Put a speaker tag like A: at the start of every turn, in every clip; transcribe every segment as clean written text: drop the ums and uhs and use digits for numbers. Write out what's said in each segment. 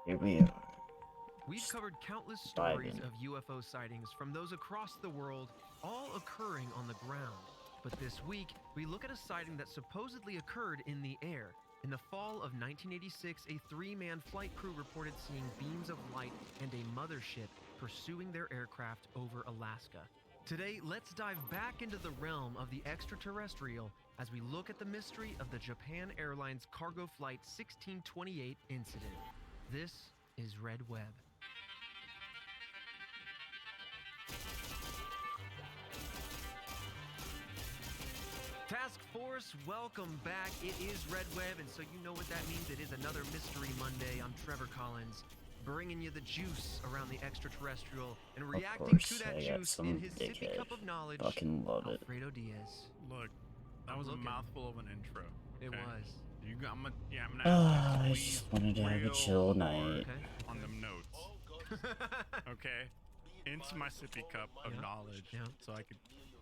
A: Here we are.
B: We've covered countless
A: Diving.
B: stories of UFO sightings from those across the world, all occurring on the ground. But this week, we look at a sighting that supposedly occurred in the air. In the fall of 1986, a three-man flight crew reported seeing beams of light and a mothership pursuing their aircraft over Alaska. Today, let's dive back into the realm of the extraterrestrial as we look at the mystery of the Japan Airlines Cargo Flight 1628 incident. This is Red Web. Task Force, welcome back. It is Red Web, and so you know what that means. It is another Mystery Monday. I'm Trevor Collins, bringing you the juice around the extraterrestrial and reacting to that juice in his sippy cup of knowledge.
A: Fucking love it.
B: Alfredo Diaz.
C: Look, that was a mouthful of an intro.
B: It
C: okay?
B: was.
C: I'm gonna ask you
A: I
C: to
A: just
C: please
A: wanted to have a
C: real
A: chill
C: hard
A: night.
C: on them notes. Okay? Into my sippy cup of knowledge, so I could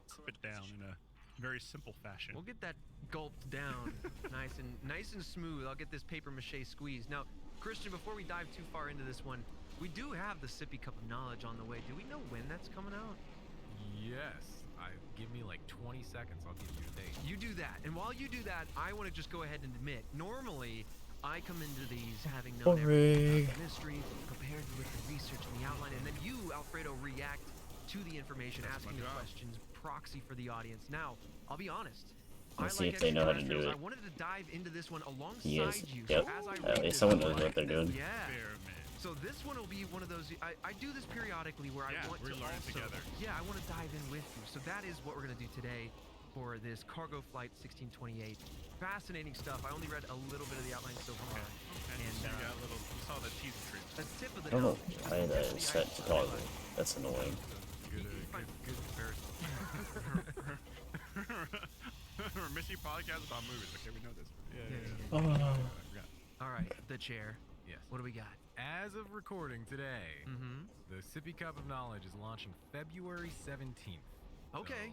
C: sip it down in a very simple fashion.
B: We'll get that gulped down nice and smooth. I'll get this paper mache squeeze. Now, Christian, before we dive too far into this one, we do have the sippy cup of knowledge on the way. Do we know when that's coming out?
D: Yes. Give me like 20 seconds. I'll give you a date.
B: You do that. And while you do that, I want to just go ahead and admit, normally I come into these having known everything about the mystery, prepared with the research and the outline, and then you, Alfredo, react to the information, asking the questions, proxy for the audience. Now, I'll be honest.
A: Let's see if they know how to do it.
B: I wanted to dive into this one alongside
A: Yes.
B: you.
A: Yep.
B: So as I read this,
A: someone knows what they're doing.
B: Yeah.
C: Fair, man.
B: So this one will be one of those. I do this periodically where I want to
C: learn
B: also.
C: together.
B: Yeah, I want to dive in with you. So that is what we're gonna do today for this Cargo Flight 1628. Fascinating stuff. I only read a little bit of the outline so far.
C: Okay.
B: And
C: So you saw the teaser trailer.
B: a tip of the
A: I don't know
B: nose.
A: why that is set to toggle. That's annoying.
D: Good comparison.
C: We're missing podcast about movies. Okay, we know this.
A: Oh.
C: I forgot.
B: All right, the chair.
D: Yes.
B: What do we got?
D: As of recording today,
B: Mm-hmm.
D: the Sippy Cup of Knowledge is launching February 17th.
B: Okay.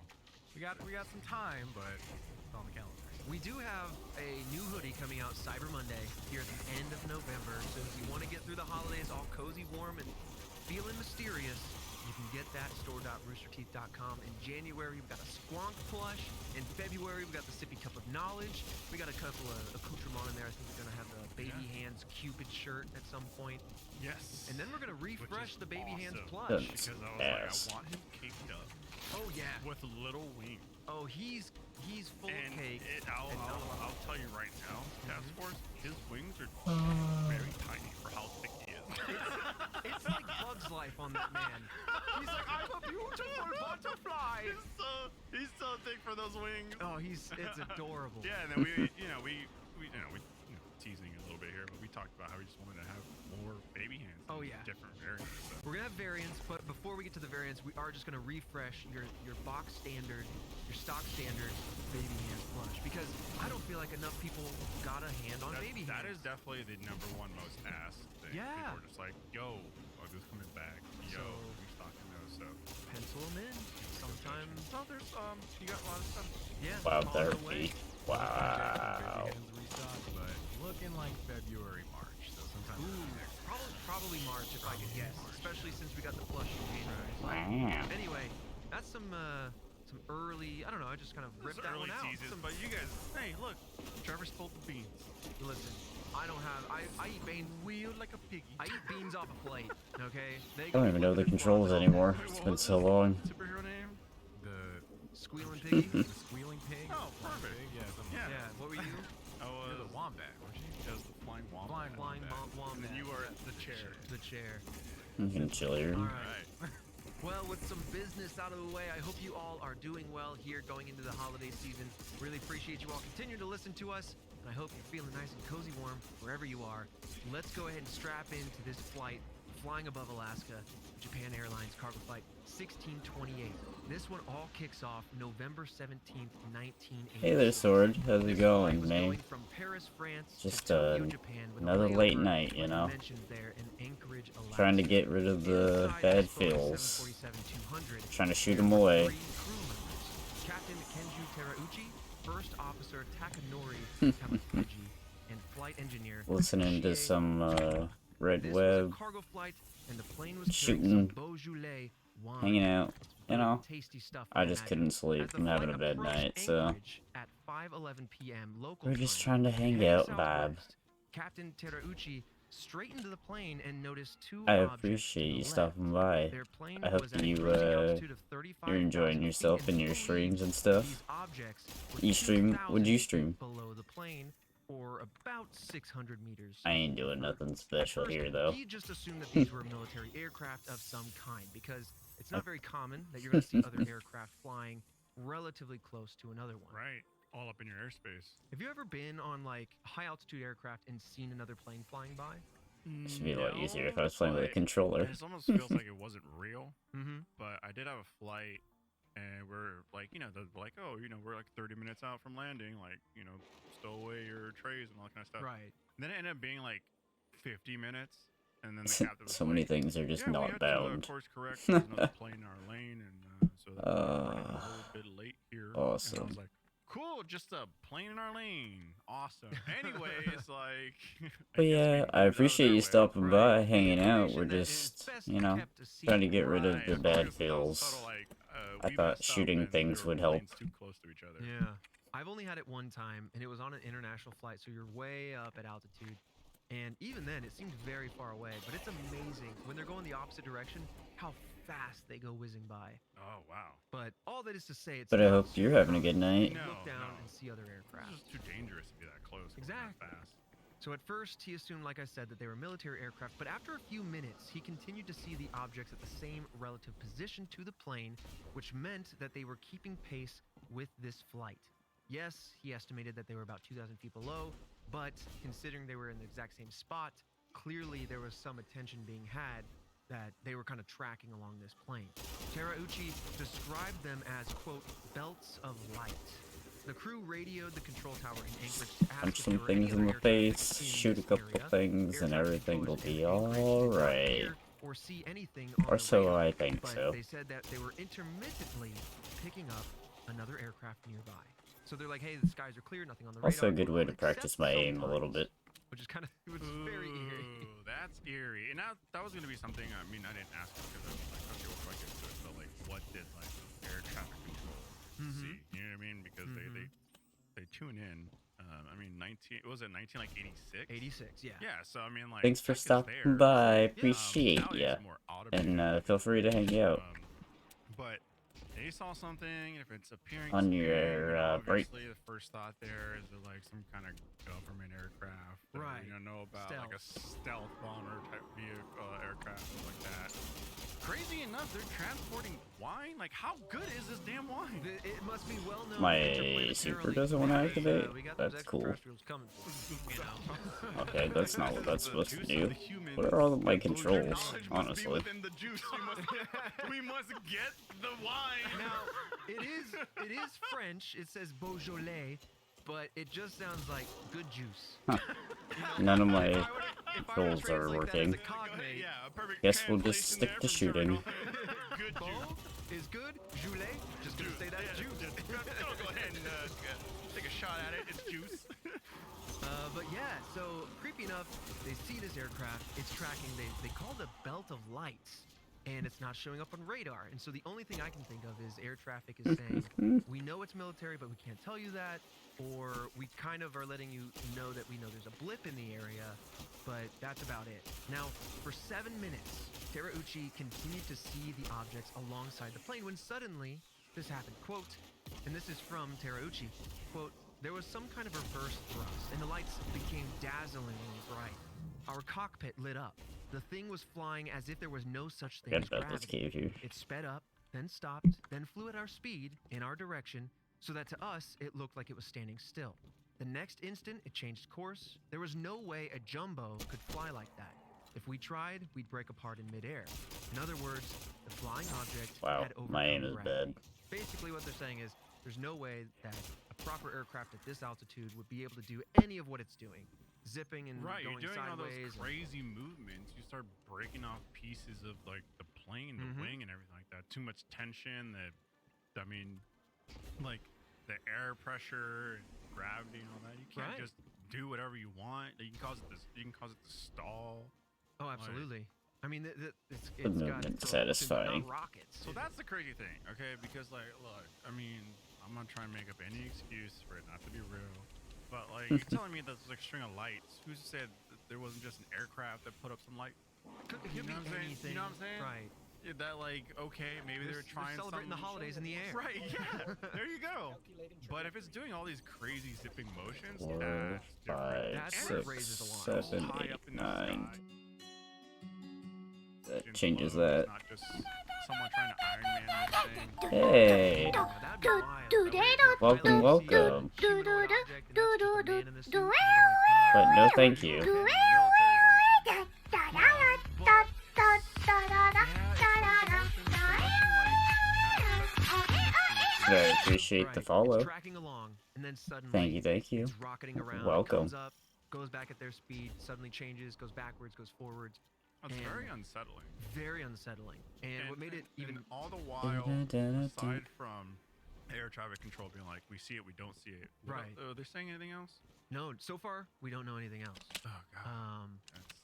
D: So we got some time, but it's on the calendar.
B: We do have a new hoodie coming out Cyber Monday here at the end of November. So if you want to get through the holidays all cozy, warm, and feeling mysterious, you can get that store.roosterteeth.com. In January, we've got a Squonk plush. In February, we've got the Sippy Cup of Knowledge. We got a couple of accoutrements in there. I think we're going to have the Baby Hands Cupid shirt at some point.
C: Yes.
B: And then we're going to refresh the Baby Hands plush.
A: Good.
C: Because I was
A: Ass.
C: like, I want him caked up
B: Oh, yeah.
C: with little wings.
B: Oh, he's full
C: And
B: of cake.
C: I'll tell you right now, Task Force, his wings are very tiny for how thick he is.
B: It's like Bug's Life on that man. He's like, I'm a beautiful butterfly.
C: He's so thick for those wings.
B: Oh, it's adorable.
C: Yeah, and then we teasing a little bit here, but we talked about how we just wanted to have more baby hands.
B: Oh, yeah.
C: Different variants. So.
B: We're gonna have variants, but before we get to the variants, we are just gonna refresh your box standard, your stock standard baby hand plush, because I don't feel like enough people got a hand on baby hands.
C: That is definitely the number one most asked thing.
B: Yeah.
C: People are just like, yo, this coming back. Yo,
B: So-
C: we're stocking those. So
B: Pencil them in. Sometimes.
C: no, there's you got a lot of stuff.
B: Yeah.
A: Wow,
B: on the way.
A: therapy. Wow.
D: Baby Hands restock, but looking like February, March. So sometime
B: Ooh,
D: next.
B: probably March if I could guess, especially since we got the plush in January.
A: Wow.
B: Anyway, that's some early. I don't know. I just kind of ripped that
C: early
B: one out.
C: teases, but you guys, hey, look, Trevor spilled the beans.
B: Listen, I don't have. I eat beans.
C: Wheeled like a piggy.
B: I eat beans off a plate. Okay. They
A: I don't even know the controls anymore. It's been so long.
C: Superhero name?
D: The
B: Squealing piggy.
D: squealing pig.
C: Oh,
D: Flying
C: perfect.
D: pig, yeah, something
C: Yeah.
D: like
B: Yeah. What were you?
C: I
D: that. You're
C: was
D: the wombat, weren't you?
C: just the flying wombat.
B: Flying wombat.
C: And then you are the chair.
B: The chair.
A: Even chillier.
B: All
C: Right.
B: right. Well, with some business out of the way, I hope you all are doing well here going into the holiday season. Really appreciate you all continuing to listen to us, and I hope you're feeling nice and cozy warm wherever you are. Let's go ahead and strap into this flight flying above Alaska, Japan Airlines Cargo Flight 1628. This one all kicks off November 17th, 1980.
A: Hey there, Sword. How's it
B: This
A: going,
B: flight was
A: man?
B: going from Paris, France
A: Just,
B: to Tokyo, Japan, with a
A: another late
B: layover,
A: night, you
B: like
A: know?
B: mentioned there, in Anchorage, Alaska.
A: Trying to get rid of the
B: Inside
A: bad
B: this Boeing
A: feels.
B: 747-200,
A: Trying to shoot
B: there
A: them
B: were
A: away.
B: 3 crew members: Captain Kenju Terauchi, First Officer Takanori Kamafuji, and Flight Engineer
A: Listening to
B: Shie
A: some red
B: This
A: web,
B: was a cargo flight, and the plane was carrying
A: shooting,
B: some Beaujolais wine.
A: hanging out. You know,
B: Tasty stuff.
A: I just couldn't sleep from having a bad night, so
B: At 5:11 p.m. local
A: we're just
B: time,
A: trying to hang
B: heading
A: out, vibe.
B: southwest, Captain Terauchi straightened the plane and noticed two
A: I
B: objects
A: appreciate
B: to
A: you
B: the
A: stopping
B: left.
A: by.
B: Their plane
A: I hope
B: was at a
A: you
B: cruising altitude of
A: you're
B: 35,000
A: enjoying
B: feet
A: yourself
B: and
A: in your streams and
B: these
A: stuff.
B: objects were
A: You stream?
B: 2,000
A: Would you
B: feet
A: stream?
B: below the plane, or about 600 meters.
A: I ain't doing nothing special
B: First,
A: here though.
B: he just assumed that these were military aircraft of some kind because it's not very common that you're going to see other aircraft flying relatively close to another one.
C: Right. All up in your airspace.
B: Have you ever been on like high altitude aircraft and seen another plane flying by?
A: It should be a lot
C: No,
A: easier if I was playing with a
C: but
A: controller.
C: It almost feels like it wasn't real.
B: Mm-hmm.
C: But I did have a flight, and we're like, they're like, oh, we're like 30 minutes out from landing, like, stow away your trays and all that kind of stuff.
B: Right.
C: And then it ended up being like 50 minutes, and then the captain was
A: So many
C: like,
A: things are just
C: yeah, we
A: not
C: had
A: bound.
C: to course correct. There's another plane in our lane, and so that's why we're running a little bit late here. And I
A: Awesome.
C: was like, cool, just a plane in our lane. Awesome. Anyways, like.
A: But yeah, I appreciate you stopping by, hanging out. We're just, trying to get rid of the bad feels. I thought shooting things would help.
C: Too close to each other.
B: Yeah. I've only had it one time, and it was on an international flight, so you're way up at altitude. And even then, it seemed very far away. But it's amazing when they're going the opposite direction, how fast they go whizzing by.
C: Oh, wow.
B: But all that is to say, it's
A: But I
B: not
A: hope you're having a good night.
C: No,
B: look down
C: no.
B: and see other aircraft.
C: It's just too dangerous to be that close. Going that
B: Exactly.
C: fast.
B: So at first, he assumed, like I said, that they were military aircraft, but after a few minutes, he continued to see the objects at the same relative position to the plane, which meant that they were keeping pace with this flight. Yes, he estimated that they were about 2,000 feet below, but considering they were in the exact same spot, clearly there was some attention being had that they were kind of tracking along this plane. Terauchi described them as, quote, belts of light. The crew radioed the control tower in Anchorage to ask
A: Punch
B: if there
A: some
B: were any
A: things in
B: other
A: the
B: air
A: face,
B: traffic in
A: shoot a
B: this
A: couple
B: area.
A: things, and
B: Air traffic
A: everything will
B: controllers
A: be
B: in Anchorage did not
A: alright.
B: hear or see anything on
A: Or
B: the
A: so
B: radar,
A: I think
B: but
A: so.
B: they said that they were intermittently picking up another aircraft nearby. So they're like, hey, the skies are clear, nothing on the radar.
A: Also a good way to
B: except
A: practice my aim a little
B: sometimes,
A: bit.
B: which is kind of, it was very eerie.
C: Ooh, that's eerie. And that was going to be something, I mean, I didn't ask because I was like, okay, what do I get to it? But like, what did like air traffic control see? You know what I mean? Because they tune in. I mean, was it 1986?
B: 86, yeah.
C: Yeah, so I mean, like,
A: Thanks for
C: tech is
A: stopping
C: there.
A: by. Appreciate
C: Nowadays
A: ya.
C: it's more automated.
A: And feel free to hang out.
C: But they saw something, if it's appearing
A: On
C: something,
A: your, break.
C: obviously the first thought there is that like some kind of government aircraft that
B: Right.
C: we don't know about, like a stealth bomber type vehicle, aircraft, stuff like that. Crazy enough, they're transporting wine. Like, how good is this damn wine?
B: It must be well known.
A: My super doesn't want to activate?
B: We got those
A: That's cool.
B: extraterrestrials coming for us, you know.
A: Okay, that's not what that's supposed to
C: Juice
A: do.
C: of the human.
A: What are all of my
C: Your
A: controls,
C: knowledge must be
A: honestly?
C: within the juice. We must get the wine.
B: Now, it is French. It says Beaujolais, but it just sounds like good juice.
A: Huh. None of my controls are working.
C: Yeah, a perfect
A: Guess we'll just
C: translation
A: stick
C: there
A: to
C: from
A: shooting.
C: Circle. Good
B: Beau
C: juice.
B: is good. Joulet, just gonna say that juice.
C: Go ahead and take a shot at it. It's juice.
B: But yeah, so creepy enough, they see this aircraft. It's tracking. They call it a belt of lights, and it's not showing up on radar. And so the only thing I can think of is air traffic is saying, we know it's military, but we can't tell you that. Or we kind of are letting you know that we know there's a blip in the area, but that's about it. Now, for 7 minutes, Terauchi continued to see the objects alongside the plane when suddenly this happened. Quote, and this is from Terauchi, quote, there was some kind of reverse thrust, and the lights became dazzlingly bright. Our cockpit lit up. The thing was flying as if there was no such thing as
A: Forget about this
B: gravity.
A: cave here.
B: It sped up, then stopped, then flew at our speed, in our direction, so that to us, it looked like it was standing still. The next instant, it changed course. There was no way a jumbo could fly like that. If we tried, we'd break apart in midair. In other words, the flying object
A: Wow,
B: had overcome
A: my aim is
B: gravity.
A: bad.
B: Basically what they're saying is, there's no way that a proper aircraft at this altitude would be able to do any of what it's doing. Zipping and
C: Right,
B: going
C: you're doing all
B: sideways.
C: those crazy movements. You start breaking off pieces of like the plane, the wing, and everything like that. Too much tension. I mean, like the air pressure, and gravity, and all that. You can't just do whatever you want. You can cause it to stall.
B: Oh, absolutely. I mean, it's
A: The
B: got
A: movement
B: propulsion,
A: satisfying.
B: not rockets.
C: So that's the crazy thing, okay? Because like, look, I mean, I'm not trying to make up any excuse for it not to be real, but like, you're telling me that's like a string of lights. Who said that there wasn't just an aircraft that put up some light?
B: Could
C: You
B: be
C: know what I'm saying?
B: anything.
C: You know what I'm saying?
B: Right.
C: Yeah, that like, okay, maybe they're trying
B: celebrating the
C: something.
B: holidays in the air.
C: Right? Yeah. There you go. But if it's doing all these crazy zipping motions,
A: 4,
C: that's different.
A: 5,
B: That's
C: And
B: where it
A: 6,
B: raises the line.
A: 7,
C: high
A: 8,
C: up in the
A: 9.
C: sky.
A: That
C: And
A: changes
C: below,
A: that.
C: it's not just someone trying to Iron Man this thing.
A: Hey!
B: Now, that'd be wild.
A: Welcome,
B: Pilot sees a
A: welcome.
B: humanoid object, and that's just a man in a suit, and you're
A: But
B: going,
A: no thank you.
C: Okay, the military's
A: I appreciate the
B: Right.
A: follow.
B: It's tracking along, and then suddenly
A: Thank you, thank you.
B: it's rocketing around.
A: Welcome.
B: Comes up, goes back at their speed, suddenly changes, goes backwards, goes forwards.
C: That's
B: And
C: very unsettling.
B: Very unsettling. And what made it even
C: and all the while, aside from air traffic control being like, we see it, we don't see it.
B: Right.
C: Are they saying anything else?
B: no. So far, we don't know anything else.
C: Oh god.
B: That's-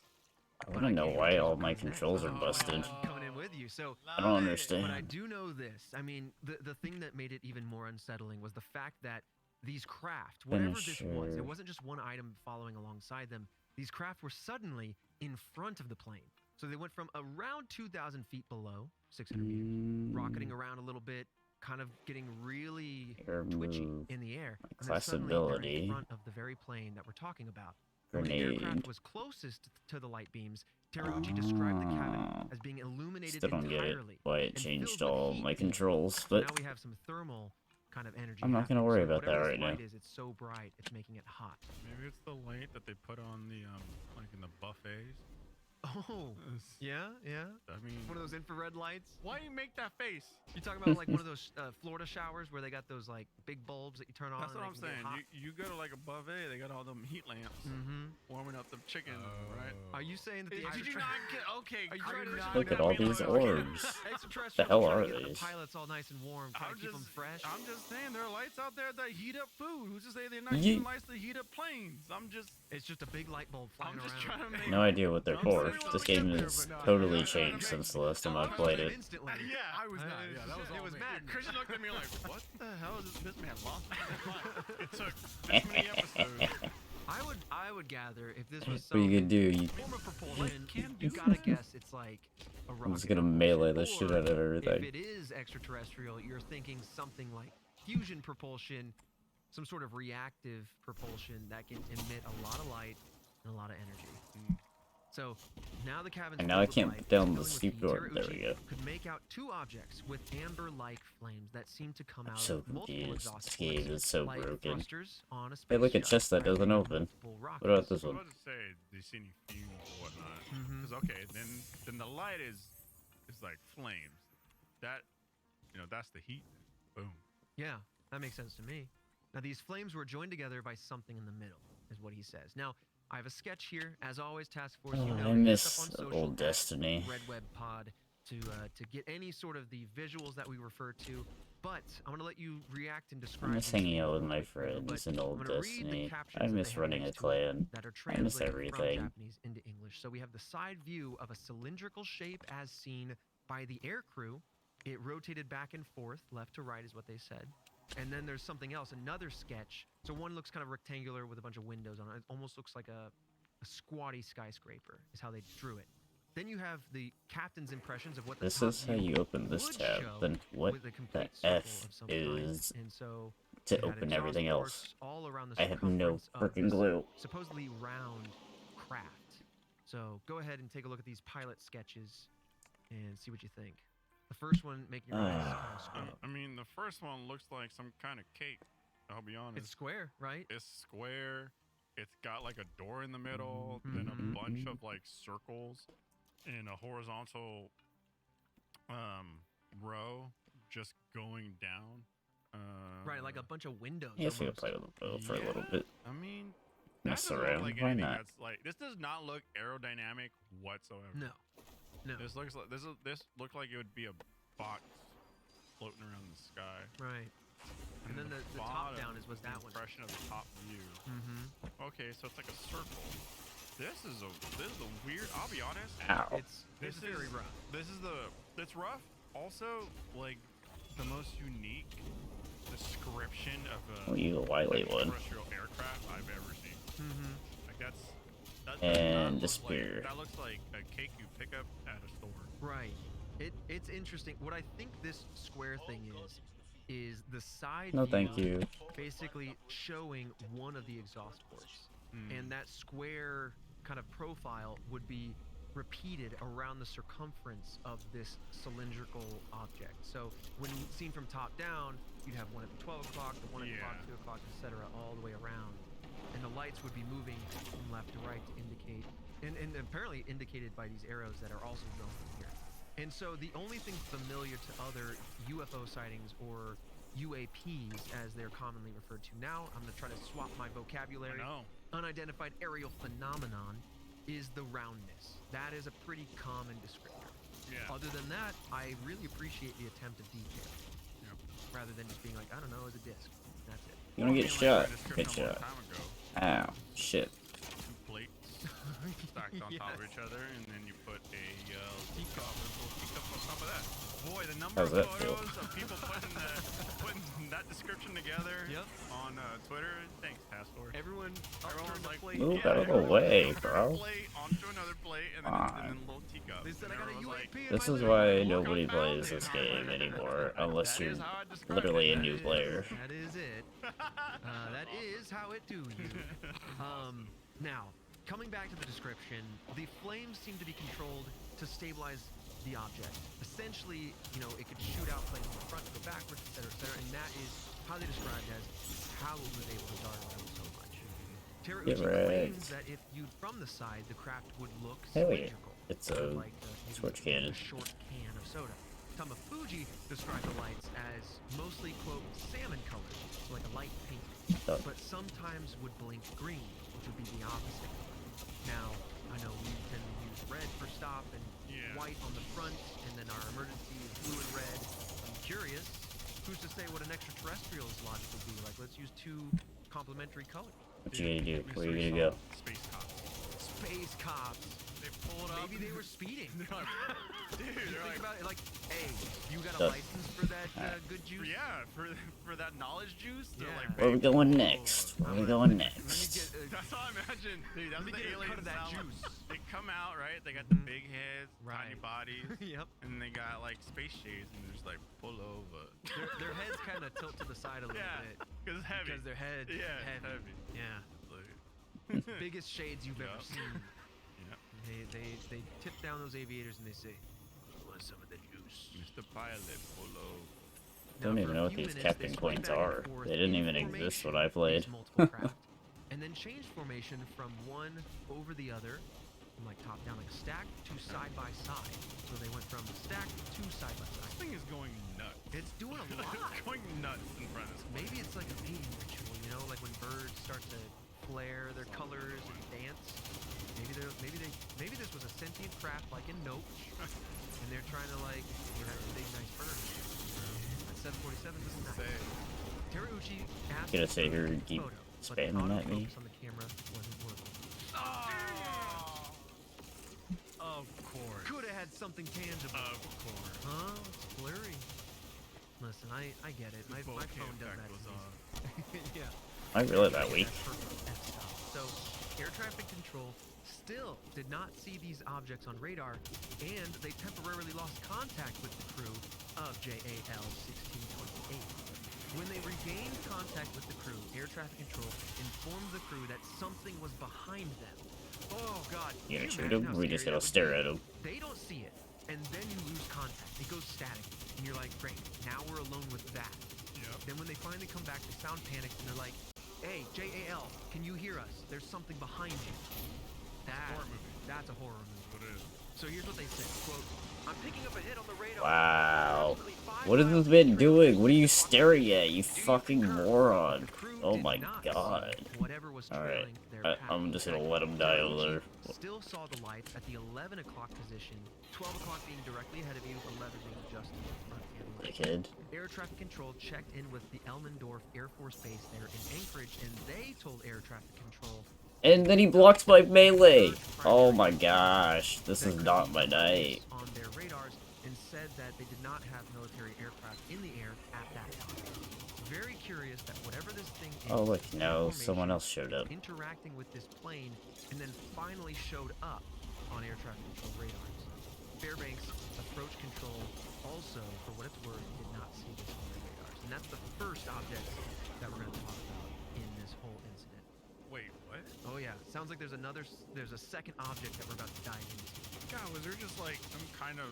A: I want to know
B: can't
A: why
B: choose
A: all
B: what
A: my
B: comes next.
A: controls are
B: I'm
A: busted.
B: coming in with you. So
A: I don't
B: But I
A: understand.
B: do know this. I mean, the thing that made it even more unsettling was the fact that these craft, whatever this was,
A: Finisher.
B: it wasn't just one item following alongside them. These craft were suddenly in front of the plane. So they went from around 2,000 feet below, 600 meters, rocketing around a little bit, kind of getting really
A: Air
B: twitchy
A: move.
B: in the air. And then
A: Class
B: suddenly they're in
A: ability.
B: front of the very plane that we're talking about. And when the
A: Grenade.
B: aircraft was closest to the light beams, Teruuchi described the cabin
A: Ah.
B: as being illuminated
A: Still don't get it
B: entirely.
A: why it
B: and
A: changed
B: filled with
A: all
B: heat
A: my
B: beams.
A: controls,
B: So
A: but
B: now we have some thermal kind of energy.
A: I'm not gonna
B: happening.
A: worry
B: So
A: about that
B: whatever
A: right
B: this
A: now.
B: light is, it's so bright, it's making it hot.
C: Maybe it's the light that they put on the like in the buffets.
B: Oh, yeah.
C: I mean,
B: One of those infrared lights.
C: why you make that face?
B: You talking about like one of those Florida showers where they got those like big bulbs that you turn on?
C: That's
B: and
C: what
B: they
C: I'm
B: can get
C: saying.
B: hot?
C: You go to like a buffet, they got all them heat lamps warming up the chicken, right?
B: Are you saying that the
C: Did you not get okay?
B: Are you
C: are
B: trying to
C: not
B: not
A: look at all
C: gonna be
A: these
C: like,
A: orbs.
B: extraterrestrials
A: The hell
B: trying
A: are
B: to get
A: these?
B: the pilots all nice and warm, trying to keep them fresh?
C: I'm just saying there are lights out there that heat up food. Who's to say they're not
A: Ye-
C: using lights to heat up planes?
B: It's just a big light bulb flying
C: I'm just
B: around.
C: trying to make.
A: No idea what they're
C: I'm
A: for.
C: saying
A: This
C: we'll
A: game
C: get there,
A: has
C: but no,
A: totally
C: I'm trying to
A: changed
C: make-
A: since the last time I
B: I
A: played it.
B: instantly.
C: Yeah,
D: I was not. Yeah, that was
B: it
D: all
B: was
D: me.
B: Madden.
C: Christian looked at me like, "What the hell is this man lost his mind?" It took this many episodes.
B: I would gather if this was
A: What are you gonna do?
B: form of propulsion, you gotta guess it's like a rocket.
A: I'm just gonna
B: propulsion.
A: melee the shit
B: Or
A: out of
B: If
A: everything.
B: it is extraterrestrial, you're thinking something like fusion propulsion, some sort of reactive propulsion that can emit a lot of light and a lot of energy. So now the cabin's
A: And now I
B: filled with
A: can't
B: light,
A: put down
B: filling
A: the
B: with
A: steep
B: heat.
A: door. There we
B: Teruuchi
A: go.
B: could make out two objects with amber-like flames that seem to come
A: I'm
B: out
A: so
B: of multiple
A: confused.
B: exhaust
A: This game
B: ports,
A: is so
B: like
A: broken.
B: thrusters on a
A: Hey, look, a
B: spaceship
A: chest that doesn't
B: firing
A: open.
B: multiple
A: What about
B: rockets.
A: this
C: I
A: one?
C: was about to say, do you see any fumes or whatnot?
B: Mhm.
C: Because okay, then the light is like flames. That that's the heat. Boom.
B: Yeah, that makes sense to me. Now, these flames were joined together by something in the middle, is what he says. Now, I have a sketch here. As always, Task Force, you
A: Oh,
B: know,
A: I
B: hit us
A: miss
B: up on social
A: old
B: at
A: Destiny.
B: Red Web Pod to get any sort of the visuals that we refer to. But I'm going to let you react and describe.
A: I miss
B: these
A: hanging out with
B: real
A: my
B: quick, Bruno,
A: friends
B: but
A: in
B: I'm
A: old
B: gonna read the
A: Destiny.
B: captions
A: I
B: that they
A: miss
B: have
A: running a
B: next to it
A: clan.
B: that are
A: I miss
B: translated from
A: everything.
B: Japanese into English. So we have the side view of a cylindrical shape as seen by the air crew. It rotated back and forth, left to right is what they said. And then there's something else, another sketch. So one looks kind of rectangular with a bunch of windows on it. It almost looks like a squatty skyscraper is how they drew it. Then you have the captain's impressions of what the
A: This
B: top
A: is how
B: view
A: you open this
B: would
A: tab.
B: show
A: Then what
B: with a
A: the
B: complete circle
A: F
B: of some kind.
A: is
B: And so
A: to
B: it had
A: open
B: exhaust
A: everything
B: ports
A: else?
B: all around the
A: I have no
B: circumference of
A: freaking
B: this
A: clue.
B: supposedly round craft. So go ahead and take a look at these pilot sketches and see what you think. The first one, making your eyes kind of squint.
C: I mean, the first one looks like some kind of cake. I'll be honest.
B: It's square, right?
C: It's square. It's got like a door in the middle, then a bunch of like circles in a horizontal row just going down.
B: Right, like a bunch of windows.
A: Yes, we could
B: almost.
A: play with the bow for a little bit.
C: I mean,
A: Mess
C: that doesn't
A: around,
C: look like
A: why
C: anything
A: not?
C: that's like. This does not look aerodynamic whatsoever.
B: No.
C: This looks like this looked like it would be a box floating around in the sky.
B: Right. And then the top
C: bottom
B: down is what that one.
C: impression of the top view.
B: Mm-hmm.
C: Okay, so it's like a circle. This is a weird. I'll be honest.
A: Ow.
B: It's very rough.
C: It's rough. Also, like the most unique description of a
A: Oh, you a wily one.
C: terrestrial aircraft I've ever seen. Like that
A: And the
C: looks
A: spear.
C: That looks like a cake you pick up at a store.
B: Right. It's interesting. What I think this square thing is the side
A: No,
B: view
A: thank you.
B: basically showing one of the exhaust ports. And that square kind of profile would be repeated around the circumference of this cylindrical object. So when seen from top down, you'd have one at the 12 o'clock, the 1 o'clock, 2 o'clock, etc., all the way around. And the lights would be moving from left to right to indicate, and apparently indicated by these arrows that are also shown here. And so the only thing familiar to other UFO sightings or UAPs, as they're commonly referred to now, I'm going to try to swap my vocabulary. Unidentified aerial phenomenon is the roundness. That is a pretty common descriptor.
C: Yeah.
B: Other than that, I really appreciate the attempt of detail.
C: Yep.
B: Rather than just being like, I don't know, it's a disc. That's it.
A: You wanna get shot? Good
C: Description a
A: shot.
C: long time ago,
A: Ow. Shit.
C: 2 plates stacked on top of each other, and then you put a teacup on top of that. Boy, the number
A: How's
C: of
A: that feel?
C: photos of people putting that description together on Twitter. Thanks, Task Force.
B: Everyone's
C: like,
B: plate.
A: Move out of the way, bro.
C: Plate onto another plate, and then a little teacup.
B: They said I got a UAP in
A: This
B: my
A: is
B: leg.
A: why nobody plays this game anymore, unless you're literally a new player.
B: That is it. That is how it do you. Now, coming back to the description, the flames seem to be controlled to stabilize the object. Essentially, it could shoot out flames from the front, go backwards, etc., and that is how they described as how it was able to dart around so much. Terauchi claims that if viewed from the side, the craft would look
A: Hell yeah.
B: cylindrical.
A: It's
B: sort
A: a
B: of like
A: switch
B: maybe
A: cannon.
B: a short can of soda. Tamafuji described the lights as mostly, quote, salmon colored, so like a light pink,
A: Oh.
B: but sometimes would blink green, which would be the opposite color. Now, I know we tend to use red for stop and white on the front, and then our emergency is blue and red. I'm curious, who's to say what an extraterrestrial's logic would be? Like, let's use 2 complementary colors.
A: What you gonna do? Where you gonna go?
C: Space cops.
B: Space cops.
C: They pulled up.
B: Maybe they were speeding.
C: They're like, dude,
B: You
C: they're
B: think
C: like,
B: about it like, hey, you got a
A: Done.
B: license for that good juice?
C: yeah, for that knowledge juice. They're
B: Yeah.
C: like,
A: Where we going
C: whoa.
A: next? Where we going
B: Let me
A: next?
B: get
C: That's all I imagine. Dude, that's
B: Let me
C: what the
B: get a cut
C: aliens
B: of that
C: sound like.
B: juice.
C: They come out, right? They got the big heads, tiny
B: Right.
C: bodies,
B: Yep.
C: and they got like space shades, and they're just like, pull over.
B: Their heads kind of tilt to the side a little
C: Yeah,
B: bit
C: because it's heavy.
B: because their head
C: Yeah,
B: heavy.
C: heavy.
B: Yeah. Biggest shades you've ever
C: Yup.
B: seen.
C: Yep.
B: They tip down those aviators and they say, "Want some of the juice?"
C: Mr. Pilot, pull over.
A: Don't
B: Now,
A: even
B: for
A: know
B: a
A: what
B: few
A: these
B: minutes,
A: captain
B: they swing
A: points
B: back and
A: are.
B: forth
A: They didn't
B: in
A: even exist when
B: formation,
A: I played.
B: these multiple craft, and then change formation from one over the other, from like top down, like stacked to side by side. So they went from stacked to side by
C: This
B: side.
C: thing is going nuts.
B: It's doing a lot.
C: It's going nuts in front of this.
B: Maybe it's like a mating ritual, like when birds start to flare their colors and dance. Maybe this was a sentient craft like in Nope, and they're trying to like have a big nice bird. At 747, this is nice. Terauchi asked
A: Gonna sit here and
B: for
A: keep
B: a photo, but the
A: spamming at me.
B: autofocus on the camera wasn't working.
C: Of course.
B: Could have had something tangible.
C: Of course.
B: Huh? It's blurry. Listen, I get it. My phone does that.
C: was
B: to
C: on.
B: me. Yeah.
A: I really that weak.
B: That's perfect f-stop. So, air traffic control still did not see these objects on radar, and they temporarily lost contact with the crew of JAL 1628. When they regained contact with the crew, air traffic control informed the crew that something was behind them. Oh God!
A: You
B: can
A: gonna shoot
B: imagine
A: him?
B: how
A: We just
B: scary
A: gotta
B: that would
A: stare
B: be?
A: at him.
B: They don't see it, and then you lose contact. It goes static, and you're like, great, now we're alone with that.
C: Yep.
B: Then when they finally come back, they sound panicked, and they're like, hey, JAL, can you hear us? There's something behind you.
C: Horror movie.
B: That's a horror movie.
C: What it is.
B: So here's what they said, quote, I'm picking up a hit on the radar.
A: Wow.
B: Approximately 5
A: What has this
B: miles
A: been
B: from the
A: doing?
B: trail.
A: What are you staring at, you
B: Do you
A: fucking
B: concur?
A: moron?
B: The crew
A: Oh
B: did
A: my
B: not see
A: god.
B: whatever was
A: Alright.
B: trailing their path.
A: I'm just gonna let him die over there.
B: Still saw the lights at the 11 o'clock position, 12 o'clock being directly ahead of you, 11 being just to the front and left.
A: Dickhead.
B: Air traffic control checked in with the Elmendorf Air Force Base there in Anchorage, and they told air traffic control
A: And then he blocks my melee! Oh my gosh, this is not my night.
B: On their radars and said that they did not have military aircraft in the air at that time. Very curious that whatever this thing is,
A: Oh look, no,
B: information
A: someone else showed up.
B: interacting with this plane and then finally showed up on air traffic control radars. Fairbanks approach control also, for what it's worth, did not see this on their radars. And that's the first object that we're going to talk about in this whole incident.
C: Wait, what?
B: Oh yeah, sounds like there's a second object that we're about to dive into.
C: God, was there just like some kind of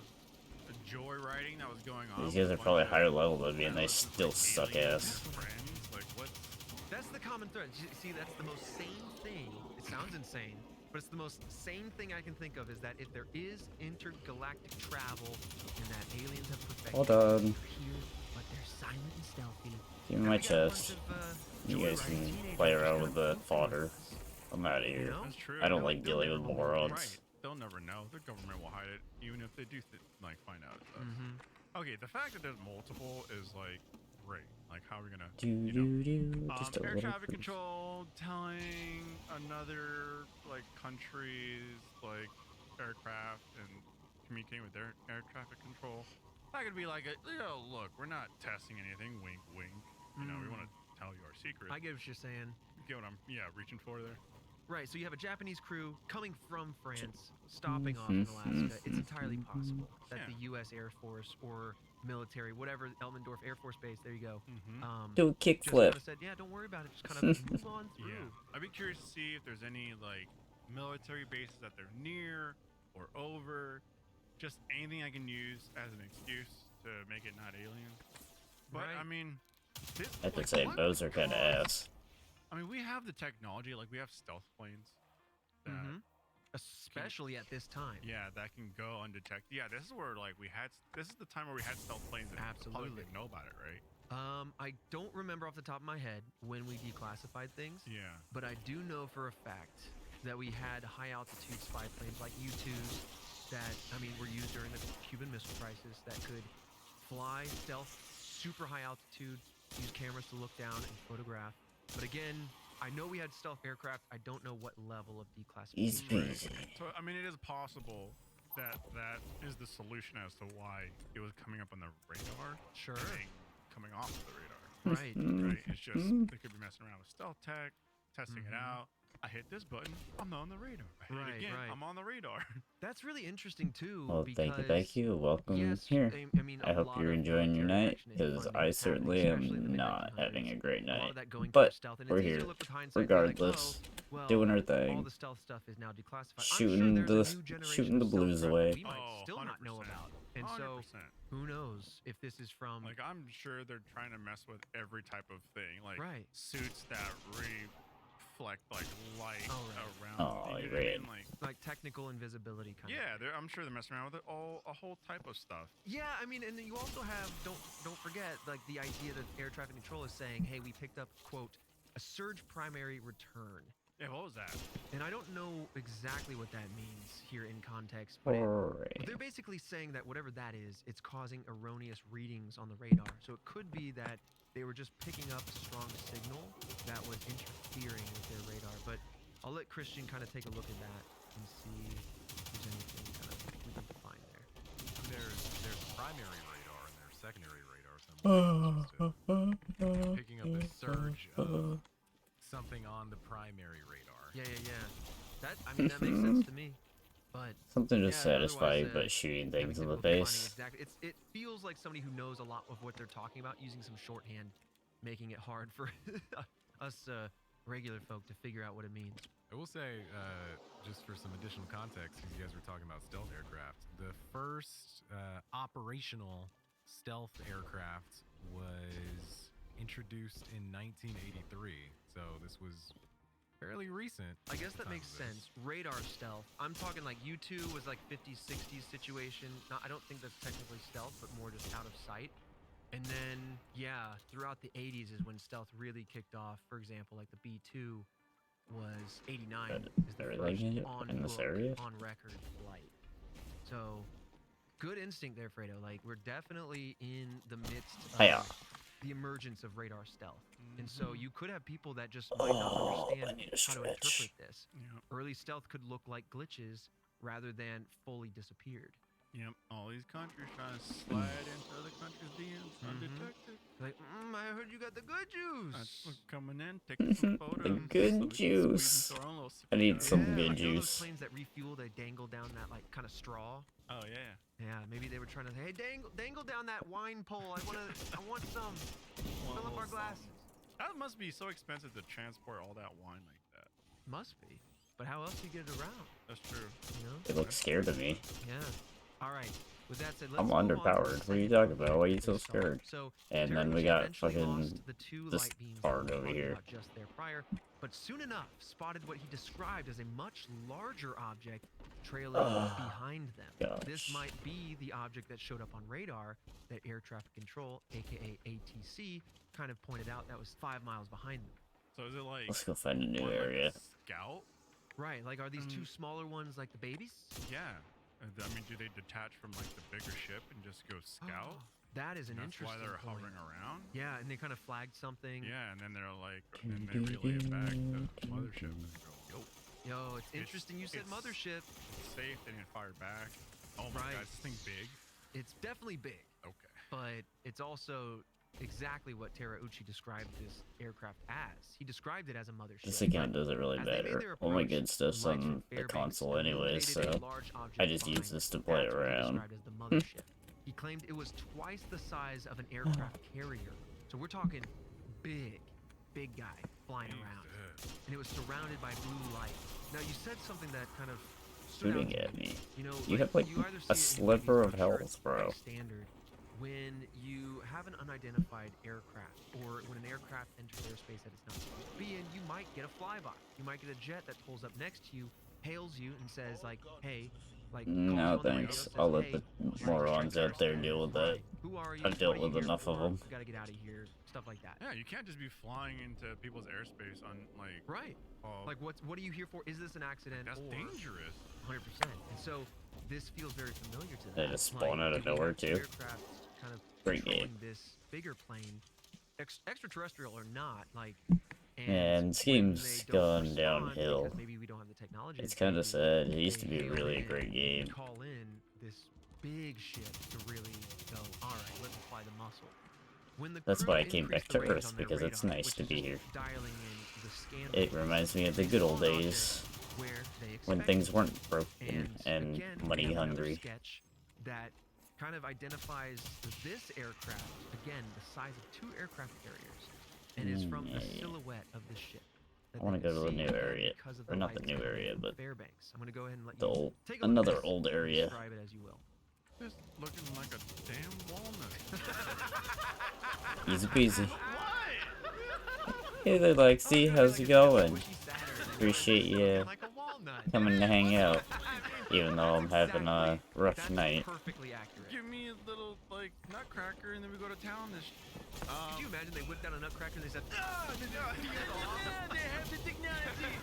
C: joyriding that was going on?
A: These guys are probably higher level than me and they still suck ass.
C: Friends? Like what?
B: That's the common thread. See, that's the most sane thing. It sounds insane, but it's the most sane thing I can think of is that if there is intergalactic travel and that aliens have perfected,
A: Hold on.
B: they're here, but they're silent and stealthy.
A: Give me
B: And
A: my
B: we got a bunch
A: chest.
B: of,
A: You guys
B: joyriding
A: can
B: teenagers
A: play
B: just
A: around
B: kinda
A: with the
B: goofing
A: fodder.
B: with us.
A: I'm out of
B: You
A: here.
B: know?
C: That's true.
A: I don't
C: They'll-
A: like
C: they'll
A: dealing with
C: never know.
A: morons.
C: Right. They'll never know. The government will hide it, even if they do like find out. Stuff. Okay, the fact that there's multiple is like great. Like how are we gonna?
A: Do
C: You know,
A: do do. Just a
C: air
A: little.
C: traffic control telling another like country's like aircraft and communicating with their air traffic control. That could be like a, look, we're not testing anything. Wink, wink. You know, we want to tell you our secrets.
B: I get what you're saying.
C: You get what I'm reaching for there.
B: Right, so you have a Japanese crew coming from France, stopping off in Alaska. It's entirely possible that
C: Yeah.
B: the U.S. Air Force or military, whatever, Elmendorf Air Force Base, there you go.
A: Do a
B: Just kind
A: kickflip.
B: of said, yeah, don't worry about it. Just kind of move on through.
C: Yeah, I'd be curious to see if there's any like military bases that they're near or over. Just anything I can use as an excuse to make it not alien. But
B: Right.
C: I mean, this,
A: I have to
C: like,
A: say,
C: what
A: bows are kind of
C: caused-
A: ass.
C: I mean, we have the technology, like we have stealth planes. That,
B: Especially at this time.
C: Yeah, that can go undetected. Yeah, this is where like this is the time where we had stealth planes and the public
B: Absolutely.
C: didn't know about it, right?
B: I don't remember off the top of my head when we declassified things,
C: Yeah.
B: but I do know for a fact that we had high altitude spy planes like U-2s that, I mean, were used during the Cuban Missile Crisis that could fly stealth, super high altitude, use cameras to look down and photograph. But again, I know we had stealth aircraft. I don't know what level of
A: Easy
B: declassification.
A: peasy.
C: So I mean, it is possible that that is the solution as to why it was coming up on the radar.
B: Sure.
C: and coming off of the radar.
B: Right.
C: Right. It's just they could be messing around with stealth tech, testing it out. I hit this button, I'm on the radar. I hit
B: Right,
C: it again,
B: right.
C: I'm on the radar.
B: That's really interesting too.
A: Well,
B: because
A: thank you. Welcome
B: yes,
A: here.
B: I mean,
A: I
B: a
A: hope
B: lot
A: you're
B: of
A: enjoying your
B: military
A: night,
B: action and
A: because
B: funding
A: I
B: is happening,
A: certainly
B: especially in
A: am
B: the
A: not having a
B: 1900s.
A: great
B: A lot
A: night.
B: of that going
A: But
B: towards stealth, and
A: we're
B: it's easy
A: here,
B: to look with hindsight and be
A: regardless,
B: like, oh, well,
A: doing our
B: all
A: thing,
B: the stealth stuff is now declassified.
A: shooting
B: I'm sure there's
A: the-
B: a new generation
A: shooting the
B: of stealth
A: blues
B: crap
A: away.
B: that we might still not know
C: 100%.
B: about. And so,
C: 100%.
B: who knows if this is from
C: Like I'm sure they're trying to mess with every type of thing, like
B: Right.
C: suits that reflect like light
B: Oh, right.
C: around.
A: Oh,
C: you know
A: right.
C: what I mean?
B: like technical invisibility kind of.
C: Yeah, I'm sure they're messing around with it, a whole type of stuff.
B: Yeah, I mean, and then you also have don't forget like the idea that air traffic control is saying, hey, we picked up quote a surge primary return.
C: Yeah, what was that?
B: And I don't know exactly what that means here in context, but
A: Alright.
B: they're basically saying that whatever that is, it's causing erroneous readings on the radar. So it could be that they were just picking up a strong signal that was interfering with their radar. But I'll let Christian kind of take a look at that and see if there's anything kind of we can find there.
D: There's primary radar and there's secondary radar. So I'm picking up a surge of something on the primary radar.
B: Yeah. That I mean that makes sense to me. But
A: Something to
B: yeah,
A: satisfy,
B: otherwise,
A: but shooting
B: having
A: things in the
B: difficulty finding
A: face.
B: Exactly. It feels like somebody who knows a lot of what they're talking about, using some shorthand, making it hard for us regular folk to figure out what it means.
D: I will say, just for some additional context, because you guys were talking about stealth aircraft, the first operational stealth aircraft was introduced in 1983. So this was fairly recent.
B: I guess that
D: time
B: makes
D: of this.
B: sense. Radar stealth. I'm talking like U2 was like 50s, 60s situation. Not, I don't think that's technically stealth, but more just out of sight. And then, yeah, throughout the 80s is when stealth really kicked off. For example, like the B2 was 89 is the
A: everything
B: first
A: in this
B: book,
A: area?
B: on record flight. So, good instinct there, Fredo. Like, we're definitely in the midst of
A: Hiya.
B: the emergence of radar stealth. And so you could have people that just might not
A: Oh, I
B: understand
A: need a
B: how to interpret
A: stretch.
B: this.
C: Yep.
B: Early stealth could look like glitches rather than fully disappeared.
C: Yep. All these countries trying to slide into other countries' DMs undetected.
B: Like, I heard you got the good juice.
C: That's coming in, taking some photos.
A: The
C: so we
A: good
C: can
A: juice.
C: squeeze into our own little
A: I need
C: sippy
A: some
C: cup.
A: good
B: you know those
A: juice.
B: planes that refuel, they dangle down that like kind of straw.
C: Oh yeah.
B: Yeah, maybe they were trying to say, hey, dangle down that wine pole. I want some. Fill up our glasses.
C: That must be so expensive to transport all that wine like that.
B: Must be. But how else do you get it around?
C: That's true.
B: You know?
A: They look scared of me.
B: Yeah. All right. With that said, let's
A: I'm
B: move on to the
A: underpowered. What are you
B: second
A: talking
B: part
A: about? Why are you
B: of
A: so
B: this song.
A: scared?
B: So,
A: And then we
B: Terauchi
A: got
B: eventually
A: fucking
B: lost the two
A: this
B: light beams
A: part
B: that we were
A: over
B: talking
A: here.
B: about just there prior, but soon enough spotted what he described as a much larger object trailing behind them. This
A: Gosh.
B: might be the object that showed up on radar that air traffic control, aka ATC, kind of pointed out that was 5 miles behind them.
C: So is it like
A: Let's go find a new
C: more like a
A: area.
C: scout?
B: Right, like are these two smaller ones like the babies?
C: Yeah. I mean, do they detach from like the bigger ship and just go scout?
B: That is an
C: That's why
B: interesting
C: they're
B: point.
C: hovering around.
B: Yeah, and they kind of flagged something.
C: Yeah, and then they're like, and they relay it back to the mothership and they go, yo,
B: Yo, it's interesting you said
C: it's-
B: mothership.
C: it's safe. They didn't fire back. Oh my
B: Right.
C: god, is this thing big?
B: It's definitely big,
C: Okay.
B: but it's also exactly what Terauchi described this aircraft as. He described it as a mothership.
A: This account does it really
B: As they made
A: better.
B: their
A: All my
B: approach,
A: good stuff's
B: lights from
A: on the
B: Fairbanks
A: console anyways,
B: illuminated a
A: so
B: large object
A: I just
B: behind
A: use this
B: them.
A: to play
B: That's what he
A: around.
B: described as the mothership. He claimed it was twice the size of an aircraft carrier. So we're talking big guy flying around. And it was surrounded by blue light. Now you said something that kind of stood out
A: Shooting
B: to
A: at me.
B: You know,
A: You have like
B: you either
A: a
B: see it in movies,
A: sliver
B: but
A: of
B: I'm sure
A: health,
B: it's
A: bro.
B: pretty standard. When you have an unidentified aircraft, or when an aircraft enters airspace that it's not supposed to be in, you might get a flyby. You might get a jet that pulls up next to you, hails you, and says like, "Hey." Like, calls you
A: No
B: on the radio,
A: thanks.
B: says,
A: I'll let
B: "Hey,
A: the
B: you're in
A: morons out there
B: airspace.
A: deal with that.
B: Who are you?
A: I've dealt
B: What are you
A: with
B: here
A: enough of
B: for?
A: them.
B: You gotta get out of here. Stuff like that.
C: Yeah, you can't just be flying into people's airspace on like.
B: Right. Like, what are you here for? Is this an accident?
C: That's
B: or
C: dangerous.
B: 100%. And so this feels very familiar to
A: They
B: them.
A: just spawn out of
B: if you
A: nowhere,
B: have two
A: too.
B: aircraft kind of
A: Great
B: controlling
A: game.
B: this bigger plane, extraterrestrial or not, like.
A: And this
B: when
A: game's
B: they don't
A: gone
B: respond
A: downhill.
B: because maybe we don't have the technology.
A: It's
B: to
A: kind of
B: take
A: sad. It used
B: they
A: to be
B: hail
A: really a
B: in
A: great
B: and
A: game.
B: Call in this big ship to really go. All right, let's apply the muscle. When the
A: That's
B: crew
A: why I came
B: increased
A: back to
B: the range
A: Earth,
B: on their
A: because it's
B: radar,
A: nice
B: which
A: to
B: is
A: be
B: just
A: here.
B: dialing in the scan
A: It
B: band,
A: reminds me of the
B: they
A: good
B: saw
A: old
B: an object
A: days
B: where they
A: when
B: expected
A: things
B: to.
A: weren't broken and
B: again, we
A: money
B: have another
A: hungry.
B: sketch that kind of identifies this aircraft, again, the size of two aircraft carriers, and is from the
A: yeah.
B: silhouette of this ship. that
A: I wanna
B: they can
A: go to the
B: see,
A: new
B: again,
A: area.
B: because of
A: Or not the
B: lights
A: new
B: coming in
A: area,
B: from
A: but
B: Fairbanks. I'm going to go ahead and let
A: the
B: you
A: old,
B: take a look at
A: another
B: this
A: old
B: and
A: area.
B: describe it as you will.
C: Just looking like a damn walnut.
A: Easy peasy.
C: What?
A: Hey there, Lexi. How's it going? Appreciate you
B: Like a walnut.
A: coming to hang out,
B: I mean,
A: even though I'm
B: that's
A: having a
B: exactly-
A: rough
B: that's
A: night.
B: perfectly accurate.
C: Give me a little like nutcracker, and then we go to town.
B: Could you imagine they whipped out a nutcracker and they said, "Ah,
C: they have the technology.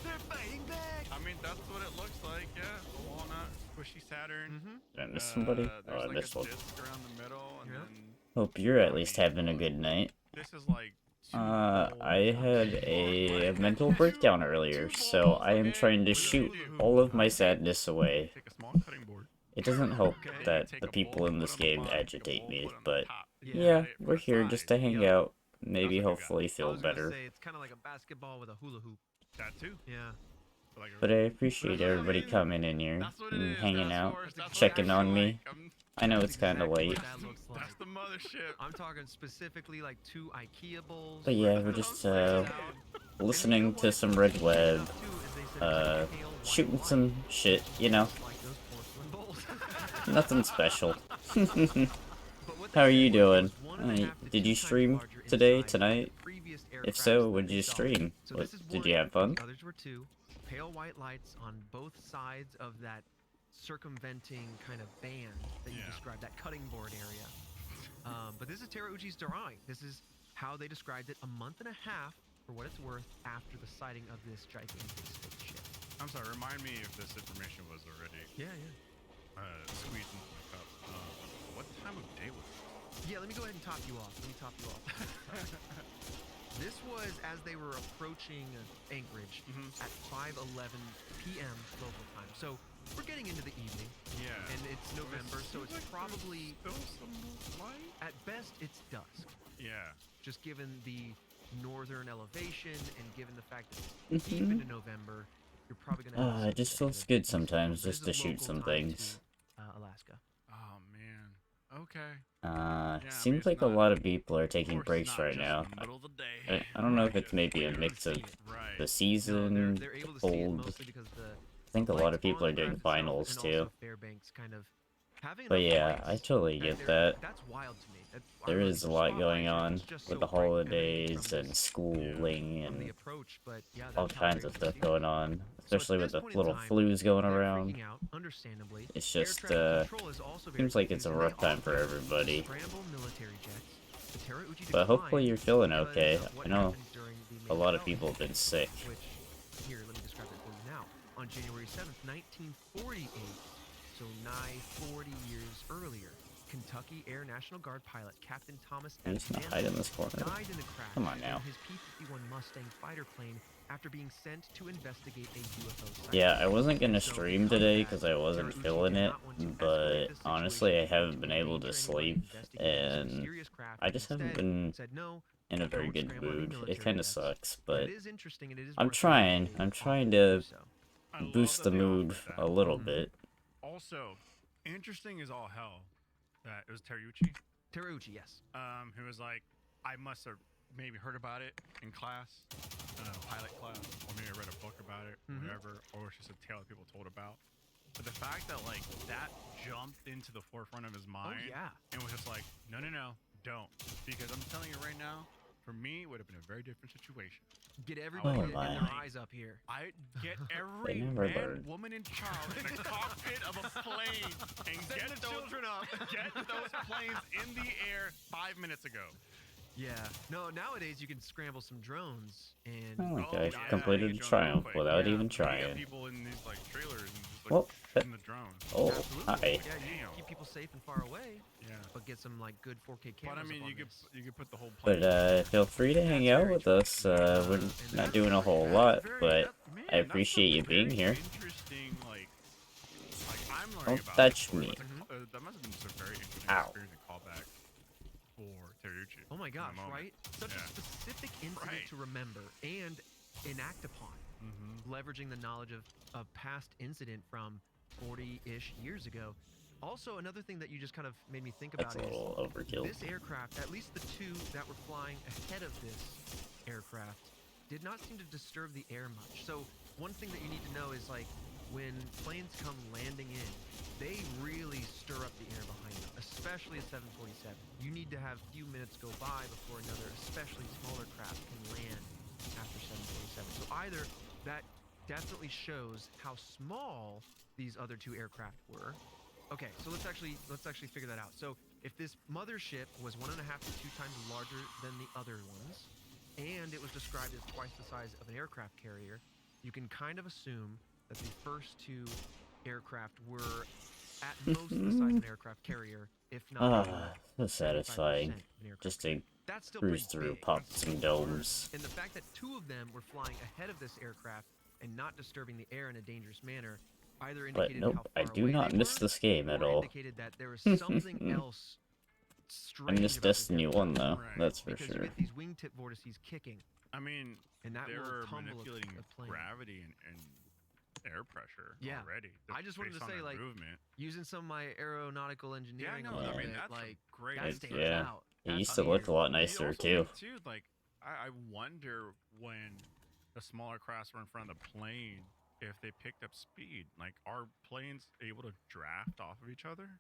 B: they're fighting back."
C: I mean, that's what it looks like. Yeah, a walnut, squishy Saturn.
A: Did I miss somebody? Oh,
C: There's
A: I
C: like
A: missed
C: a
A: one.
C: disc around the middle, and
B: Yeah.
C: then
A: Hope you're at least having a good night.
C: this is like. two
A: I
C: balls.
A: had a mental breakdown earlier, so I am trying to shoot all of my sadness away.
C: Take a small cutting board.
A: It doesn't help
B: Okay.
A: that
C: Take
A: the
C: a
A: people
C: bowl,
A: in
C: put
A: this
C: on the
A: game
C: bottom, take a
A: agitate
C: bowl,
A: me,
C: put on the
A: but
C: top.
A: yeah,
C: Put it
A: we're
C: for
A: here
C: size.
A: just to hang
C: Yep.
A: out, maybe
C: That's what we got.
A: hopefully
B: I
A: feel
B: was gonna
A: better.
B: say it's kind of like a basketball with a hula hoop.
C: That too.
B: Yeah.
C: Like
A: But I appreciate everybody coming in here
C: That's what it
A: and
C: is.
A: hanging
C: That's
A: out,
C: what it's
A: checking on me.
C: like.
A: I know
B: That's
A: it's kind of
B: exactly
A: late,
B: what that looks like.
C: That's the mothership.
B: I'm talking specifically like two IKEA bowls.
A: but yeah, we're just listening to some red web, shooting some shit, you know, nothing special. How are you doing? Did you stream today, tonight? If so, what did you stream? Did you have fun?
B: Others were two. Pale white lights on both sides of that circumventing kind of band that you
C: Yeah.
B: described, that cutting board area. But this is Terauchi's drawing. This is how they described it a month and a half, for what it's worth, after the sighting of this gigantic spaceship.
C: I'm sorry. Remind me if this information was already
B: Yeah.
C: squeezed into my cup. What time of day was it?
B: Yeah, let me go ahead and top you off. Let me top you off. This was as they were approaching Anchorage at 5:11 p.m. local time. So we're getting into the evening.
C: Yeah.
B: And it's November, so it's probably
C: still some light.
B: at best it's dusk.
C: Yeah.
B: Just given the northern elevation and given the fact that it's deep into November, you're probably gonna. Have
A: It just feels good sometimes just to shoot some things.
B: Alaska.
C: Oh man. Okay.
A: Uh,
C: Yeah, I mean,
A: seems
C: it's
A: like a
C: not-
A: lot of people are
C: Of
A: taking
C: course, it's
A: breaks
C: not
A: right
C: just
A: now.
C: in the middle of the day.
A: I don't know if it's maybe a mix of
C: Right.
A: the
B: No,
A: season,
B: they're able to see it
A: cold.
B: mostly because the
A: I think a lot of
B: lights
A: people
B: on
A: are
B: the
A: doing
B: craft itself
A: finals
B: and
A: too.
B: also Fairbanks kind of having
A: But
B: enough
A: yeah, I
B: lights
A: totally get that.
B: That's wild to me. I
A: There
B: really
A: is a
B: think
A: lot
B: spotlights
A: going
B: are
A: on
B: just
A: with
B: so
A: the
B: bright and everything
A: holidays
B: from
A: and
B: this-
A: schooling
B: from the
A: and
B: approach, but yeah,
A: all
B: that's how they're
A: kinds of
B: able to
A: stuff
B: see it.
A: going on,
B: So at
A: especially with
B: this
A: the
B: point in
A: little
B: time,
A: flus going
B: they're
A: around.
B: freaking out, understandably.
A: It's
B: Air
A: just,
B: traffic control is also very
A: seems like it's a
B: confused, and
A: rough
B: they
A: time for
B: offer
A: everybody.
B: scramble military jets. The Terauchi
A: But hopefully
B: declined
A: you're feeling
B: because
A: okay.
B: of what
A: I know
B: happened during the
A: a lot of
B: Mandela
A: people have been sick.
B: which, here, let me describe it for you now. On January 7th, 1948, so nigh 40 years earlier, Kentucky Air National Guard pilot Captain Thomas
A: I'm
B: F.
A: just gonna
B: Manson
A: hide in this corner.
B: died in a crash
A: Come on now.
B: in his P-51 Mustang fighter plane after being sent to investigate a UFO sighting.
A: Yeah, I wasn't gonna
B: So
A: stream
B: because of
A: today
B: that,
A: because I wasn't
B: Terauchi
A: feeling
B: did
A: it,
B: not want to escalate
A: but
B: this
A: honestly, I
B: situation
A: haven't
B: into
A: been
B: a
A: able to
B: danger anyone
A: sleep,
B: investigating this
A: and
B: mysterious craft,
A: I just haven't
B: instead
A: been
B: said no,
A: in a very
B: don't
A: good
B: scramble any
A: mood. It
B: military
A: kind of
B: jets.
A: sucks,
B: But
A: but
B: it is interesting and it is
A: I'm
B: worth
A: trying.
B: a
A: I'm trying
B: offer
A: to
B: do so.
C: I love
A: boost
C: that
A: the
C: they
A: mood
C: offered
A: a
C: that.
A: little bit.
C: Also, interesting as all hell that it was Terauchi,
B: Terauchi, yes.
C: who was like, I must have maybe heard about it in class, pilot class, or maybe I read a book about it, whatever, or it's just a tale that people told about. But the fact that like that jumped into the forefront of his mind,
B: yeah.
C: and was just like, no, don't, because I'm telling you right now, for me, it would have been a very different situation.
B: Get everybody
A: Oh
B: and
A: my.
B: their eyes up here.
C: I get every
A: never
C: man,
A: learn.
C: woman, and child in the cockpit of a plane and get
B: the
C: those
B: children up.
C: get those planes in the air 5 minutes ago.
B: Yeah. No, nowadays you can scramble some drones and
A: Oh,
C: Oh,
A: okay,
C: yeah,
A: completed
C: you
A: the
C: can jump real
A: triumph
C: quick.
A: without
B: Yeah.
A: even
C: You got
A: trying.
C: people in these like trailers and just like
A: Well,
C: shooting the drones.
A: Oh,
B: absolutely.
A: hi.
B: Yeah, you
C: Damn.
B: keep people safe and far away,
C: Yeah.
B: but get some like good 4K
C: But
B: cameras.
C: I mean,
B: up on
C: you
B: this.
C: could put the whole plane.
A: But feel free to hang out with us. We're not doing a whole lot, but I appreciate you being here.
C: Interesting, like I'm learning
A: Don't
C: about
A: touch
C: this.
A: me.
C: That must have been just a very interesting
A: Ow.
C: experience and callback for Terauchi.
B: Oh my
C: in the
B: gosh,
C: moment.
B: right? Such
C: Yeah.
B: a specific incident
C: Right.
B: to remember and enact upon, leveraging the knowledge of a past incident from 40-ish years ago. Also, another thing that you just kind of made me think about
A: That's a
B: is
A: little overkill.
B: this aircraft, at least the two that were flying ahead of this aircraft, did not seem to disturb the air much. So one thing that you need to know is like when planes come landing in, they really stir up the air behind them, especially a 747. You need to have a few minutes go by before another, especially smaller craft, can land after 747. So either that definitely shows how small these other two aircraft were. Okay, so let's actually figure that out. So if this mothership was 1.5 to 2 times larger than the other ones, and it was described as twice the size of an aircraft carrier, you can kind of assume that the first two aircraft were at most the size of an aircraft carrier, if not
A: So satisfying.
B: 75% of an aircraft
A: Just
B: carrier.
A: to
B: That's still
A: cruise
B: pretty
A: through,
B: big.
A: pop some domes.
B: And the fact that two of them were flying ahead of this aircraft and not disturbing the air in a dangerous manner either
A: But
B: indicated how
A: nope, I
B: far
A: do
B: away
A: not
B: they
A: miss
B: were,
A: this game at
B: or
A: all.
B: indicated that there was something else
A: I
B: strange
A: miss
B: about this
A: Destiny
B: aircraft.
A: 1 though,
C: Right.
A: that's for
B: Because you
A: sure.
B: get these wingtip vortices kicking,
C: I mean,
B: and that
C: they
B: will
C: were
B: tumble
C: manipulating
B: a plane.
C: gravity and air pressure
B: Yeah.
C: already.
B: I just wanted
C: based
B: to
C: on
B: say,
C: their
B: like,
C: movement.
B: using some of my aeronautical engineering
C: Yeah,
B: a
C: no,
B: little
C: I mean
B: bit,
C: that's
B: like
C: a great.
B: that
A: It-
B: stands
A: yeah.
B: out.
A: It
B: That's
A: used to look a
B: weird.
A: lot
C: You
A: nicer
C: also
A: too.
C: think, too. Like, I wonder when the smaller crafts were in front of the plane, if they picked up speed. Like, are planes able to draft off of each other?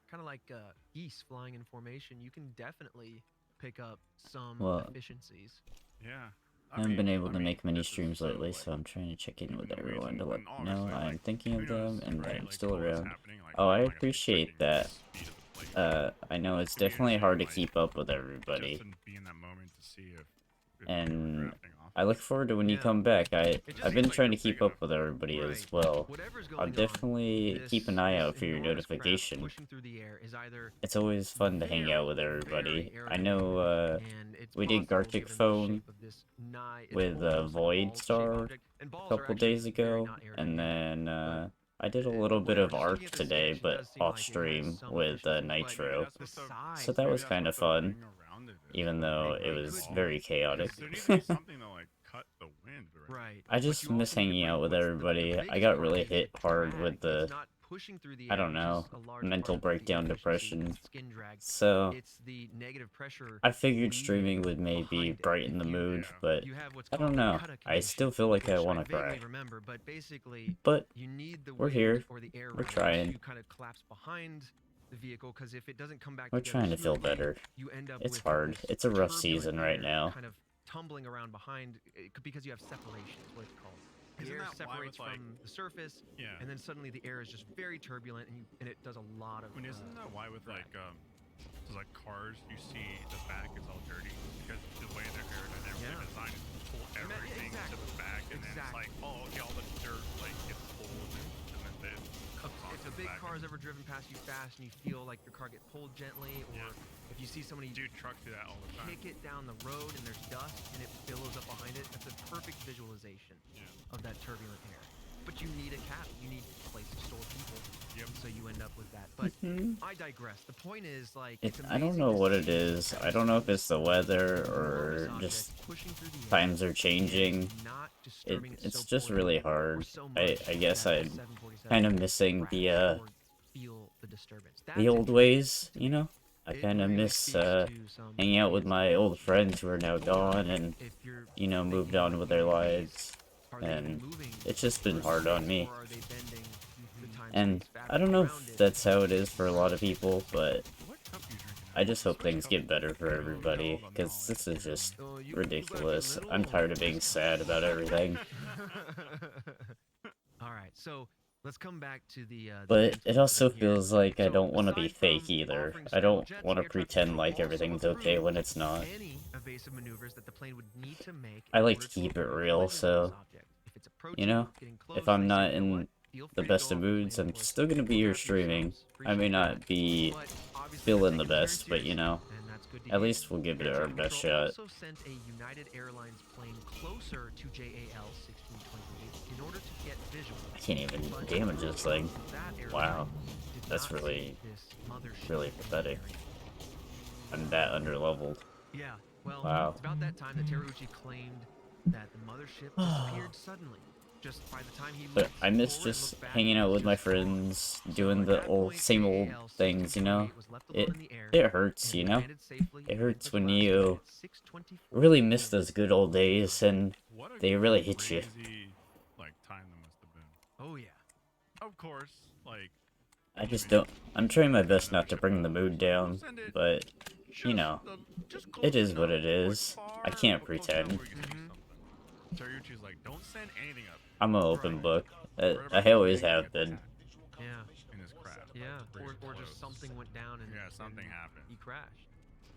B: Kind of like geese flying in formation, you can definitely pick up some
A: Well,
B: efficiencies.
C: Yeah.
A: I haven't been able
C: I
A: to
C: mean,
A: make many
C: this is
A: streams
C: so,
A: lately,
C: like,
A: so I'm trying to check in with
C: within the
A: everyone to
C: reason,
A: let
C: and
A: them know
C: obviously,
A: I'm
C: like,
A: thinking
C: who
A: of them
C: knows,
A: and that
C: right?
A: I'm
C: Like,
A: still
C: what's
A: around.
C: happening, like,
A: Oh, I
C: like,
A: appreciate
C: affecting the
A: that.
C: speed of the plane.
A: I know it's
C: It'd be
A: definitely hard to
C: interesting,
A: keep up with
C: like,
A: everybody.
C: just to be in that moment to see if
A: and
C: drafting off.
A: I look forward to when you
B: Yeah.
A: come back.
B: It just
A: I've
B: seems
A: been
B: like
A: trying to
C: you're
A: keep
C: big
A: up with everybody
B: Right.
A: as well.
B: Whatever's
A: I'll
B: going on,
A: definitely keep an eye out for your
B: enormous craft
A: notification.
B: pushing through the air is either
A: It's always fun to hang out with
B: very
A: everybody. I
B: aerodynamic,
A: know
B: and it's
A: we did
B: possible,
A: Gartic
B: given the
A: Phone
B: shape of this it's
A: with
B: almost like a
A: Void
B: ball-shaped
A: Star
B: object, and
A: a
B: balls are
A: couple
B: actually
A: days
B: very
A: ago,
B: not
A: and
B: aerodynamic,
A: then
B: but
A: I did a
B: uh,
A: little bit
B: whatever.
A: of
B: Just
A: Arc
B: looking at the
A: today,
B: sketch, it
A: but
B: does seem
A: off
B: like it has
A: stream
B: some
A: with
B: efficiency, but
A: Nitro.
C: That's
B: the
C: what the-
B: size
A: So that
C: maybe
A: was
C: that's
A: kind
C: what
A: of
C: the
A: fun,
C: ring around it is,
A: even
C: like a
A: though
C: big
A: it
C: ring
A: was
C: ball.
A: very chaotic.
C: There needs to be something to like cut the wind, right?
B: Right.
A: I
B: But
A: just
B: you
A: miss
B: also need to
A: hanging
B: bring
A: out with
B: what's
A: everybody. I
B: biggest
A: got
B: part
A: really
B: is
A: hit
B: the
A: hard with
B: drag.
A: the,
B: It's not pushing through the
A: I
B: air,
A: don't
B: which is
A: know,
B: a large
A: mental
B: part of the
A: breakdown
B: inefficiency,
A: depression.
B: skin drag.
A: So
B: It's the negative pressure
A: I figured
B: leaving
A: streaming would maybe
B: behind it.
A: brighten
B: If
A: the mood,
C: Yeah.
A: but
B: you have what's
A: I
B: called
A: don't
B: the
A: know.
B: kata
A: I still feel like I
B: which
A: want to
B: vaguely
A: cry.
B: remember, but basically
A: But
B: you need the
A: we're
B: wind
A: here.
B: or the air
A: We're
B: rather
A: trying.
B: to kind of collapse behind the vehicle, because if it doesn't come back
A: We're
B: together
A: trying to feel
B: smoothly,
A: better.
B: you end up
A: It's
B: with
A: hard.
B: this
A: It's a rough
B: turbulent
A: season right
B: air
A: now.
B: kind of tumbling around behind because you have separation is what it's called. The
C: Isn't
B: air
C: that why
B: separates
C: with, like-
B: from the surface,
C: Yeah.
B: and then suddenly the air is just very turbulent, and it does a lot of.
C: I mean, isn't that why with
B: drag.
C: like so like cars, you see the back is all dirty because the way they're aerodynamically
B: Yeah.
C: designed is to pull
B: Yeah,
C: everything to
B: exactly.
C: the back, and then it's
B: Exactly.
C: like, oh, okay, all the dirt like gets pulled, and then it comes off
B: If
C: the
B: a big
C: back.
B: car has ever driven past you fast and you feel like your car get pulled gently, or
C: Yeah.
B: if you see somebody
C: Dude, trucks do that all the time.
B: kick it down the road and there's dust and it billows up behind it, that's a perfect visualization
C: Yeah.
B: of that turbulent air. But you need a cabin, you need a place to store people,
C: Yep.
B: and so you end up with that. But I digress. The point is, like,
A: It's,
B: it's
A: I don't
B: amazing
A: know
B: to
A: what it
B: see
A: is.
B: that
A: I don't know if
B: this
A: it's the weather
B: enormous
A: or
B: object
A: just
B: pushing through the air
A: times are
B: and
A: changing.
B: not disturbing it
A: It's
B: so
A: just
B: poorly
A: really
B: or
A: hard.
B: so
A: I
B: much
A: guess
B: that
A: I'm
B: the 747
A: kind of
B: can
A: missing
B: crash
A: the
B: or feel the disturbance. That's
A: old
B: interesting
A: ways,
B: to
A: you
B: me.
A: know? I
B: It
A: kind of
B: really
A: miss
B: speaks to some
A: hanging out with my old
B: advanced
A: friends who are now
B: or
A: gone and,
B: if you're
A: you know, moved
B: thinking
A: on with their
B: in ways,
A: lives.
B: are they even
A: And
B: moving
A: it's just been
B: through
A: hard on
B: space,
A: me.
B: or are they bending the
A: And
B: time-space
A: I don't
B: fabric
A: know
B: around
A: if
B: it?
A: that's how it is for a lot of people, but
C: What cup you drinking?
A: I just hope
C: Switch
A: things
C: cup.
A: get better for
C: Yeah,
A: everybody,
C: hold on,
A: because this is just
B: Oh, you got your
A: ridiculous.
B: little
A: I'm tired of being sad about everything.
B: All right, so let's come back to the
A: But
B: mental
A: it also
B: incident here.
A: feels like I
B: So,
A: don't want to be
B: aside from
A: fake either.
B: offering
A: I don't
B: scramble jets,
A: want to
B: air traffic
A: pretend
B: control
A: like
B: also
A: everything's okay
B: approved
A: when it's not.
B: any evasive maneuvers that the plane would need to make
A: I
B: in
A: like
B: order
A: to keep it
B: avoid
A: real,
B: collision with this
A: so,
B: object. If it's
A: you
B: approaching,
A: know,
B: getting
A: if
B: close,
A: I'm
B: they say,
A: not
B: "You know
A: in
B: what? Feel
A: the
B: free to
A: best
B: go
A: of
B: off the
A: moods,
B: plane,
A: I'm
B: of course.
A: still gonna be
B: Look
A: here
B: after
A: streaming.
B: yourselves.
A: I
B: Appreciate
A: may
B: that."
A: not be
B: But obviously they're
A: feeling the
B: taking this very
A: best, but you
B: seriously,
A: know,
B: and that's good to
A: at
B: hear.
A: least we'll give it
B: Air
A: our
B: traffic
A: best
B: control
A: shot.
B: also sent a United Airlines plane closer to JAL 1628 in order to get visual.
A: I can't even
B: But
A: damage this thing.
B: that airline
A: Wow,
B: did
A: that's
B: not
A: really,
B: see this mothership
A: really
B: in the
A: pathetic.
B: area.
A: I'm that underleveled.
B: Yeah, well,
A: Wow.
B: it's about that time that Terauchi claimed that the mothership disappeared suddenly. Just by the time he
A: But
B: looked
A: I miss
B: forward and
A: just
B: looked back,
A: hanging
B: it
A: out
B: was
A: with my
B: just gone.
A: friends,
B: So
A: doing
B: at
A: the
B: that
A: old
B: point,
A: same old
B: JAL
A: things, you know?
B: 1628 was left alone in the air
A: It hurts,
B: and
A: you know?
B: landed safely
A: It
B: in
A: hurts when
B: Memphis last night
A: you
B: at 6:24
A: really miss
B: p.m.
A: those good old days, and
C: What a
A: they really hit you.
C: crazy, like, time that must have been.
B: Oh yeah.
C: Of course, like,
A: I just don't. I'm trying my best not to bring the mood down, but you know,
C: just
A: it
C: close
A: is what
C: enough,
A: it is. I can't
C: close enough
A: pretend.
C: where you can see something. Teriyuchi's like, don't send anything up
A: I'm an open
B: Right.
A: book.
C: Right
A: I
C: about
A: always
C: the thing
A: have
C: gets
A: been.
C: attached
B: Yeah.
C: in his craft.
B: Yeah.
C: Brings it
B: Or
C: close.
B: just something went down and
C: Yeah, something
B: and
C: happened.
B: he crashed.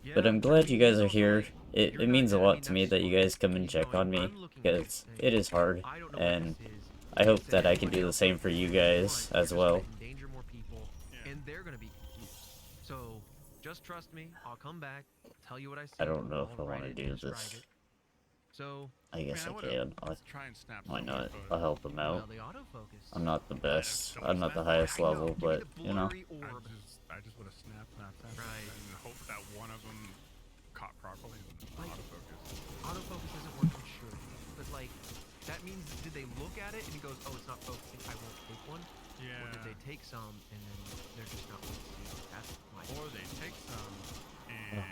B: Yeah,
A: But I'm
B: I
A: glad
B: mean,
A: you guys
B: he's
A: are
B: also
A: here.
B: like,
A: It
B: "You're
A: it
B: not
A: means a
B: dead." I
A: lot
B: mean,
A: to me
B: that's
A: that you
B: smart.
A: guys come and
B: Keep
A: check
B: going.
A: on me,
B: I'm looking at it
A: because
B: saying,
A: it is hard,
B: I don't know what
A: and
B: this is.
A: I hope
B: Said
A: that I can
B: anybody
A: do the
B: else
A: same
B: that
A: for you
B: one,
A: guys
B: you're
A: as
B: just
A: well.
B: gonna endanger more people,
C: Yeah.
B: and they're gonna be confused. So just trust me. I'll come back, tell you what I see.
A: I don't know if
B: I'll
A: I want
B: write
A: to
B: it,
A: do
B: describe
A: this.
B: it. So
A: I guess
C: Man,
A: I
C: would've-
A: can.
C: let's try and snap
A: Why
C: some more
A: not?
C: photos.
A: I'll help them
B: well,
A: out.
B: the autofocus.
A: I'm not the best.
C: so
A: I'm not the
C: snap-
A: highest
B: I know,
A: level,
B: give me
A: but
B: the
A: you know.
B: blurry orb.
C: I just would have snapped,
B: Right.
C: and hope that one of them caught properly and
B: Like-
C: autofocus.
B: Autofocus isn't working, sure, but like that means did they look at it and he goes, oh, it's not focusing, I won't take one,
C: Yeah.
B: or did they take some and then they're just not focusing? That's my
C: Or they take some and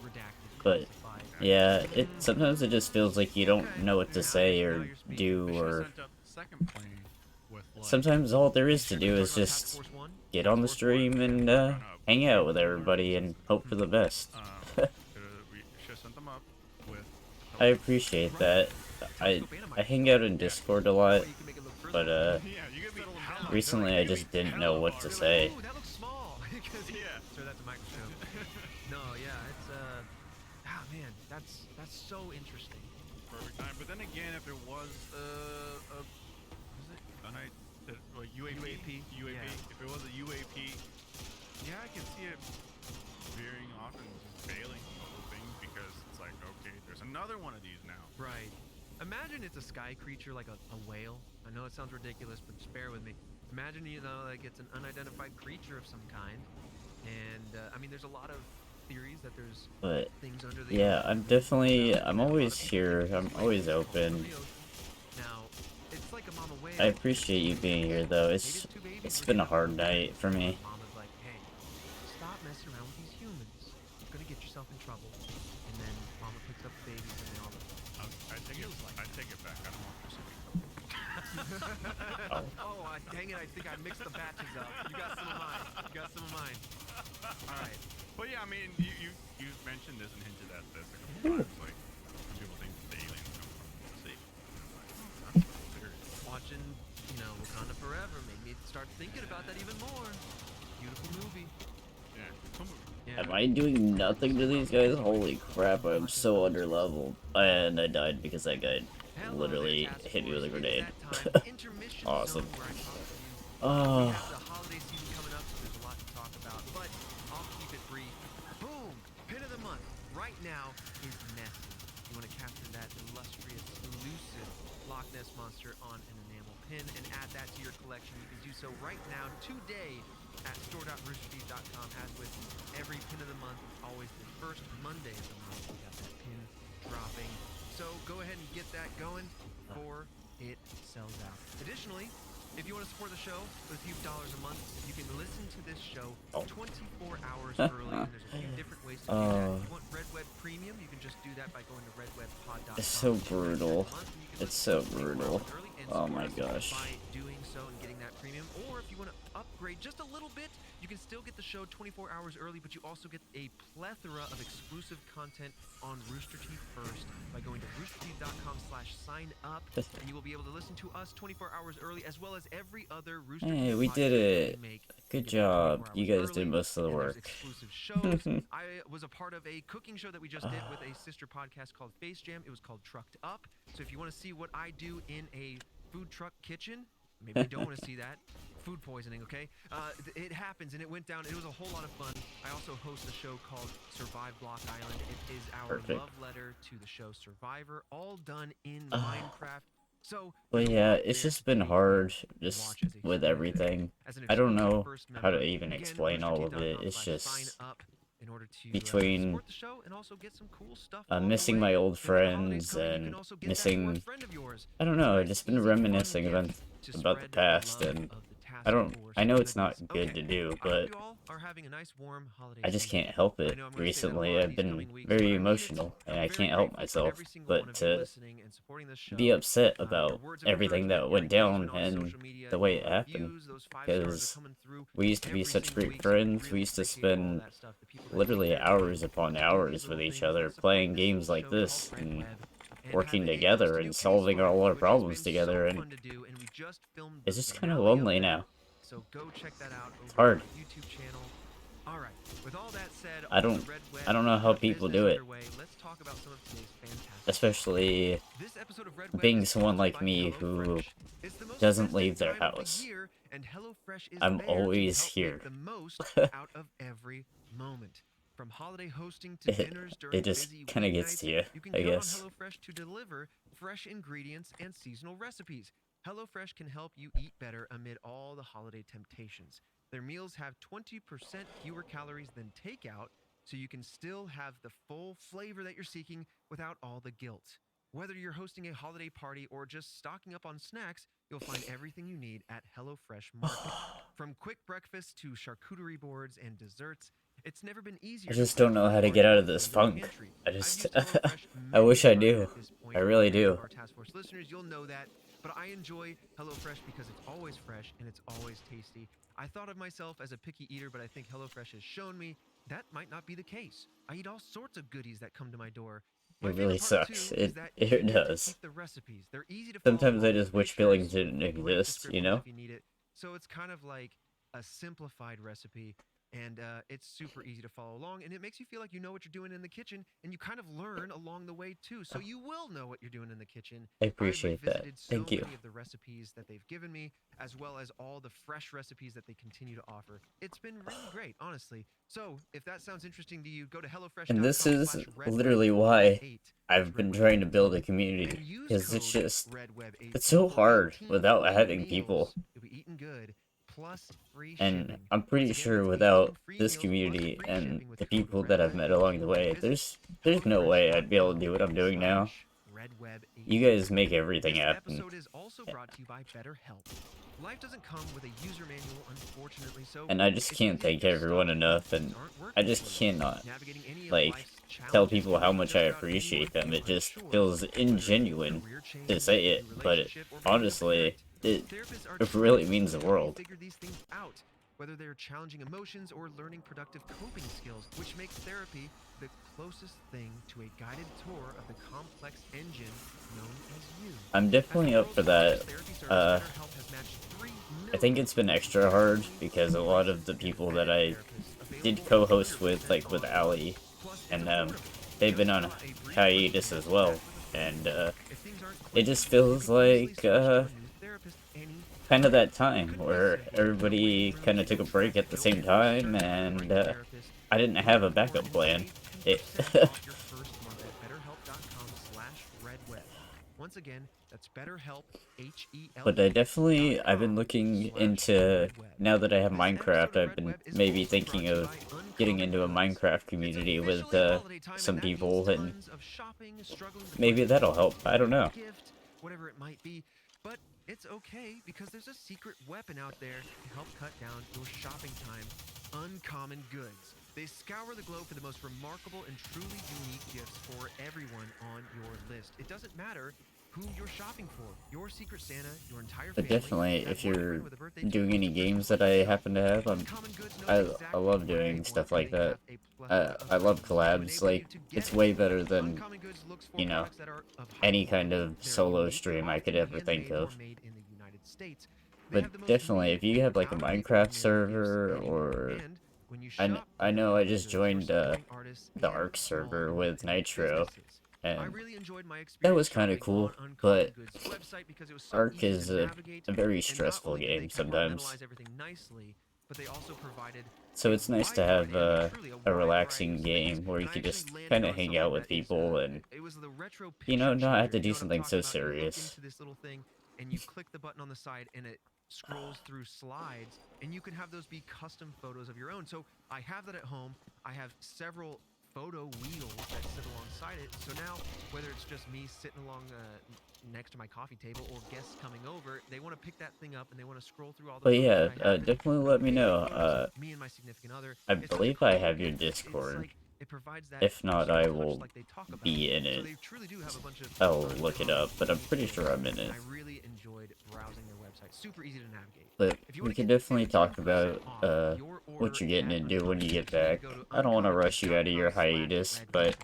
B: redacted,
A: But,
B: classified.
A: Yeah, sometimes it just feels like you don't
B: Okay,
A: know what to
B: yeah,
A: say
B: now
A: or
B: you're speaking.
A: do,
C: they should have
A: or
C: sent up the second plane with like
A: sometimes all there is to
B: Sure,
A: do
B: you're
A: is
B: talking about
A: just
B: Task Force One?
A: get on the
B: Task Force One?
A: stream and hang out with everybody and hope for the best.
C: we should have sent them up with
A: I appreciate that. I hang out in Discord a lot,
B: Or you can make it look further.
A: but
C: yeah, you could be hella-
A: recently I just didn't know what to
B: You're like,
A: say.
B: ooh, that looks small. 'Cause-
C: Yeah.
B: Sir, that's a microscope. No, yeah, it's ah man, That's so interesting.
C: Perfect time. But then again, if it was was it UAP? UAP.
B: Yeah.
C: If it was a UAP, yeah, I can see it veering off and just failing the whole thing because it's like, okay, there's another one of these now.
B: Right. Imagine it's a sky creature like a whale. I know it sounds ridiculous, but just bear with me. Imagine, like it's an unidentified creature of some kind. And, I mean, there's a lot of theories that there's
A: But
B: things under the
A: yeah,
B: ocean.
A: I'm always here. I'm always open.
B: Now, it's like a mama whale.
A: I appreciate you being here, though. It's been a hard night for me.
B: Mama's like, hey, stop messing around with these humans. You're gonna get yourself in trouble. And then mama picks up the babies and they all
C: I take it back. I don't want this to be
B: dang it, I think I mixed the batches up. You got some of mine. All right.
C: But yeah, I mean, you mentioned this and hinted at this a couple times. Like, some people think the aliens come from the sea. That's serious.
B: Watching, Wakanda Forever made me start thinking about that even more. Beautiful movie.
C: Yeah, cool movie.
B: Yeah.
A: Am I doing nothing to these guys? Holy crap, I'm so underleveled. And I died because that guy literally hit me with a grenade. Awesome. Oh.
B: We have the holiday season coming up, so there's a lot to talk about, but I'll keep it brief. Boom! Pin of the month right now is Nessie. You want to capture that illustrious, elusive Loch Ness monster on an enamel pin and add that to your collection. You can do so right now, today, at store.roosterteeth.com. As with every pin of the month, always the first Monday of the month, we got that pin dropping. So go ahead and get that going before it sells out. Additionally, if you want to support the show with a few dollars a month, you can listen to this show 24 hours early, and there's a few different ways to do that. If you want Red Web Premium, you can just do that by going to redwebpod.com.
A: It's so brutal. It's so brutal. Oh my gosh.
B: By doing so and getting that premium, or if you want to upgrade just a little bit, you can still get the show 24 hours early, but you also get a plethora of exclusive content on Rooster Teeth first by going to roosterteeth.com/sign up, and you will be able to listen to us 24 hours early, as well as every other Rooster Teeth
A: Hey, we did it. Good job. You guys did most of the work.
B: Exclusive shows. I was a part of a cooking show that we just did with a sister podcast called Face Jam. It was called Trucked Up. So if you want to see what I do in a food truck kitchen, maybe you don't want to see that. Food poisoning, okay? It happens, and it went down. It was a whole lot of fun. I also host a show called Survive Block Island. It is our love letter to the show Survivor, all done in Minecraft. So,
A: but yeah, it's just been hard just with everything. I don't know how to even explain all of it. It's just between missing my old friends and missing, I don't know, I've just been reminiscing about the past, and I know it's not good to do, but I just can't help it. Recently, I've been very emotional, and I can't help myself but to be upset about everything that went down and the way it happened, because we used to be such great friends. We used to spend literally hours upon hours with each other playing games like this and working together and solving all our problems together, and it's just kind of lonely now.
B: So go check that out over
A: it's hard.
B: on our YouTube channel. All right. With all that said,
A: I don't know how people do it.
B: Let's talk about some of today's fantastic.
A: Especially being someone like me who doesn't leave their house. I'm always here.
B: The most out of every moment. From holiday hosting to dinners during
A: it just kind of gets to you,
B: can
A: I
B: count
A: guess.
B: on HelloFresh to deliver fresh ingredients and seasonal recipes. HelloFresh can help you eat better amid all the holiday temptations. Their meals have 20% fewer calories than takeout, so you can still have the full flavor that you're seeking without all the guilt. Whether you're hosting a holiday party or just stocking up on snacks, you'll find everything you need at HelloFresh Market. From quick breakfast to charcuterie boards and desserts, it's never been easier.
A: I just don't know how to get out of this funk. I wish I knew. I really do.
B: Our task force listeners, you'll know that. But I enjoy HelloFresh because it's always fresh and it's always tasty. I thought of myself as a picky eater, but I think HelloFresh has shown me that might not be the case. I eat all sorts of goodies that come to my door.
A: It really sucks. It does.
B: The recipes. They're easy to
A: Sometimes I just wish fillings didn't exist, you know?
B: So it's kind of like a simplified recipe And it's super easy to follow along, and it makes you feel like you know what you're doing in the kitchen, and you kind of learn along the way too. So you will know what you're doing in the kitchen.
A: I
B: I've
A: appreciate that.
B: revisited so
A: Thank you.
B: many of the recipes that they've given me, as well as all the fresh recipes that they continue to offer. It's been really great, honestly. So if that sounds interesting to you, go to
A: And this is
B: hellofresh.com/redweb
A: literally why
B: 8.
A: I've been trying to build a community, because it's just, it's so hard without having people.
B: You'll be eating good, plus free
A: And
B: shipping.
A: I'm pretty
B: Once again,
A: sure
B: that's 18
A: without
B: free
A: this
B: meals plus
A: community
B: free
A: and
B: shipping with
A: the
B: code
A: people that I've met along the way,
B: REDWEB18.
A: there's no way I'd be able to do what I'm doing now.
B: HelloFresh.com/RedWeb18.
A: You guys make everything
B: This
A: happen.
B: episode is also brought to you by BetterHelp. Life doesn't come with a user manual, unfortunately, so
A: And I just
B: if you
A: can't
B: get
A: thank
B: stuck
A: everyone
B: and
A: enough,
B: things
A: and
B: aren't
A: I
B: working
A: just
B: for you,
A: cannot,
B: navigating any of
A: like,
B: life's
A: tell
B: challenges
A: people
B: can
A: how
B: be
A: much
B: just
A: I
B: about any
A: appreciate
B: work
A: them.
B: you
A: It just
B: unsure,
A: feels
B: whether it's a
A: ingenuine
B: career change,
A: to say
B: a
A: it,
B: new
A: but
B: relationship, or becoming a
A: honestly,
B: parent.
A: it
B: Therapists are
A: it really
B: trained
A: means
B: to
A: the
B: help you
A: world.
B: figure these things out, whether they're challenging emotions or learning productive coping skills, which makes therapy the closest thing to a guided tour of the complex engine known as you.
A: I'm definitely up for that. I think it's been extra hard because a lot of the people that I did co-host with, like with Ali and them, they've been on hiatus as well, and it just feels like kind of that time where everybody kind of took a break at the same time, and I didn't have a backup plan. It
B: Once again, that's BetterHelp,
A: But I've been looking into, now that I have Minecraft, I've been maybe thinking of getting into a Minecraft community with some people, and maybe that'll help. I don't know.
B: Whatever it might be, but it's okay because there's a secret weapon out there to help cut down your shopping time. Uncommon Goods. They scour the globe for the most remarkable and truly unique gifts for everyone on your list. It doesn't matter who you're shopping for. Your Secret Santa, your entire
A: But
B: family.
A: definitely,
B: that
A: if
B: one
A: you're
B: friend with a birthday
A: doing
B: gift,
A: any
B: the
A: games
B: person
A: that I
B: for yourself.
A: happen to have,
B: Uncommon Goods knows
A: I
B: exactly
A: love
B: what
A: doing
B: you
A: stuff
B: want,
A: like
B: and they
A: that.
B: have a plethora of
A: I love
B: items to
A: collabs.
B: enable
A: Like,
B: you to get
A: it's
B: it.
A: way better than,
B: Uncommon Goods looks for
A: you know,
B: products that are of high
A: any kind
B: quality,
A: of
B: they're
A: solo
B: unique,
A: stream
B: they're
A: I could
B: often
A: ever think
B: handmade or
A: of.
B: made in the United States. They
A: But
B: have the most
A: definitely, if you have like a
B: unique,
A: Minecraft
B: out-of-the-ordinary
A: server,
B: gifts
A: or
B: anywhere. And when you
A: I
B: shop
A: I
B: with
A: know I
B: Uncommon
A: just
B: Goods, you're
A: joined
B: supporting artists
A: the
B: and
A: Ark
B: small
A: server
B: and
A: with
B: independent
A: Nitro,
B: businesses. I
A: and
B: really enjoyed my
A: that
B: experience
A: was kind of
B: shopping
A: cool.
B: on
A: But
B: Uncommon Goods website because it was so
A: Ark
B: easy
A: is
B: to navigate,
A: a very
B: and not
A: stressful
B: only did they
A: game sometimes.
B: compartmentalize everything nicely, but they also provided
A: So
B: a
A: it's nice to
B: wide
A: have
B: variety, I mean, truly a
A: a
B: wide variety
A: relaxing
B: of space.
A: game where you
B: And I
A: could
B: actually
A: just
B: landed
A: kind of
B: on
A: hang out
B: something
A: with
B: that is
A: people and,
B: it was the retro
A: you
B: picture
A: know, not have
B: changer.
A: to do
B: You know what I'm
A: something
B: talking
A: so
B: about? You look
A: serious.
B: into this little thing and you click the button on the side and it scrolls through slides, and you can have those be custom photos of your own. So I have that at home. I have several photo wheels that sit alongside it. So now, whether it's just me sitting along next to my coffee table or guests coming over, they want to pick that thing up and they want to scroll through all the
A: But
B: photos
A: yeah,
B: that I have. And
A: definitely
B: they'll
A: let me
B: pick
A: know.
B: photos of me and my significant other.
A: I
B: It's such a
A: believe I
B: cool
A: have your
B: gift. It's
A: Discord.
B: like it provides that
A: If not, I
B: personal touch
A: will
B: like they talk about.
A: be in
B: So
A: it.
B: they truly do have a bunch of
A: I'll look it up, but I'm
B: uncommon
A: pretty
B: things,
A: sure I'm in it.
B: and I really enjoyed browsing their website. Super easy to navigate.
A: But
B: If you
A: we
B: want to
A: can
B: get
A: definitely
B: 15%
A: talk about
B: off your order
A: what you're getting
B: at
A: into when you
B: Uncommon
A: get
B: Goods, you need
A: back.
B: to go to
A: I don't want to rush you out of your hiatus, but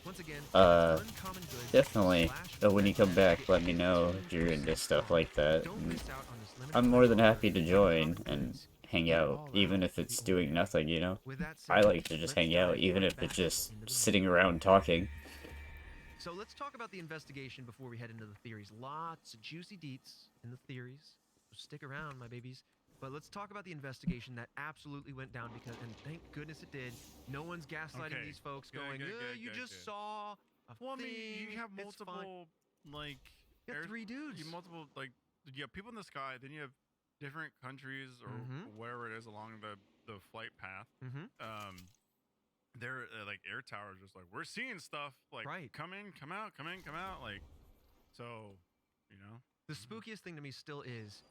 B: Once again,
A: uh,
B: that's
A: definitely when you come back,
B: uncommongood.com/redweb
A: let me know if you're into stuff like that.
B: Don't
A: And
B: miss out on this limited
A: I'm more than
B: time
A: happy to
B: offer.
A: join
B: Uncommon
A: and
B: Goods.
A: hang
B: Get
A: out,
B: all
A: even
B: out
A: if it's
B: the
A: doing
B: ordinary.
A: nothing, you know?
B: With that
A: I
B: said,
A: like to just
B: let's
A: hang out,
B: dive
A: even
B: right
A: if
B: back
A: it's just
B: into the
A: sitting
B: movie.
A: around talking.
B: So let's talk about the investigation before we head into the theories. Lots of juicy deets in the theories. So stick around, my babies. But let's talk about the investigation that absolutely went down because, and thank goodness it did. No one's gaslighting
C: Okay.
B: these folks,
C: Good,
B: going,
C: good, good,
B: "You
C: good,
B: just
C: good.
B: saw a
C: Well, I
B: thing.
C: mean, you have
B: It's fine."
C: multiple, like,
B: You got three dudes.
C: you have multiple, like, you have people in the sky, then you have different countries or wherever it is along the flight path. They're like air towers, just like, we're seeing stuff, like,
B: Right.
C: come in, come out, come in, come out, like, so, you know.
B: The spookiest thing to me still is,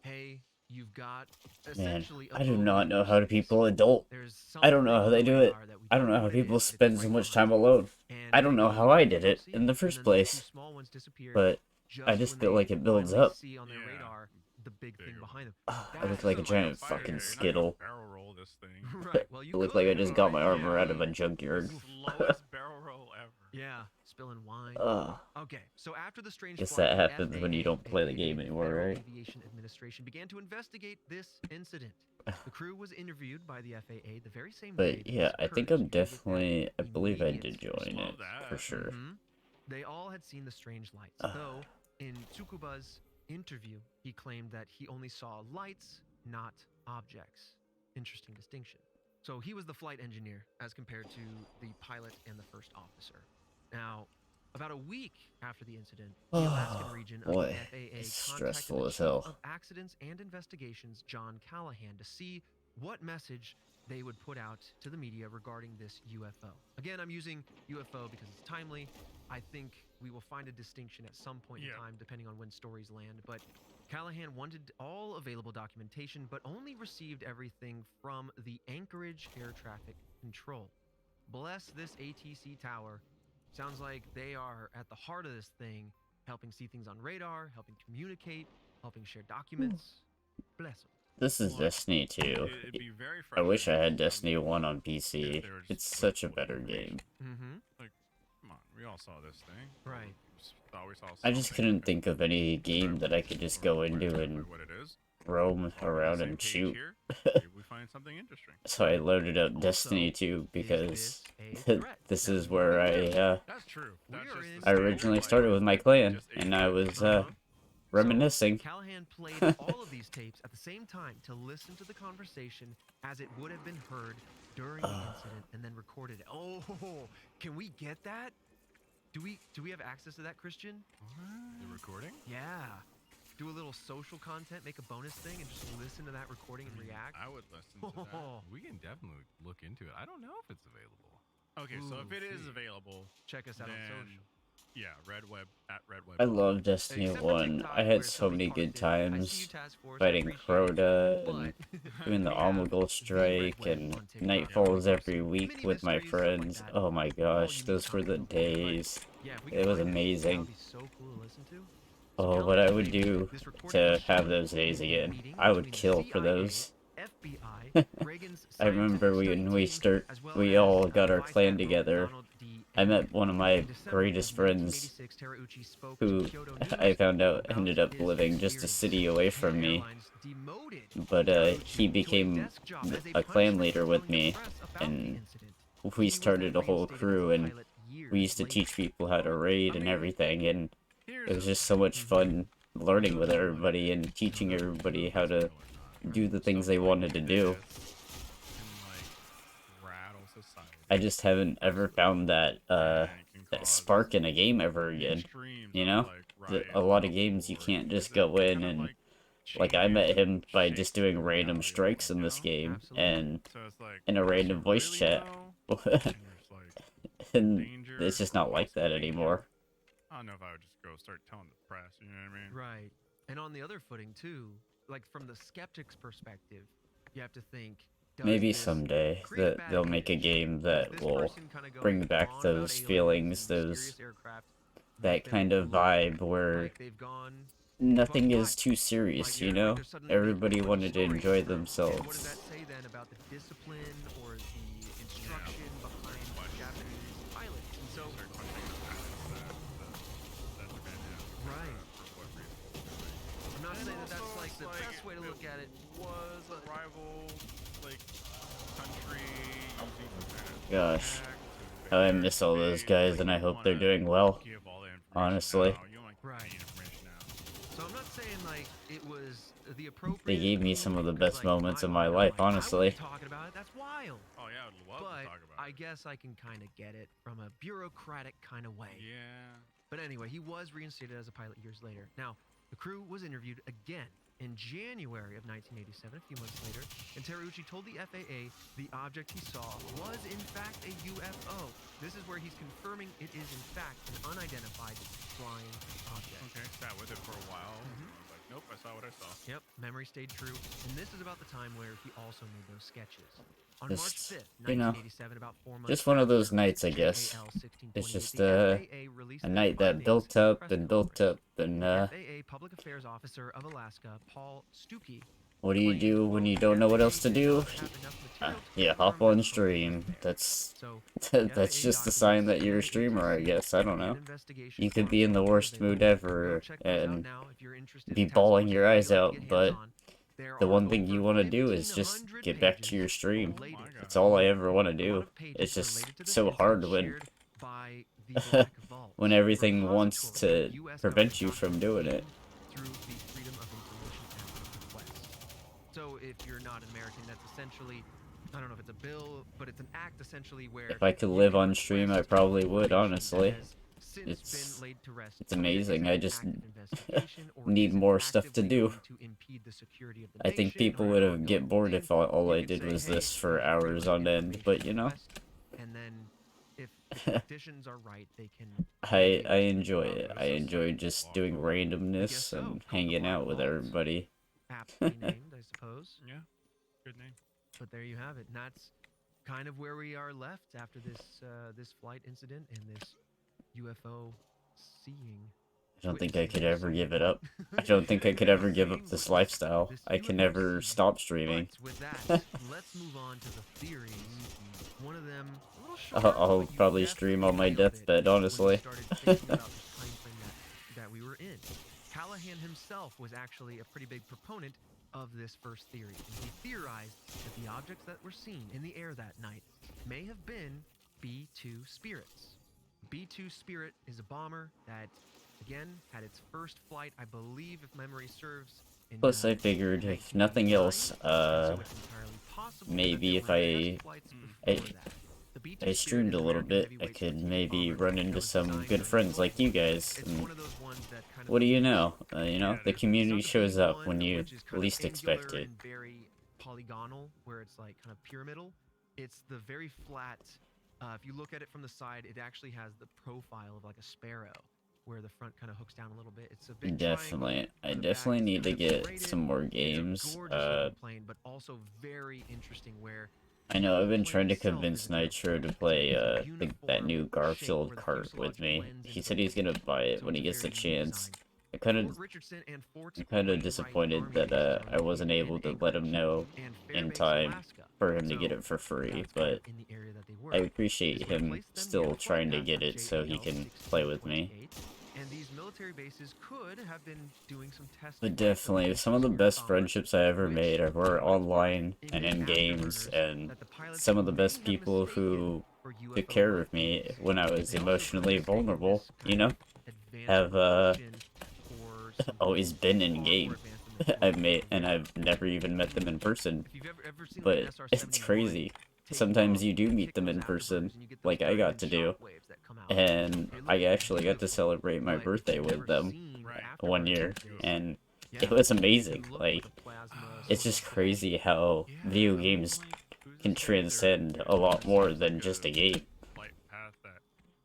B: hey, you've got
A: Man,
B: essentially a
A: I do
B: boatload
A: not
B: of
A: know how do
B: space.
A: people adult.
B: There's
A: I don't know
B: something
A: how
B: on
A: they
B: the
A: do it.
B: radar that we
A: I don't know how
B: what it
A: people
B: is, but it's
A: spend
B: right
A: so much
B: behind
A: time
B: you.
A: alone.
B: And
A: I don't know
B: maybe
A: how I
B: you
A: did
B: don't
A: it
B: see
A: in the
B: and
A: first
B: then
A: place.
B: The two small ones disappear
A: But I
B: just
A: just
B: when
A: feel
B: they
A: like it builds
B: finally
A: up.
B: see on their
C: Yeah.
B: radar the big thing
C: Bigger
B: behind them.
A: I look
B: That's
A: like a
C: Like
A: giant
C: fighter
A: fucking
C: jet, you're not gonna
A: skittle.
C: barrel roll this thing.
B: right. Well, you
A: I look
B: could.
A: like I just got my armor
C: Yeah.
A: out of a junkyard.
C: Slowest barrel roll ever.
B: Yeah, spilling wine.
A: Ugh.
B: Okay, so after the strange
A: Guess
B: flight,
A: that
B: the
A: happens when you
B: FAA,
A: don't play the
B: aka
A: game
B: the
A: anymore,
B: Federal
A: right?
B: Aviation Administration, began to investigate this incident. The crew was interviewed by the FAA the very same day
A: But
B: that
A: yeah,
B: this
A: I think
B: occurred,
A: I'm
B: so you get that
A: definitely, I believe I
B: immediate
A: did join
C: Love
A: it, for
C: that.
A: sure.
B: They all had seen the strange lights,
A: Ugh.
B: though in Tsukuba's interview, he claimed that he only saw lights, not objects. Interesting distinction. So he was the flight engineer as compared to the pilot and the first officer. Now, about a week after the incident, the Alaskan region of the
A: Boy,
B: FAA
A: it's
B: contacted
A: stressful
B: the
A: as
B: Chief
A: hell.
B: of Accidents and Investigations, John Callahan, to see what message they would put out to the media regarding this UFO. Again, I'm using UFO because it's timely. I think we will find a distinction at some point in time, depending on when stories land. But Callahan wanted all available documentation, but only received everything from the Anchorage Air Traffic Control. Bless this ATC tower. Sounds like they are at the heart of this thing, helping see things on radar, helping communicate, helping share documents. Bless them.
A: This is Destiny 2.
C: It'd be very
A: I wish I had
C: frustrating
A: Destiny 1 on
C: if
A: PC.
C: they were just
A: It's
C: putting
A: such a
C: full
A: better
C: information.
A: game.
C: Like, come on, we all saw this thing.
B: Right.
C: Thought we saw
A: I just
C: something
A: couldn't
C: that
A: think of any game that I could just go into and
C: what it is.
A: roam
C: All on the
A: around
C: same
A: and
C: page
A: shoot.
C: here. Maybe we find something interesting.
A: So I loaded up
B: Also,
A: Destiny 2
B: is
A: because
B: this a threat?
A: this
B: That's
A: is where
C: That's true.
B: We
C: That's
B: are
C: just
B: in
C: the
A: I
B: a
C: standard,
A: originally
C: like,
A: started with my clan,
C: just a
A: and I
C: threat.
A: was
B: Uh-huh.
A: reminiscing.
B: So, Callahan played all of these tapes at the same time to listen to the conversation as it would have been heard during the incident and then recorded it. Oh, can we get that? Do we have access to that, Christian?
D: The recording?
B: Yeah. Do a little social content, make a bonus thing, and just listen to that recording and react.
C: I would listen to that.
D: We can definitely look into it. I don't know if it's available.
C: Okay, so if
B: Ooh,
C: it is
B: see.
C: available,
B: Check us out on
C: then
B: social.
C: yeah, Red Web at Red Web.
A: I love Destiny
B: Except for
A: 1.
B: TikTok,
A: I
B: where
A: had
B: it's
A: so
B: so
A: many good
B: retarded. I see you,
A: times
B: Task Force, I
A: fighting
B: appreciate it,
A: Crota and
B: but
A: doing the
B: we have
A: Omegle
B: the
A: Strike
B: Red Web
A: and
B: on TikTok.
A: Nightfalls every
B: Mini
A: week with my
B: mysteries, stuff like
A: friends.
B: that.
A: Oh my
B: All
A: gosh,
B: unique
A: those were the
B: content over there, but
A: days.
B: yeah, if we
A: It
B: can
A: was
B: find that
A: amazing.
B: would be so cool to listen to.
A: Oh, what I would do to have those days again. I would kill for those.
B: FBI, Reagan's
A: I remember when we all got our clan together. I met one of my greatest friends who I found out ended up living just a city away from me. But he became a clan leader with me, and we started a whole crew, and we used to teach people how to raid and everything, and it was just so much fun learning with everybody and teaching everybody how to do the things they wanted to do. I just haven't ever found that that spark in a game ever again. You know, a lot of games you can't just go in and, like, I met him by just doing random strikes in this game and in a random voice chat. And it's just not like that anymore.
C: I don't know if I would just go start telling the press, you know what I mean?
B: Right. And on the other footing, too, like from the skeptic's perspective, you have to think, does
A: Maybe
B: this
A: someday
B: create
A: that
B: bad
A: they'll make a
B: image?
A: game
B: Does
A: that
B: this
A: will
B: person kinda go
A: bring back
B: on about
A: those
B: aliens
A: feelings,
B: and
A: those
B: mysterious aircraft,
A: that
B: make them
A: kind of
B: look
A: vibe where
B: like they've gone
A: nothing
B: buck
A: is
B: wild?
A: too serious,
B: Like,
A: you
B: yeah,
A: know?
B: they're suddenly making
A: Everybody
B: funny
A: wanted to
B: stories.
A: enjoy
B: And what does
A: themselves.
B: that say then about the discipline or the instruction behind Japanese pilots? And so, right. I'm not saying that that's like the best way to look at it.
C: Was a rival, like, country using
A: Gosh, how I miss all those guys, and I hope they're doing well.
C: give all the information
A: Honestly.
C: now. You don't like
B: Right.
C: the information now.
B: So I'm not saying like it was the appropriate.
A: They gave me some of the
B: because,
A: best
B: like,
A: moments
B: I
A: of my
B: wanna,
A: life,
B: like, I wanna be
A: honestly.
B: talking about it. That's wild.
C: Oh yeah, I would love
B: But
C: to talk about
B: I
C: it.
B: guess I can kind of get it from a bureaucratic kind of way.
C: Yeah.
B: But anyway, he was reinstated as a pilot years later. Now, the crew was interviewed again in January of 1987, a few months later, and Terauchi told the FAA the object he saw was in fact a UFO. This is where he's confirming it is in fact an unidentified flying object.
C: Okay, sat with it for a while. I was like, nope, I saw what I saw.
B: Yep, memory stayed true. And this is about the time where he also made those sketches. On
A: Just,
B: March 5th,
A: you know,
B: 1987, about 4 months
A: just one of those
B: after
A: nights, I guess.
B: JAL
A: It's
B: 1628,
A: just
B: the FAA released
A: a
B: their
A: night that
B: findings
A: built
B: at a
A: up
B: press
A: and built
B: conference.
A: up, and
B: The FAA Public Affairs Officer of Alaska, Paul Stuckey,
A: What do you do when you don't know what else to do? Yeah, hop on stream. That's that's just a sign that you're a streamer, I guess. I don't know. You could be in the worst mood ever and be bawling your eyes out, but the one thing you want to do is just get back to your stream. That's all I ever want to do. It's just so hard when when everything wants to prevent you from doing it.
B: So if you're not an American, that's essentially, I don't know if it's a bill, but it's an act essentially where
A: If I could live on stream, I probably would, honestly. It's amazing. I just need more stuff to do. I think people would get bored if all I did was this for hours on end, but you know.
B: And then if the conditions are right, they can
A: I enjoy it. I enjoy just doing randomness and hanging out with everybody.
B: aptly named, I suppose.
C: Yeah, good name.
B: But there you have it. And that's kind of where we are left after this this flight incident and this UFO seeing.
A: I don't think I could ever give it up. I don't think I could ever give up this lifestyle. I can never stop streaming.
B: But with that, let's move on to the theories. One of them, a little shorter,
A: I'll
B: but you
A: probably
B: definitely
A: stream on my
B: get a bit
A: deathbed,
B: when we
A: honestly.
B: started thinking about this time frame that we were in. Callahan himself was actually a pretty big proponent of this first theory. And he theorized that the objects that were seen in the air that night may have been B-2 Spirits. B-2 Spirit is a bomber that, again, had its first flight, I believe, if memory serves.
A: Plus, I figured if nothing else, maybe if I streamed a little bit, I could maybe run into some good friends like you guys. And what do you know? The community shows up when you least expect it.
B: Very polygonal, where it's like kind of pyramidal. It's the very flat. If you look at it from the side, it actually has the profile of like a sparrow, where the front kind of hooks down a little bit. It's a big
A: Definitely. I definitely need to get some more games.
B: But also very interesting where
A: I know I've been trying to convince Nitro to play that new Garfield cart with me. He said he's gonna buy it when he gets the chance. I'm kind of disappointed that I wasn't able to let him know in time for him to get it for free, but I appreciate him still trying to get it so he can play with me.
B: And these military bases could have been doing some testing.
A: But definitely, some of the best friendships I ever made were online and in games, and some of the best people who took care of me when I was emotionally vulnerable, have always been in game. I've never even met them in person, but it's crazy. Sometimes you do meet them in person, like I got to do, and I actually got to celebrate my birthday with them one year, and it was amazing. Like, it's just crazy how video games can transcend a lot more than just a game.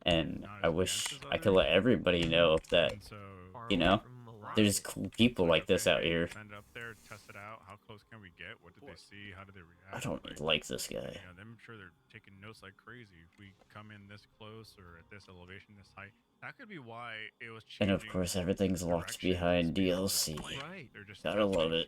A: And I wish I could let everybody know that, there's cool people like this out here.
C: How close can we get? What did they see? How did they react?
A: I don't like this guy.
C: I'm sure they're taking notes like crazy. If we come in this close or at this elevation, this height, that could be why it was changing.
A: And of course, everything's locked behind DLC.
C: They're just
A: Gotta love it.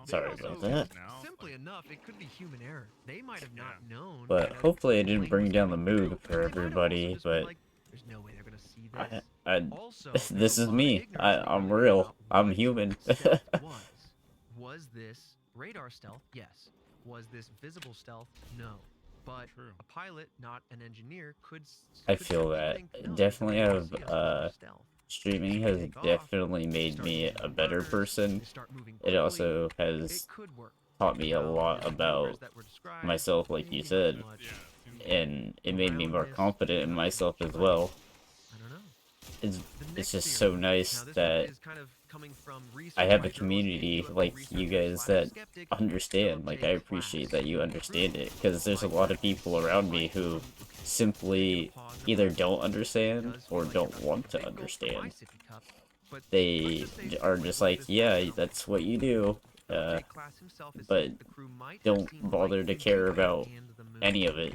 A: Sorry about that.
B: Simply enough, it could be human error. They might have not known.
A: But hopefully I didn't bring down the mood for everybody, but
B: there's no way they're gonna see this.
A: this is me. I'm real. I'm human.
B: Was this radar stealth? Yes. Was this visible stealth? No. But a pilot, not an engineer, could.
A: I feel that definitely streaming has definitely made me a better person. It also has taught me a lot about myself, like you said, and it made me more confident in myself as well. It's just so nice that I have a community like you guys that understand. Like, I appreciate that you understand it, because there's a lot of people around me who simply either don't understand or don't want to understand. They are just like, yeah, that's what you do, but don't bother to care about any of it,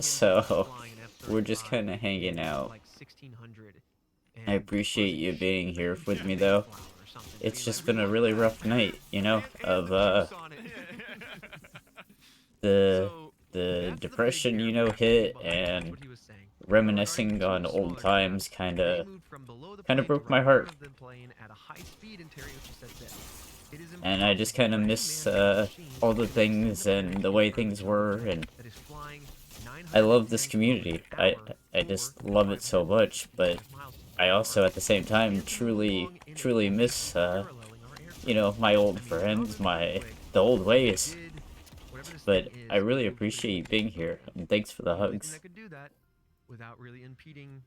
A: So we're just kind of hanging out. I appreciate you being here with me though. it's just been a really rough night, you know, of the depression, you know, hit, and reminiscing on old times kind of broke my heart. And I just kind of miss all the things and the way things were, and I love this community. I just love it so much, but I also at the same time truly miss you know, my old friends, the old ways. But I really appreciate you being here, and thanks for the hugs.
B: Without really impeding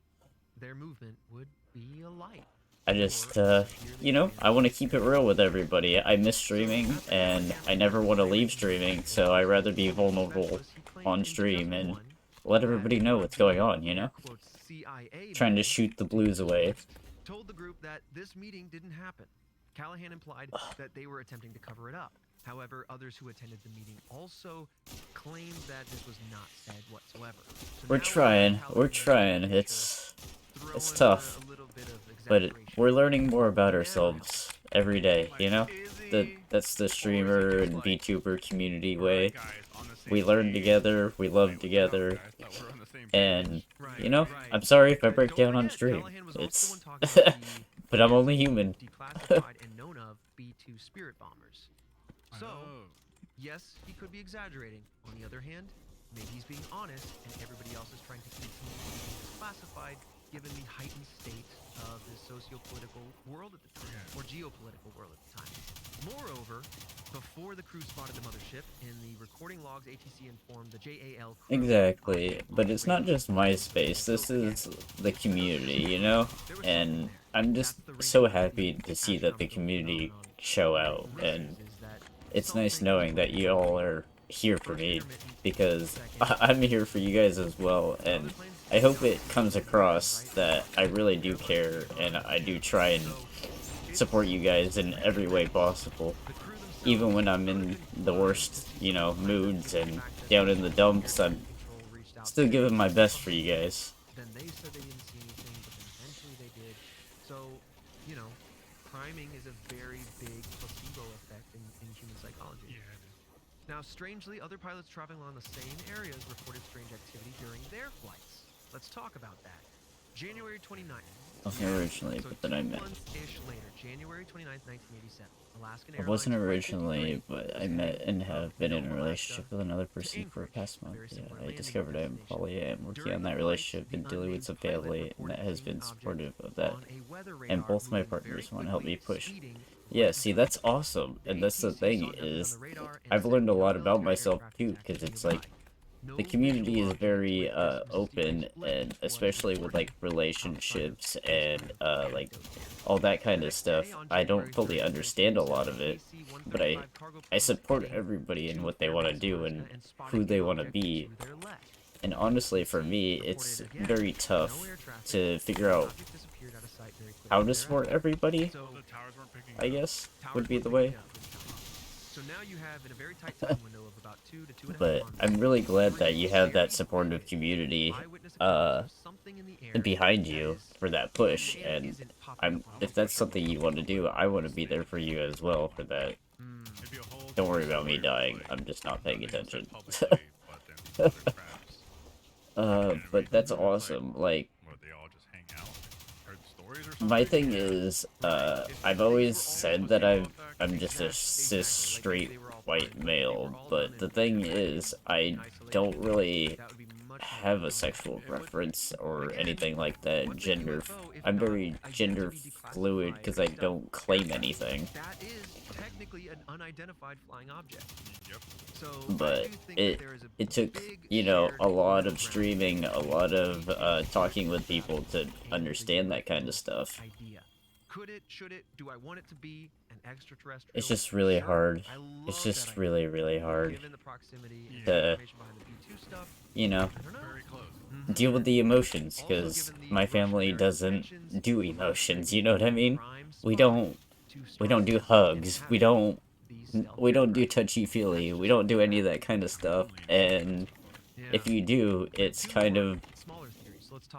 B: their movement would be a light.
A: I just, you know, I want to keep it real with everybody. I miss streaming, and I never want to leave streaming, so I'd rather be vulnerable on stream and let everybody know what's going on, you know? Trying to shoot the blues away.
B: Told the group that this meeting didn't happen. Callahan implied that they were attempting to cover it up. However, others who attended the meeting also claimed that this was not said whatsoever. So
A: We're trying. It's tough, but we're learning more about ourselves every day, you know? That's the streamer and VTuber community way. We learn together, we love together, and, you know, I'm sorry if I break down on stream. It's... but I'm only human.
B: So, yes, he could be exaggerating. On the other hand, maybe he's being honest, and everybody else is trying to continue being misclassified given the heightened state of the socio-political world at the time, or geopolitical world at the time. Moreover, before the crew spotted the mothership, in the recording logs, ATC informed the JAL crew...
A: Exactly, but it's not just MySpace, this is the community, you know? And I'm just so happy to see that the community show out, and it's nice knowing that you all are here for me, because I'm here for you guys as well, and I hope it comes across that I really do care, and I do try and support you guys in every way possible. Even when I'm in the worst, you know, moods and down in the dumps, I'm still giving my best for you guys.
B: Then they said they didn't see anything, but then eventually they did. So, you know, priming is a very big placebo effect in human psychology. Now, strangely, other pilots traveling along the same areas reported strange activity during their flights. Let's talk about that. January 29th.
A: Okay, originally,
B: So
A: but then I met.
B: 2 months-ish later, January 29th, 1987. Alaskan
A: I
B: Airlines
A: wasn't
B: Flight
A: originally,
B: 53
A: but I
B: was
A: met
B: headed
A: and have been in a
B: from
A: relationship with another
B: to
A: person for a
B: Anchorage,
A: past month.
B: very
A: Yeah,
B: similar
A: I
B: landing
A: discovered I'm
B: destination.
A: poly and working
B: During
A: on
B: the
A: that
B: flight,
A: relationship,
B: the
A: been dealing with some
B: unnamed pilot
A: family, and
B: reported
A: that has
B: seeing
A: been
B: an
A: supportive
B: object
A: of that.
B: on a weather
A: And
B: radar
A: both my
B: moving very
A: partners want to help me
B: quickly,
A: push.
B: speeding
A: Yeah,
B: right
A: see,
B: in front
A: that's
B: of them.
A: awesome,
B: The
A: and that's the
B: ATC
A: thing
B: saw nothing on
A: is,
B: the radar and
A: I've
B: said
A: learned a
B: no
A: lot about
B: military
A: myself
B: aircraft
A: too,
B: was
A: because
B: active
A: it's
B: nearby.
A: like,
B: No
A: the
B: visual
A: community is
B: object
A: very
B: to witness the
A: open,
B: sequence flip
A: and
B: was
A: especially with like
B: reported
A: relationships
B: outside of
A: and
B: this
A: like
B: anecdote.
A: all that kind
B: The
A: of
B: next day,
A: stuff.
B: on
A: I don't
B: January
A: fully
B: 30th,
A: understand a lot of
B: 1987,
A: it,
B: AC-135
A: but I
B: cargo plane was
A: support
B: hitting
A: everybody in
B: two
A: what they want to
B: Fairbanks
A: do
B: Alaska
A: and
B: and spotting
A: who
B: an
A: they want to
B: object
A: be.
B: to their left.
A: And honestly, for me,
B: Reported
A: it's
B: again,
A: very
B: no
A: tough
B: air traffic,
A: to figure
B: and the
A: out
B: object disappeared out of sight very quickly
A: how to support
B: thereafter.
A: everybody,
B: So
C: The towers weren't picking
A: I
C: up.
A: guess,
B: towers
A: would be
B: weren't
A: the
B: picking
A: way.
B: up this time. So now you have in a very tight time window of about 2 to 2.5
A: But
B: months,
A: I'm really glad that
B: 3
A: you have that
B: very
A: supportive
B: clear
A: community
B: eyewitness accounts of something in the air
A: behind
B: that
A: you
B: is
A: for that
B: in
A: push,
B: and
A: and
B: isn't popping up on
A: if that's something you want to do, I want to be there for you as well for that.
C: It'd be a whole
A: Don't
C: cool
A: worry about me
C: story of,
A: dying,
C: like,
A: I'm just not paying
C: nothing was said
A: attention.
C: publicly, but then these other crafts,
A: But that's awesome, like,
C: what, they all just hang out, heard stories or something?
A: my thing is, I've always said that I'm just a cis straight white male, but the thing is, I don't really have a sexual preference or anything like that. I'm very gender fluid because I don't claim anything.
B: That is technically an unidentified flying object.
C: Yep.
B: So
A: But it took, you know, a lot of streaming, a lot of talking with people to understand that kind of stuff.
B: Idea. Could it, should it, do I want it to be an extraterrestrial?
A: It's just really
B: Sure,
A: hard.
B: I
A: It's
B: love
A: just
B: that
A: really,
B: idea.
A: really hard
B: Given the proximity and
A: to,
B: the information behind the B2 stuff,
A: you know,
B: I don't know.
C: Very close.
A: deal with the emotions, because my family doesn't do emotions, you know what I mean? We don't do hugs, we don't do touchy-feely, we don't do any of that kind of stuff, and if you do, it's kind of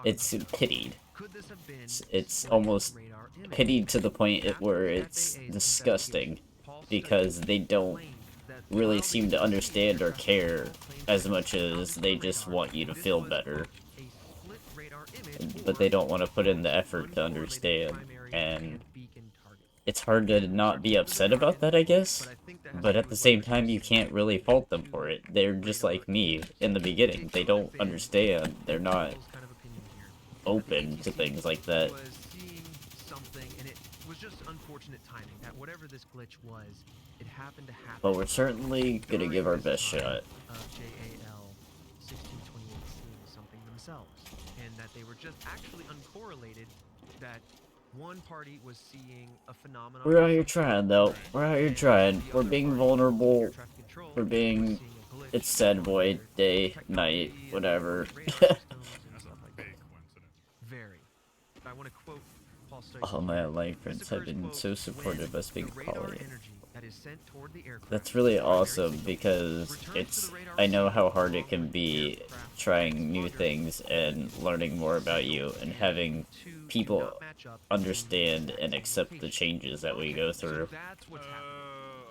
A: it's pitied.
B: Could this have been
A: It's
B: split
A: almost
B: radar image?
A: pitied to the point
B: After
A: where
B: the
A: it's
B: FAA's
A: disgusting,
B: investigation, Paul
A: because
B: Sturgeon
A: they don't
B: claimed that
A: really
B: while the
A: seem to
B: agency
A: understand or
B: air traffic
A: care
B: control claimed
A: as
B: to
A: much
B: have
A: as
B: found
A: they
B: the
A: just
B: radar,
A: want you to
B: this
A: feel
B: was,
A: better.
B: quote, a split radar image
A: But
B: or,
A: they don't want to put in the
B: quote,
A: effort to
B: uncorrelated
A: understand,
B: primary
A: and
B: beacon target.
A: it's hard to not be upset about that, I guess.
B: But I think that has
A: But
B: to
A: at
B: do
A: the
B: with what
A: same
B: you're
A: time, you
B: saying.
A: can't really fault them
B: Two
A: for it. They're just
B: radar
A: like me
B: images.
A: in the beginning.
B: It
A: They
B: could have
A: don't
B: been
A: understand. They're not
B: Paul's kind of opinion here, that the
A: open to
B: ATC
A: things like that.
B: was seeing something, and it was just unfortunate timing that whatever this glitch was, it happened to happen.
A: But we're certainly gonna give our
B: during this
A: best
B: time
A: shot.
B: Of JAL 1628 seeing something themselves, and that they were just actually uncorrelated. That one party was seeing a phenomenon.
A: We're out here trying, though. We're out here
B: and
A: trying.
B: the
A: We're
B: other
A: being
B: party,
A: vulnerable.
B: air traffic control,
A: We're
B: was
A: being...
B: seeing a glitch
A: It's sad
B: on
A: boy,
B: their
A: day,
B: technology
A: night,
B: and
A: whatever.
B: radar systems and
C: That's
B: stuff
C: a
B: like
C: big
B: that.
C: coincidence.
B: Very. I want to quote Paul Sturgeon
A: All my
B: here.
A: life
B: This
A: friends have
B: occurs,
A: been
B: quote,
A: so supportive
B: when
A: of us being
B: the radar
A: poly.
B: energy that is sent toward the aircraft
A: That's really
B: primary
A: awesome,
B: signal
A: because
B: returns
A: it's...
B: to the radar
A: I know how
B: receiver
A: hard it
B: along
A: can
B: with
A: be
B: aircraft
A: trying new
B: transponder
A: things and learning more about you and having
B: two do
A: people
B: not match up
A: understand
B: in
A: and accept the
B: location.
A: changes that we
B: Okay,
A: go
B: so
A: through.
B: that's what's happening.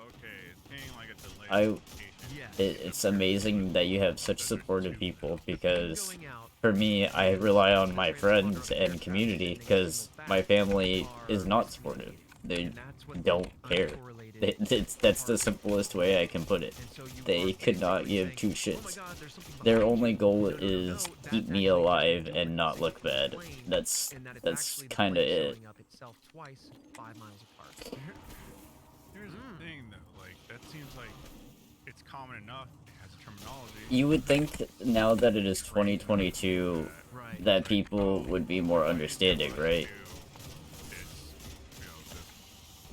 C: Okay. It's getting like a delayed
A: I-
C: notification.
B: Yes.
A: It's amazing that you have such
C: Says there's
A: supportive
C: two
A: people,
C: now.
A: because
B: Going out
A: for me, I rely on my
B: the transponder
A: friends
B: of the
A: and
B: aircraft
A: community,
B: sending a
A: because
B: signal
A: my
B: back
A: family is
B: are
A: not supportive.
B: miscommunicating.
A: They
B: And that's what the
A: don't care.
B: uncorrelated
A: That's the
B: party
A: simplest
B: call
A: way I
B: is.
A: can put it.
B: And so you
A: They
B: are
A: could not
B: basically
A: give
B: saying,
A: two
B: "Oh my
A: shits.
B: God, there's something
A: Their
B: behind
A: only
B: you."
A: goal
B: No, no, no,
A: is
B: no,
A: keep
B: that's
A: me
B: actually just
A: alive
B: a
A: and not look
B: duplicate
A: bad.
B: plane,
A: That's
B: and that it's
A: that's
B: actually the
A: kind of
B: plane
A: it.
B: showing up itself twice 5 miles apart.
C: Here's the thing, though. Like, that seems like it's common enough. It has terminology.
A: You would think now that it is 2022
B: Right.
A: that people would be more understanding, right?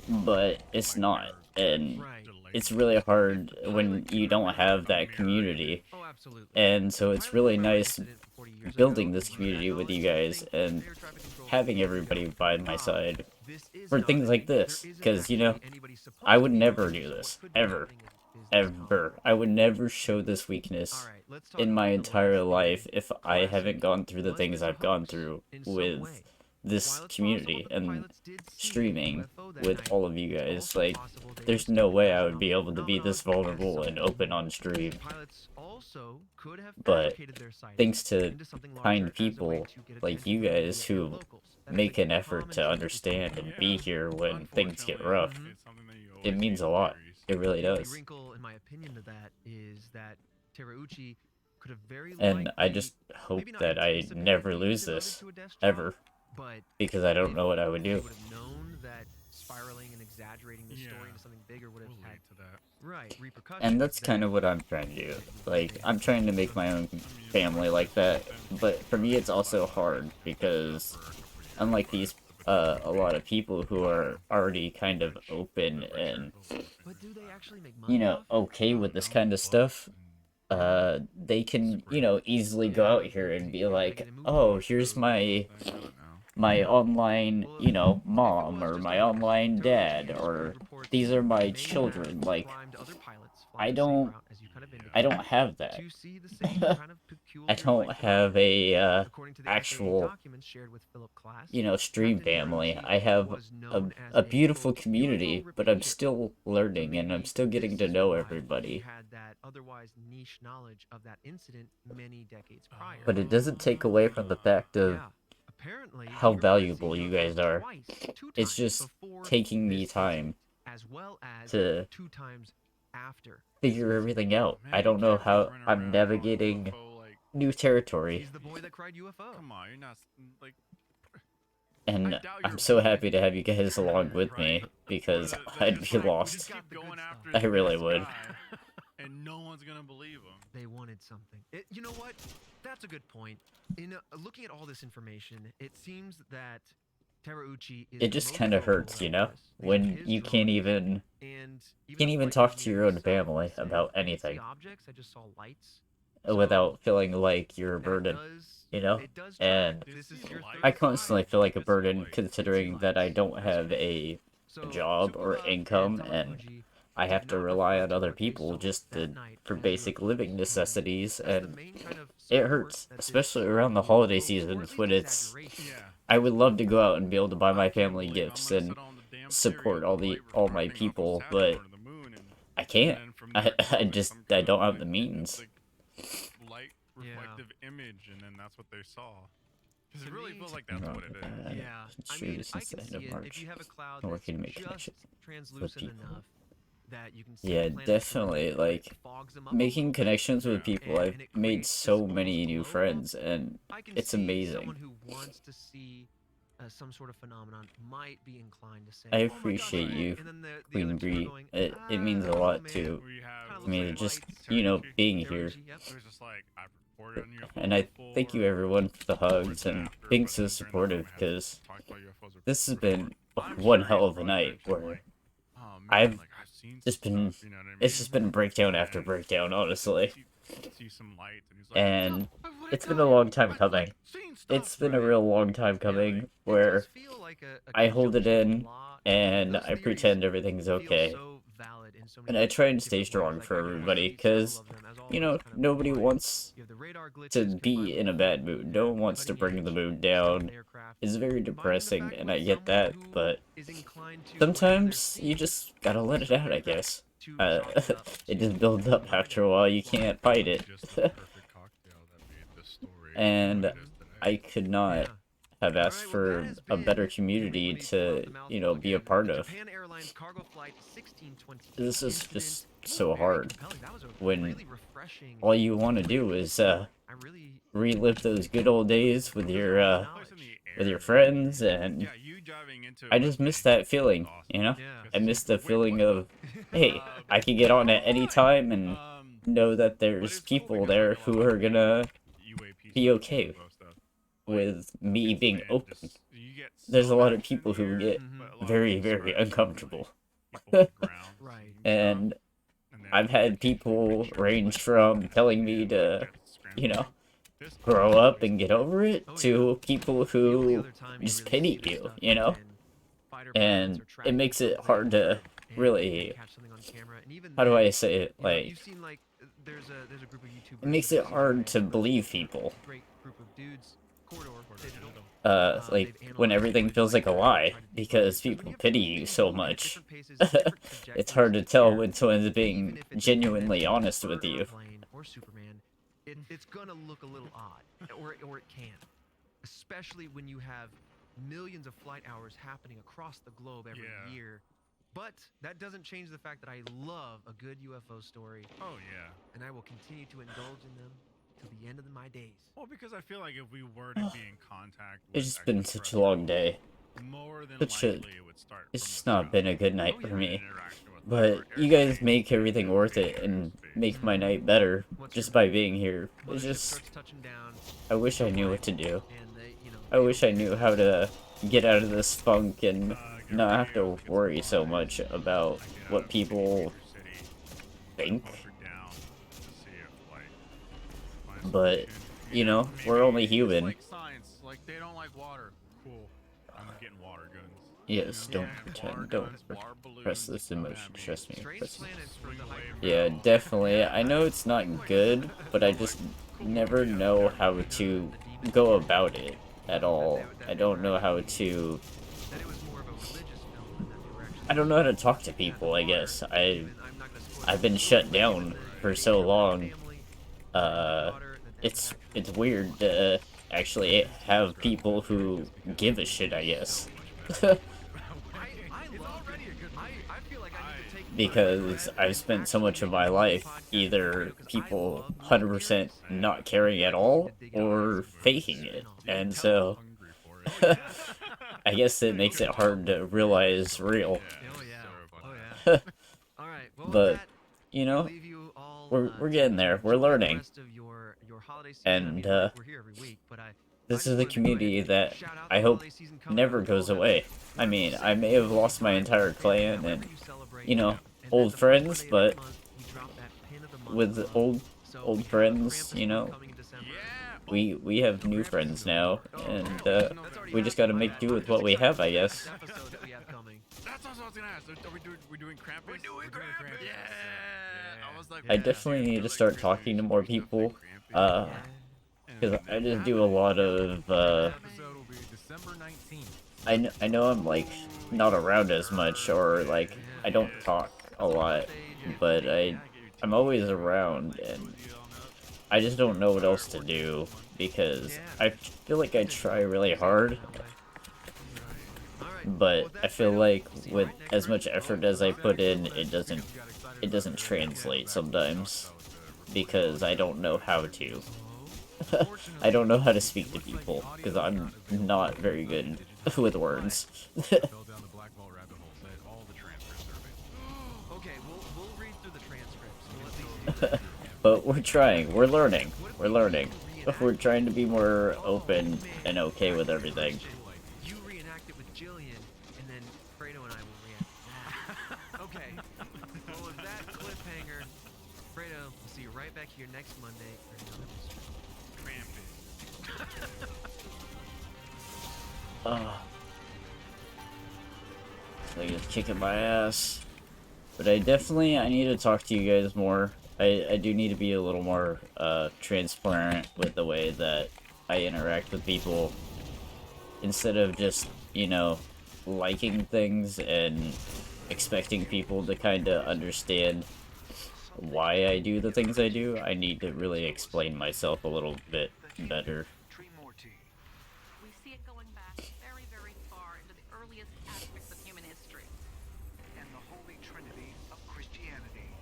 A: But it's not, and
B: Right.
A: it's really hard when you don't have that community.
B: Oh, absolutely.
A: And so it's
B: Pilot
A: really
B: remember
A: nice
B: incident 40 years
A: building
B: ago,
A: this
B: and
A: community with you
B: acknowledged
A: guys
B: something
A: and
B: air traffic control
A: having
B: figured
A: everybody
B: out.
A: by my
B: Ah,
A: side
B: this is
A: for
B: not
A: things
B: a-
A: like
B: there
A: this,
B: isn't
A: because, you know,
B: actually anybody supposed
A: I
B: to
A: would
B: be
A: never
B: watching,
A: do
B: so what
A: this,
B: could be
A: ever,
B: happening is
A: ever. I would never show this weakness
B: All right, let's talk
A: in my
B: about the
A: entire
B: last
A: life
B: theory.
A: if I
B: Classic.
A: haven't gone through the
B: Was
A: things
B: this a
A: I've gone
B: hoax
A: through
B: in some
A: with
B: way?
A: this
B: While it's
A: community
B: possible the
A: and
B: pilots did see a
A: streaming
B: UFO that
A: with
B: night,
A: all of you
B: it's
A: guys.
B: also
A: Like,
B: possible they
A: there's
B: were
A: no way I
B: studying
A: would be able to be this
B: phenomenon
A: vulnerable
B: as
A: and
B: something
A: open
B: more.
A: on stream.
B: Pilots also could have
A: But
B: fabricated their sightings
A: thanks to
B: into something larger
A: kind
B: as a way
A: people
B: to get
A: like
B: attention
A: you
B: from
A: guys
B: media and
A: who
B: locals. That is
A: make
B: a
A: an effort
B: common
A: to
B: theme
A: understand and be here when things get
C: Unfortunately,
A: rough,
C: it's something that you
A: it
C: always
A: means
C: see
A: a
C: in
A: lot.
C: theories.
A: It really
B: The only
A: does.
B: wrinkle, in my opinion, to that is that Terauchi could have very
A: And I
B: likely,
A: just hope
B: maybe not
A: that I
B: anticipated
A: never
B: being
A: lose
B: demoted
A: this,
B: to a desk
A: ever,
B: job, but
A: because I don't
B: if
A: know what I would
B: they
A: do.
B: would have known that spiraling and exaggerating the story
C: Yeah.
B: into something bigger would have
C: We'll
B: had
C: lead to that.
B: right repercussions.
A: And that's kind
B: then
A: of what I'm trying to do. Like,
B: they
A: I'm
B: had
A: trying to
B: to
A: make my own family like that, but for me it's also hard, because unlike these, a lot of people who are already kind of open and,
B: But do they actually make money
A: you know,
B: off it?
A: okay with this kind of stuff, they can, you know, easily go out here and be like, oh, here's my online, you know, mom, or my online dad, or these are my children. Like, I don't have that. I don't have a actual, you know, stream family. I have a beautiful community, but I'm still learning and I'm still getting to know everybody. But it doesn't take away from the fact of how valuable you guys are. It's just taking me time to figure everything out. I don't know how I'm navigating new territory,
B: He's the boy that cried UFO.
C: Come on, you're not like.
A: and
C: doubt
A: I'm
C: you're
A: so
C: being-
A: happy to have you guys along with me, because I'd be lost. I really would.
C: And no one's gonna believe him.
B: They wanted something. You know what? That's a good point. In looking at all this information, it seems that Terauchi is
A: It just kind of hurts, you know,
B: because
A: when
B: his
A: you can't
B: drawings
A: even
B: and
A: can't even
B: despite
A: talk
B: the
A: to your own
B: news
A: family
B: side,
A: about
B: I didn't see
A: anything
B: objects, I just saw lights. So
A: without feeling like you're a
B: that
A: burden,
B: does-
A: you know?
B: it does track.
A: And
B: This is your
A: I
B: 35.
A: constantly feel like a
C: It's
A: burden,
C: light.
A: considering that I don't have a
B: So,
A: job or
B: Tsukura
A: income,
B: and
A: and
B: Tamafuji
A: I
B: did
A: have to
B: not
A: rely
B: refer
A: on
B: to
A: other
B: what they
A: people
B: saw
A: just
B: that
A: to
B: night
A: for
B: as
A: basic
B: UFOs.
A: living necessities,
B: That's the
A: and
B: main kind of
A: it hurts,
B: that this
A: especially around the holiday seasons when it's. I would love to go out and be able to buy my family gifts and support all my people, but I can't. I don't have the means.
C: Light
B: Yeah.
C: reflective image, and then that's what they saw. Because it
B: To
C: really
B: me-
C: feels like that's what it is.
B: Yeah,
A: It's
B: I
A: true,
B: mean,
A: since
B: I
A: the
B: can
A: end
B: see
A: of
B: it.
A: March,
B: If you have a cloud
A: I'm
B: that's
A: working to make
B: just
A: connections
B: translucent
A: people.
B: enough that you can see
A: Yeah,
B: the planets
A: definitely.
B: through it,
A: Like,
B: it fogs them up a
A: making
B: little bit,
A: connections with
C: Yeah.
A: people, I've
B: and it
A: made
B: creates this
A: so
B: almost
A: many new
B: glow up.
A: friends, and
B: I can
A: it's
B: see
A: amazing.
B: someone who wants to see some sort of phenomenon might be inclined to say,
A: I
B: "Oh my gosh,
A: appreciate
B: look,"
A: you,
B: and then the
A: Queen
B: other two are
A: Bree.
B: going,
A: It means
B: I
A: a
B: don't know,
A: lot
B: man.
A: to
C: We have
B: Kinda
A: I
B: looks
A: mean,
B: like
A: just,
B: lights."
C: Terry
A: being
B: Terry
A: here.
B: G, yep.
C: It was just like I've reported on UFOs
A: And I
C: before,
A: thank you everyone for the
C: before
A: hugs
C: and
A: and
C: after,
A: being
C: but
A: so
C: then during that
A: supportive,
C: time I hadn't
A: because
C: talked about UFOs
A: this has
C: before.
A: been
C: I'm
A: one
C: sure
A: hell
C: he's
A: of a
C: probably
A: night
C: mentioned,
A: where
C: like, oh man,
A: I've
C: like I've seen
A: just
C: some
A: been,
C: stuff, you know what I mean?
A: it's just been breakdown after
C: And
A: breakdown,
C: like,
A: honestly.
C: see some lights, and he's like,
A: And
C: "Yeah, what I
A: it's
C: tell
A: been a
C: you,
A: long time
C: I've
A: coming.
C: like seen stuff."
A: It's been a
B: Right.
A: real long time
B: Yeah,
A: coming
B: it does
A: where
B: feel like a
A: I hold it
B: conjunction of
A: in
B: a lot.
A: and
B: Those
A: I
B: theories
A: pretend everything's
B: feel
A: okay.
B: so valid in so
A: And
B: many
A: I try and stay
B: different ways.
A: strong
B: Like,
A: for
B: I can
A: everybody,
B: see several
A: because,
B: of them, as all of us kind of
A: nobody
B: implied.
A: wants
B: You have the radar glitches
A: to
B: combined
A: be
B: with
A: in a
B: the
A: bad
B: fact
A: mood.
B: that
A: No
B: you
A: one
B: have
A: wants to bring the
B: cutting-edge
A: mood
B: stealth
A: down.
B: aircraft,
A: It's very
B: combined with the
A: depressing,
B: fact
A: and
B: with
A: I get
B: someone
A: that,
B: who
A: but
B: is inclined to, under their
A: sometimes you
B: steam,
A: just gotta let it
B: use
A: out,
B: their
A: I guess.
B: aircraft to chalk it up
A: It
B: to
A: just builds up after a
B: negative
A: while, you
B: flaws.
A: can't fight it.
C: Just the perfect cocktail that made the story
A: And
C: what it is today.
A: I could not
B: Yeah.
A: have
B: All
A: asked
B: right, well, that
A: for
B: has
A: a better
B: been
A: community
B: 2012,
A: to,
B: the mouthful
A: be a
B: again.
A: part
B: The
A: of.
B: Japan Airlines cargo flight 1628
A: This is
B: incident
A: just
B: was
A: so
B: very
A: hard
B: compelling. That was a
A: when
B: really refreshing
A: all you want to do is
B: I really
A: relive those good old days with your
C: Place in the
A: with your
C: air,
A: friends, and
C: yeah, you diving into it
A: I
C: with
A: just
C: me
A: miss that
C: is
A: feeling,
B: Yeah.
A: I miss the
C: Wait,
A: feeling
C: what?
A: of, hey, I can get on at any time and know that there's people there who are gonna
C: UAP
A: be
C: stuff,
A: okay
C: UFO stuff.
A: with me
C: It's
A: being open.
C: just, you get
A: There's a
C: some
A: lot of
C: action
A: people
C: in the
A: who
C: air,
A: get
B: Mhm.
C: but a lot of
A: very,
C: things
A: very
C: are actually,
A: uncomfortable.
C: like, people on the ground
B: Right.
C: seeing
A: And
C: stuff, and then
A: I've had people
C: pictures,
A: range
C: like,
A: from
C: and
A: telling
C: then,
A: me
C: like,
A: to,
C: they're
A: you know,
C: scrambling. This
A: grow
C: always
A: up
C: makes
A: and
C: me
A: get over it,
B: Oh, yeah.
A: to people
B: The only
A: who
B: other time
A: just
B: you really
A: pity
B: see this
A: you,
B: stuff is when fighter pilots
A: And
B: are
A: it
B: tracking
A: makes it
B: something
A: hard to
B: and they
A: really,
B: catch something on camera. And even
A: how do
B: then,
A: I say it,
B: you know,
A: like,
B: you've seen like there's a group of YouTubers.
A: it makes
B: that
A: it
B: are
A: hard to
B: CGI
A: believe
B: experts,
A: people.
B: great group of dudes. Corridor Digital.
A: Like,
B: They've
A: when
B: analyzed
A: everything
B: footage
A: feels like a
B: that and
A: lie,
B: tried to debunk it.
A: because
B: When
A: people
B: you have
A: pity
B: people
A: you
B: being
A: so
B: moved at
A: much.
B: different paces, different
A: It's
B: trajectories
A: hard to
B: in the
A: tell
B: air,
A: when someone's
B: even
A: being
B: if it's a
A: genuinely
B: conventional
A: honest with
B: bird on a
A: you.
B: plane or Superman, it's gonna look a little odd, or it can, especially when you have millions of flight hours happening across the globe every
C: Yeah.
B: year. But that doesn't change the fact that I love a good UFO story,
C: Oh yeah.
B: and I will continue to indulge in them till the end of my days.
C: Well, because I feel like if we were to be in contact with
A: It's just been such a long day.
C: more than
A: Such a-
C: likely it would start
A: It's
C: from
A: just
C: the
A: not
C: sky.
A: been a good night
B: Oh,
A: for
B: yeah.
A: me.
C: Interaction with
A: But
C: whatever
A: you guys
C: airspace,
A: make everything
C: you know,
A: worth
C: big
A: it and
C: airspace.
A: make my night better
B: Once
A: just
B: your
A: by being here. It's
B: mothership
A: just,
B: starts touching down,
A: I wish I
B: the
A: knew what
B: light,
A: to do.
B: and they, you know,
A: I
B: they
A: wish I
B: don't
A: knew
B: care.
A: how to get out of this funk and
C: Get
A: not have
C: radios,
A: to
C: get some
A: worry so
C: lights,
A: much about
C: like, get out
A: what
C: of
A: people
C: major city,
A: think.
C: hunker down to see if, like, find a
A: But,
C: solution.
A: you know, we're
C: maybe
A: only
C: it's
A: human.
C: like science, like they don't like water. Cool. I'm getting water guns.
A: Yes,
C: You know,
A: don't
C: and
A: pretend,
C: water
A: don't
C: guns, water
A: press
C: balloons,
A: this emotion,
C: I mean,
A: trust me.
B: Strange
A: Press
B: planets for
C: swing
B: the
C: away
B: hyper.
C: from
A: Yeah,
C: it.
A: definitely. I know it's not good, but I just never know how to go about it at all. I don't know how to.
B: That it was more of a religious film than that they were actually.
A: I don't know how to talk to people, I guess. I've been shut down for so long. It's weird to actually have people who give a shit, I guess. Because I've spent so much of my life either people 100% not caring at all or faking it. And so
C: Hungry for it.
A: I guess it makes it hard to realize real.
B: Oh yeah.
C: So
B: Oh
C: bad.
B: yeah. All right. Well,
A: But,
B: with that,
A: you
B: we'll
A: know,
B: leave you all,
A: we're
B: to
A: getting there. We're
B: enjoy the
A: learning.
B: rest of your holiday season.
A: And,
B: I mean, we're here every week, but I
A: This
B: just
A: is the
B: wanted to go ahead
A: community
B: and
A: that
B: shout out
A: I
B: the
A: hope
B: holiday season coming
A: never
B: up.
A: goes
B: Have a
A: away. I
B: wonderful,
A: mean,
B: safe,
A: I may have
B: peaceful
A: lost my
B: time
A: entire
B: with your family,
A: clan
B: however
A: and,
B: you celebrate.
A: you know,
B: And then
A: old
B: the first
A: friends,
B: Monday of
A: but
B: every month, we drop that pin of the month
A: with
B: love.
A: old
B: So
A: old
B: we have a
A: friends,
B: Krampus
A: you
B: one
A: know,
B: coming in December.
C: Yeah.
A: we have new
B: Krampus
A: friends
B: is
A: now,
B: November.
A: and
B: That's already
A: we just
B: happened.
A: gotta
B: My
A: make
B: bad.
A: do
B: I'm
A: with
B: just
A: what we
B: excited
A: have,
B: for
A: I
B: the
A: guess.
B: next episode that we have coming.
C: That's what I was gonna ask. Are we doing Krampus?
B: We're doing Krampus.
C: Yeah. I was like,
A: I
B: Yeah.
A: definitely need to
C: like
A: start
C: Christmas
A: talking to more
C: stuff like
A: people.
C: Krampus.
B: Yeah.
A: because I just do a lot of,
D: Episode will be December 19th.
A: I know I'm, like, not around as much, or, like, I don't talk a lot, but I'm always around, and I just don't know what else to do, because I feel like I try really hard, but I feel like with as much effort as I put in, it doesn't translate sometimes, because I don't know how to. I don't know how to speak to people, because I'm not very good with words.
D: Fell down the black vault rabbit hole, said all the transcripts are available.
B: Okay, we'll read through the transcripts. We'll at least do that.
A: But we're trying, we're learning, We're trying to be more open and okay with everything.
B: You reenact it with Jillian, and then Fredo and I will react. Okay. Well, with that cliffhanger, Fredo, we'll see you right back here next Monday for another mystery.
A: Like it's kicking my ass. But I need to talk to you guys more. I do need to be a little more transparent with the way that I interact with people, instead of just, you know, liking things and expecting people to kind of understand why I do the things I do. I need to really explain myself a little bit better.
E: We see it going back very, very far into the earliest aspects of human history.
F: And the Holy Trinity of Christianity.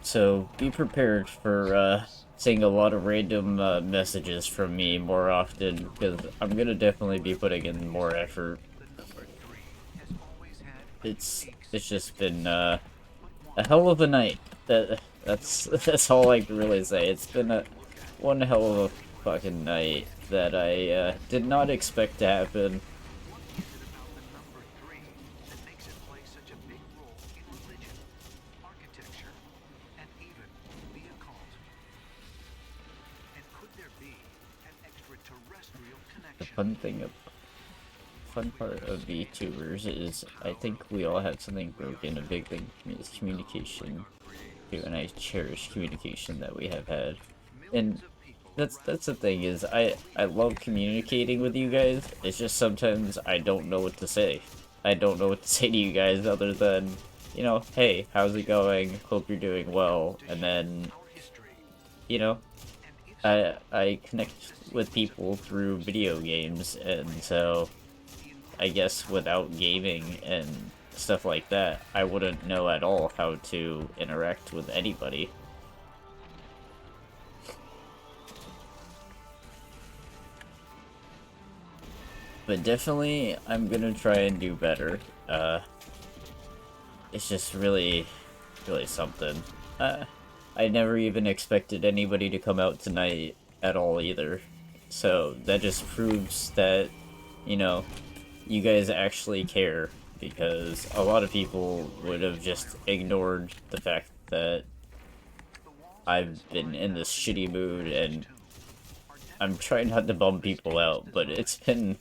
A: So be prepared for seeing a lot of random messages from me more often, because I'm gonna definitely be putting in more effort. It's just been a hell of a night. That's all I can really say. It's been one hell of a fucking night that I did not expect to happen. The fun part of VTubers is I think we all have something broken. A big thing for me is communication too, and I cherish communication that we have had. And that's the thing, is I love communicating with you guys. It's just sometimes I don't know what to say. I don't know what to say to you guys other than, you know, hey, how's it going? Hope you're doing well. And then, you know, I connect with people through video games, and so I guess without gaming and stuff like that, I wouldn't know at all how to interact with anybody. But definitely, I'm gonna try and do better. It's just really something. I never even expected anybody to come out tonight at all either. So that just proves that, you know, you guys actually care, because a lot of people would have just ignored the fact that I've been in this shitty mood, and I'm trying not to bum people out, but it's been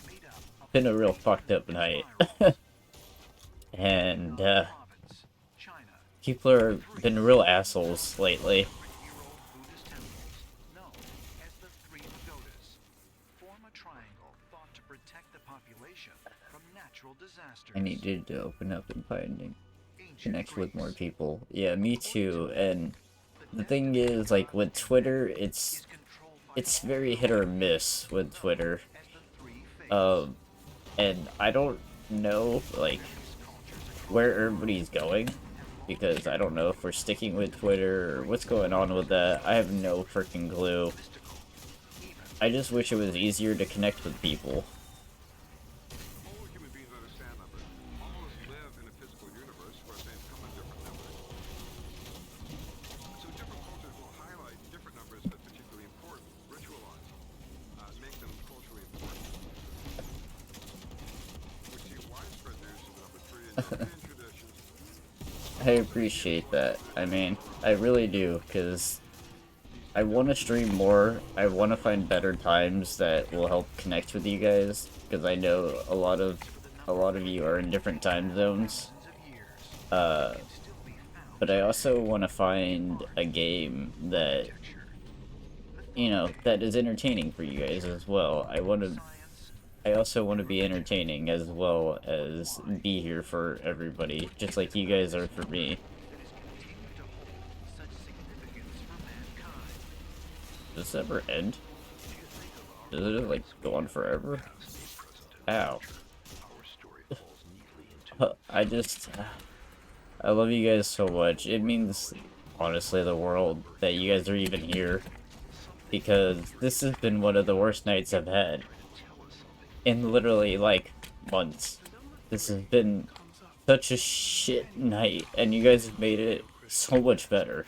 A: a real fucked up night. And people are been real assholes lately. I needed to open up and connect with more people. Yeah, me too. And the thing is, like, with Twitter, it's very hit or miss with Twitter. And I don't know, like, where everybody's going, because I don't know if we're sticking with Twitter or what's going on with that. I have no freaking clue. I just wish it was easier to connect with people.
G: All human beings understand that, but all of us live in a physical universe where things come in different numbers. So different cultures will highlight different numbers as particularly important, ritualize, make them culturally important. We see widespread use of number 3 in European traditions.
A: I appreciate that. I mean, I really do, because I want to stream more. I want to find better times that will help connect with you guys, because I know a lot of you are in different time zones. But I also want to find a game that you know, that is entertaining for you guys as well. I also want to be entertaining as well as be here for everybody, just like you guys are for me.
F: that has continued to hold such significance for mankind.
A: Does this ever end?
F: Do you think of our
A: Does it, like, go on forever?
F: past, present, and
A: Ow.
F: future? Our story falls neatly into
A: I love you guys so much. It means, honestly, the world that you guys are even here. Because this has been one of the worst nights I've had. In literally, like, months. This has been such a shit night, and you guys have made it so much better.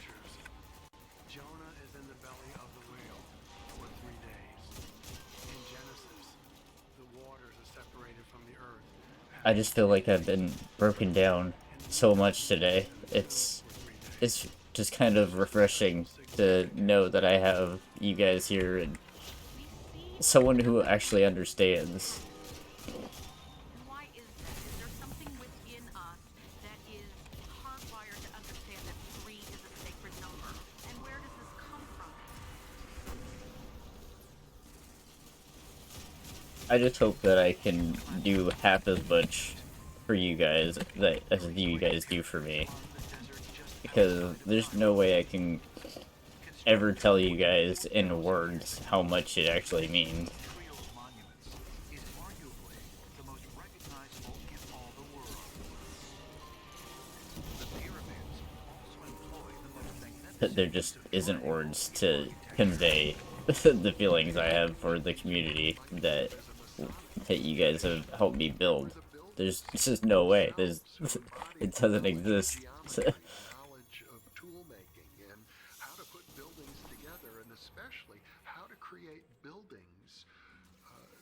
H: Jonah is in the belly of the whale for 3 days. In Genesis, the waters are separated from the earth.
A: I just feel like I've been broken down so much today. It's just kind of refreshing to know that I have you guys here and someone who actually understands.
E: And why is that? Is there something within us that is hardwired to understand that 3 is a sacred number? And where does this come from?
A: I just hope that I can do half as much for you guys as you guys do for me. Because there's no way I can ever tell you guys in words how much it actually means.
F: Trio's monuments is arguably the most recognizable in all the world. The pyramids also employ the most magnificent
A: There just isn't words to convey the feelings I have for the community that you guys have helped me build. There's just no way. It doesn't exist.
I: Knowledge of tool making and how to put buildings together, and especially how to create buildings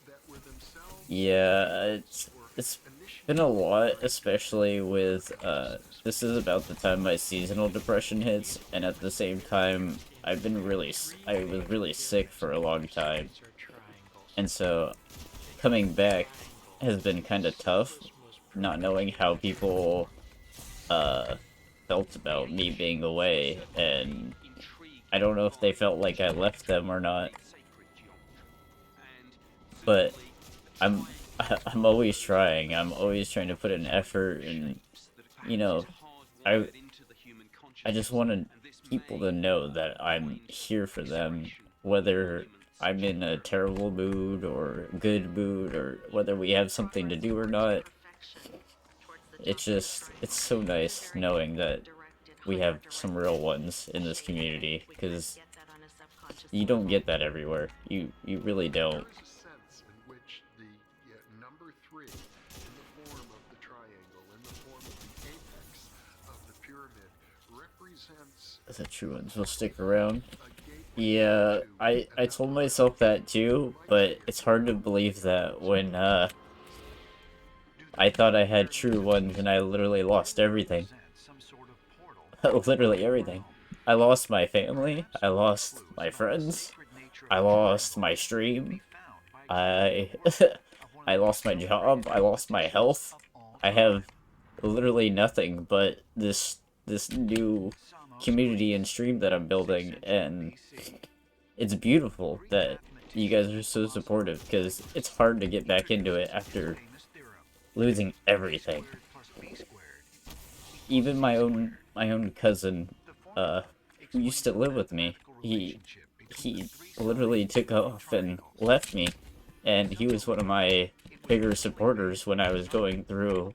I: that were themselves.
A: Yeah, it's been a lot, especially with this is about the time my seasonal depression hits, and at the same time I was really sick for a long time, and so coming back has been kind of tough, not knowing how people felt about me being away, and I don't know if they felt like I left them or not, but I'm I'm always trying. I'm always trying to put in effort, and you know, I just want people to know that I'm here for them, whether I'm in a terrible mood or good mood, or whether we have something to do or not. It's so nice knowing that we have some real ones in this community, because you don't get that everywhere. You really don't.
I: There's a sense in which the number 3 in the form of the triangle, in the form of the apex of the pyramid, represents
A: The true ones will stick around.
I: a gateway
A: Yeah,
I: to
A: I told myself that too, but it's hard to believe that when I thought I had true ones and I literally lost everything.
F: some sort of portal.
A: Literally everything. I lost my family, I lost my friends, I lost my stream, I I lost my job, I lost my health. I have literally nothing but this new community and stream that I'm building, and it's beautiful that you guys are so supportive, because it's hard to get back into it after losing everything. Even my own cousin, who used to live with me, he literally took off and left me, and he was one of my bigger supporters when I was going through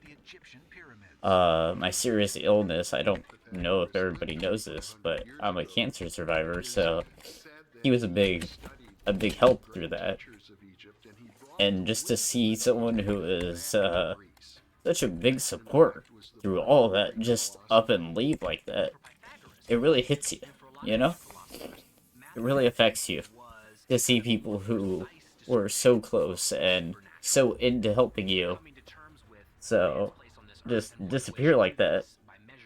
A: my serious illness. I don't know if everybody knows this, but I'm a cancer survivor, so he was a big help through that. And just to see someone who is such a big support through all that just up and leave like that, it really hits you, you know? It really affects you to see people who were so close and so into helping you, so just disappear like that.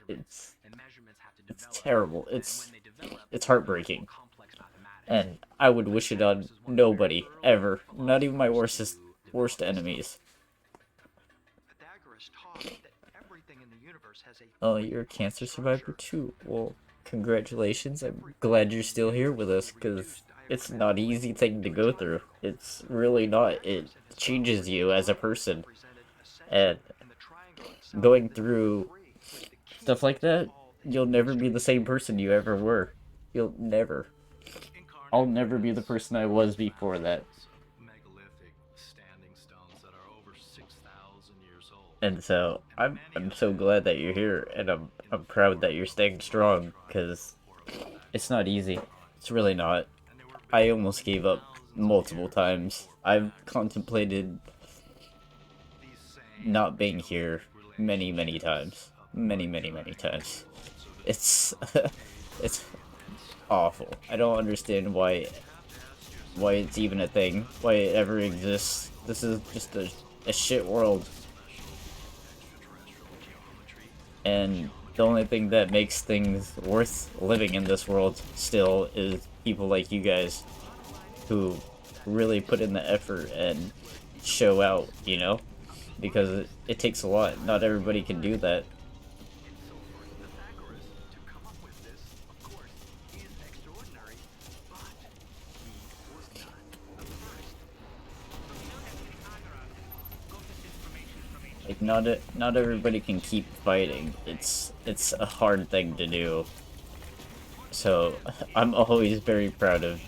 A: It's terrible. It's heartbreaking. And I would wish it on nobody, ever. Not even my worst enemies.
F: Pythagoras taught that everything in the universe has a
A: Oh, you're a cancer survivor too? Well, congratulations. I'm glad you're still here with us, because it's not an easy thing to go through. It's really not. It changes you as a person. And going through stuff like that, you'll never be the same person you ever were. You'll never. I'll never be the person I was before that.
J: Megalithic standing stones that are over 6,000 years old.
A: And so I'm so glad that you're here, and I'm proud that you're staying strong, because it's not easy. It's really not. I almost gave up multiple times. I've contemplated not being here many times. Many times. It's it's awful. I don't understand why it's even a thing, why it ever exists. This is just a shit world. And the only thing that makes things worth living in this world still is people like you guys who really put in the effort and show out, you know? Because it takes a lot. Not everybody can do that. Like, not everybody can keep fighting. It's a hard thing to do. So I'm always very proud of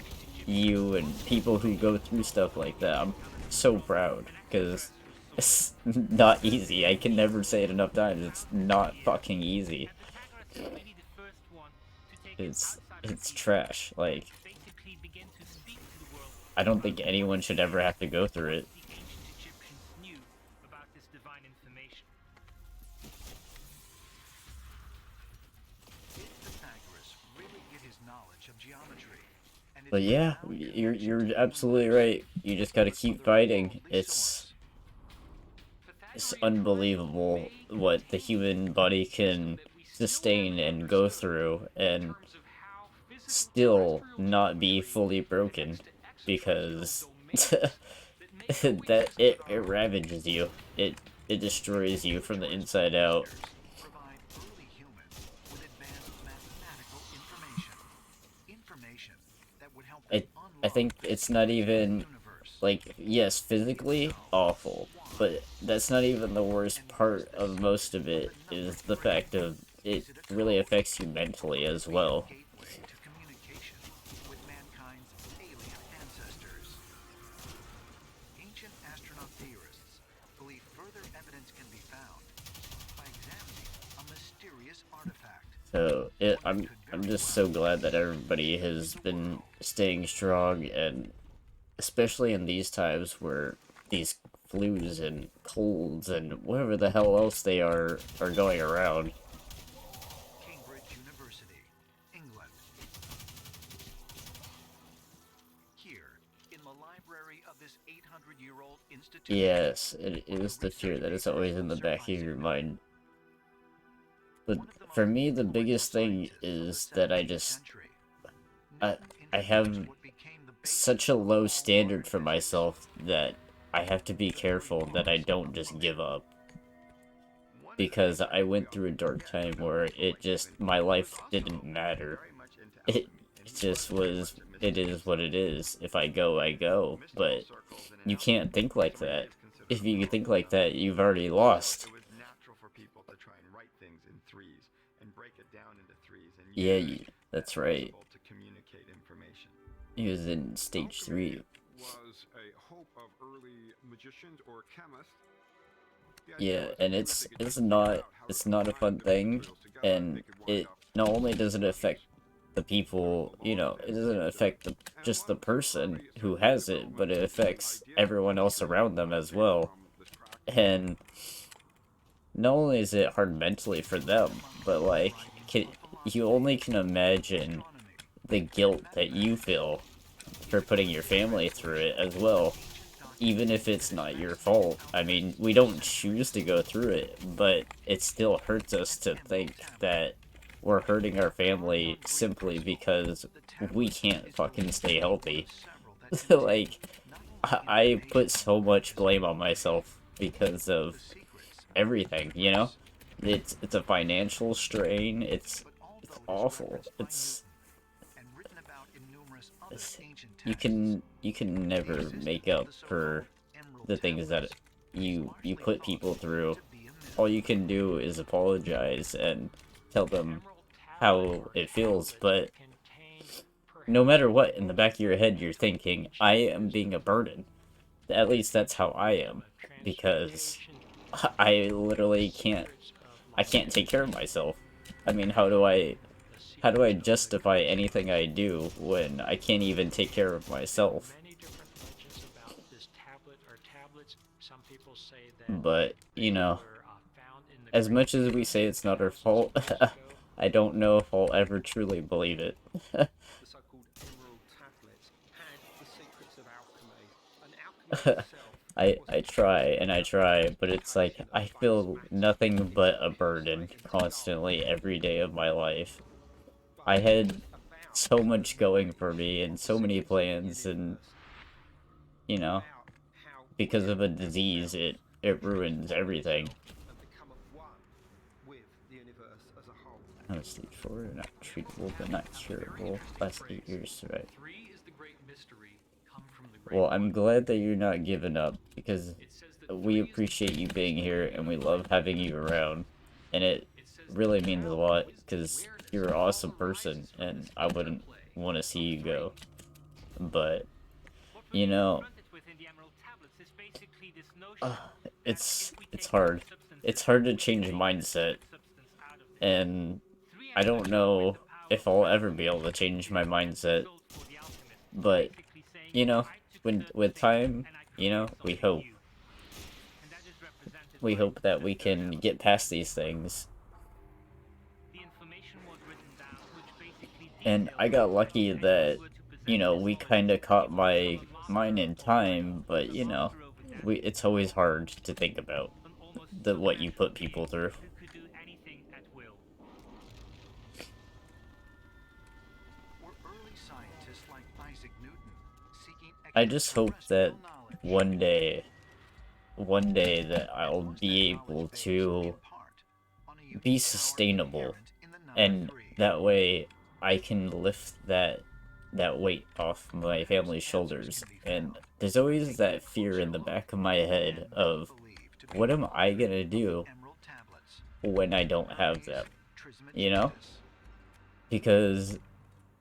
A: you and people who go through stuff like that. I'm so proud, because it's not easy. I can never say it enough times. It's not fucking easy. It's trash. Like, I don't think anyone should ever have to go through it. But yeah, you're absolutely right. You just gotta keep fighting. It's unbelievable what the human body can sustain and go through and still not be fully broken, because that it ravages you. It destroys you from the inside out. I think it's not even, like, yes, physically awful, but that's not even the worst part of most of it, is the fact of it really affects you mentally as well. So I'm just so glad that everybody has been staying strong, and especially in these times where these flus and colds and whatever the hell else they are going around.
F: Cambridge University, England. Here, in the library of this 800-year-old institution.
A: Yes, it is the fear that is always in the back of your mind. But for me, the biggest thing is that I have such a low standard for myself that I have to be careful that I don't just give up. Because I went through a dark time where my life didn't matter. It just was, it is what it is. If I go, I go. But you can't think like that. If you think like that, you've already lost. Yeah, that's right. He was in stage 3. Yeah, and it's not a fun thing, and it not only does it affect the people, you know, it doesn't affect just the person who has it, but it affects everyone else around them as well. And not only is it hard mentally for them, but like, you only can imagine the guilt that you feel for putting your family through it as well, even if it's not your fault. I mean, we don't choose to go through it, but it still hurts us to think that we're hurting our family simply because we can't fucking stay healthy. Like, I put so much blame on myself because of everything, you know? It's a financial strain, it's awful. you can never make up for the things that you put people through. All you can do is apologize and tell them how it feels, but no matter what, in the back of your head, you're thinking, I am being a burden. At least that's how I am, because I literally I can't take care of myself. I mean, how do I justify anything I do when I can't even take care of myself? But, you know, as much as we say it's not our fault, I don't know if I'll ever truly believe it.
F: The so-called emerald tablets had the secrets of alchemy. And alchemy itself
A: I try and I try, but it's like I feel nothing but a burden constantly every day of my life. I had so much going for me and so many plans, and you know, because of a disease, it ruins everything.
F: and become at one with the universe as a whole.
A: I was stage 4, not treatable but not curable. Last 8 years, right?
J: Three is the great mystery, come from the great
A: Well, I'm
J: one.
A: glad that you're not giving up, because
J: It says that
A: we
J: three is the
A: appreciate you
J: great
A: being
J: mystery,
A: here and we love having you around, and it
J: it says that
A: really means a
J: power,
A: lot
J: wisdom,
A: because
J: awareness,
A: you're an
J: all
A: awesome person
J: arises from
A: and
J: this
A: I wouldn't
J: interplay
A: want to see
J: of
A: you
J: three.
A: go. But
K: What we're
A: you
K: being
A: know,
K: confronted with in the Emerald Tablets is basically this notion that
A: it's
K: if we
A: it's
K: take
A: hard.
K: good substances
A: It's hard to
K: and
A: change
K: take
A: mindset,
K: good substance out of them,
A: and
K: three
A: I don't
K: accelerate
A: know
K: the power
A: if
K: of
A: I'll ever be able to
K: transformation.
A: change my
K: End
A: mindset.
K: result for the alchemist,
A: But
K: basically saying,
A: you know,
K: I took
A: when
K: certain
A: with
K: things
A: time,
K: and I
A: you know,
K: created
A: we
K: something
A: hope.
K: new. And that is represented
A: We
K: by
A: hope that
K: the
A: we
K: third
A: can
K: element.
A: get past these things.
K: The information was written down, which basically
A: And
K: details
A: I got
K: how
A: lucky
K: if
A: that,
K: anyone were to
A: you
K: possess
A: know,
K: this
A: we
K: knowledge,
A: kind of caught
K: it would become
A: my
K: a
A: mine
K: master
A: in
K: of all knowledge.
A: time, but
K: A
A: you know,
K: master over that which
A: it's
K: is
A: always
K: unknown.
A: hard to think about
K: An almost
A: what you
K: supernatural
A: put people
K: being
A: through.
K: who could do anything at will.
F: Were early scientists like Isaac Newton seeking
A: I just hope that
F: extraterrestrial knowledge?
A: one day that I'll
F: What's
A: be
F: that knowledge
A: able
F: based,
A: to
F: in part, on a unique
A: be
F: power
A: sustainable,
F: inherent in the number
A: and
F: 3?
A: that way I can lift that weight off my family's
F: Answers
A: shoulders.
F: can be
A: And
F: found
A: there's
F: by
A: always
F: taking a
A: that fear
F: closer
A: in the
F: look
A: back of my
F: at the
A: head
F: men
A: of
F: believed to be
A: what
F: the
A: am I
F: author
A: gonna
F: of the
A: do
F: Emerald Tablets.
A: when I don't have
F: Hermes
A: them, you know?
F: Trismegistus.
A: Because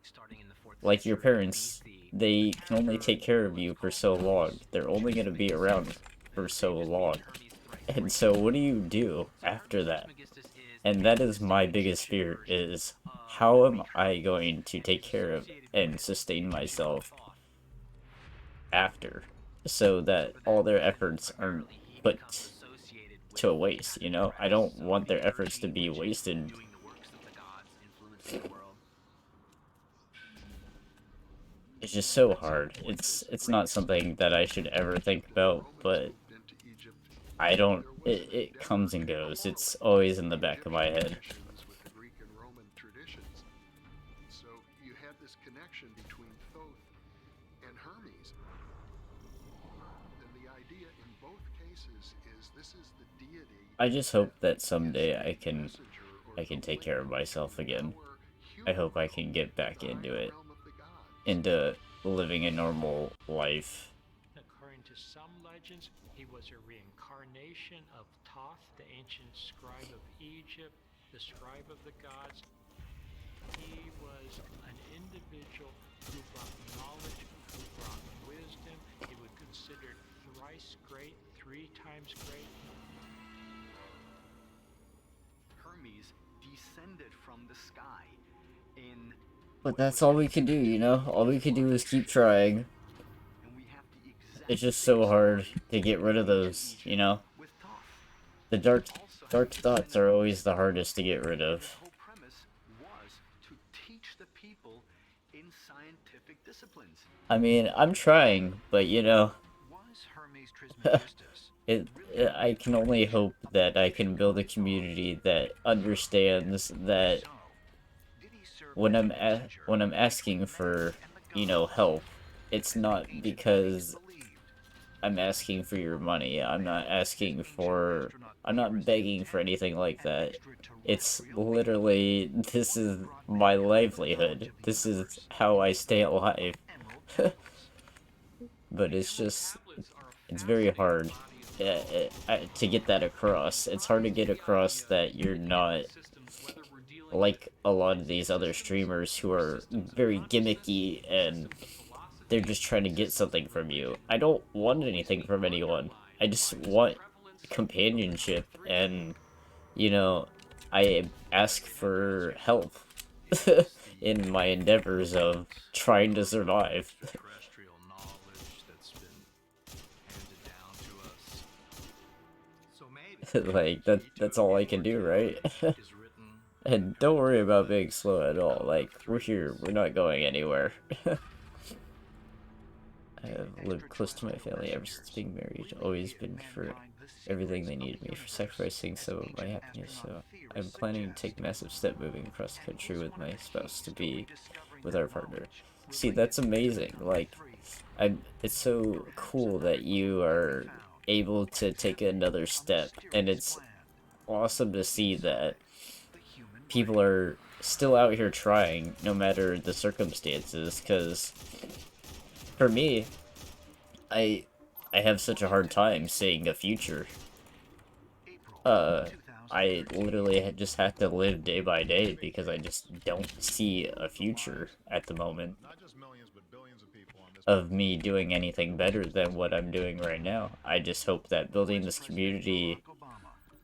J: Starting in the 4th
A: like your
J: century
A: parents,
J: BC,
A: they
J: the
A: can only
J: pastor
A: take care of
J: was
A: you for
J: called
A: so long.
J: Hermes
A: They're only gonna be around
J: Trismegistus,
A: for
J: and his
A: so
J: name is
A: long.
J: Hermes
A: And
J: Thrice.
A: so what do you do
J: So
A: after
J: Hermes
A: that?
J: Trismegistus is
A: And
J: a
A: that is my
J: specific
A: biggest
J: Egyptian
A: fear,
J: version
A: is
J: of
A: how
J: the
A: am
J: Greek
A: I
J: Hermes,
A: going to
J: and
A: take
J: is
A: care of
J: associated
A: and
J: with
A: sustain
J: the Egyptian god
A: myself
J: Thoth.
A: after, so that
J: For
A: all
J: that
A: their
J: reason,
A: efforts aren't
J: primarily he
A: put
J: becomes associated with
A: to a
J: the
A: waste, you
J: pagan
A: know? I
J: practice
A: don't
J: of
A: want their efforts to
J: liturgy,
A: be
J: which is
A: wasted.
J: viewing the works of the gods influencing the world.
A: It's just so
J: So,
A: hard.
J: what's this
A: It's
J: great
A: not something that I should ever think
I: When the
A: about,
I: Romans
A: but
I: moved into Egypt,
A: I don't,
I: there was an
A: it
I: endeavor
A: comes and
I: to
A: goes. It's
I: correlate
A: always in the
I: the
A: back of my
I: Egyptian
A: head.
I: traditions with the Greek and Roman traditions. So you had this connection between Thoth and Hermes. And the idea in both cases is this is the deity
A: I just hope that
I: is
A: someday
I: the
A: I can
I: messenger or the
A: take
I: link
A: care of myself
I: between
A: again.
I: our
A: I
I: human
A: hope I
I: realm
A: can get
I: and
A: back
I: the
A: into
I: higher
A: it,
I: realm of the gods.
A: into living a normal life.
L: According to some legends, he was a reincarnation of Thoth, the ancient scribe of Egypt, the scribe of the gods. He was an individual who brought knowledge, who brought wisdom. He was considered thrice great, 3 times great.
J: Hermes descended from the sky in
A: But
J: what
A: that's
J: was
A: all we can do, you know? All we can do is keep trying.
J: and we have the exact
A: It's just
J: same
A: so hard
J: solution
A: to get rid of
J: in
A: those,
J: ancient
A: you
J: Egypt
A: know?
J: with Thoth.
A: The
J: We also have
A: dark thoughts
J: descended
A: are
J: from
A: always the
J: Satan.
A: hardest to get rid
J: His
A: of.
J: whole premise was to teach the people in scientific disciplines.
A: I mean, I'm trying, but you know,
F: Was Hermes Trismegistus
A: I can only hope that I can build a community that understands that
F: so? Did he serve
A: when
F: as
A: I'm
F: messenger
A: when I'm
F: between
A: asking
F: men
A: for,
F: and the
A: you know,
F: gods,
A: help,
F: as
A: it's
F: the
A: not
F: ancient
A: because
F: Greeks believed?
A: I'm asking for your money. I'm not begging for anything like that. It's literally, this is my livelihood. This is how I stay alive. But it's just, it's very hard to get that across. It's hard to get across that you're not like a lot of these other streamers who are very gimmicky and they're just trying to get something from you. I don't want anything from anyone. I just want companionship and, you know, I ask for help in my endeavors of trying to survive.
J: Extraterrestrial knowledge that's been handed down to us. So maybe
A: Like, that's all I can do, right?
J: is written
A: And don't worry about being slow at all. Like, we're here. We're not going anywhere. I have lived close to my family ever since being married. Always been for everything they needed me, for sacrificing some of my happiness. So I'm planning to take a massive step moving across the country with my spouse to be with our partner. See, that's amazing. Like, it's so cool that you are able to take another step, and it's awesome to see that people are still out here trying, no matter the circumstances, because for me, I have such a hard time seeing a future. I literally just have to live day by day because I just don't see a future at the moment of me doing anything better than what I'm doing right now. I just hope that building this community,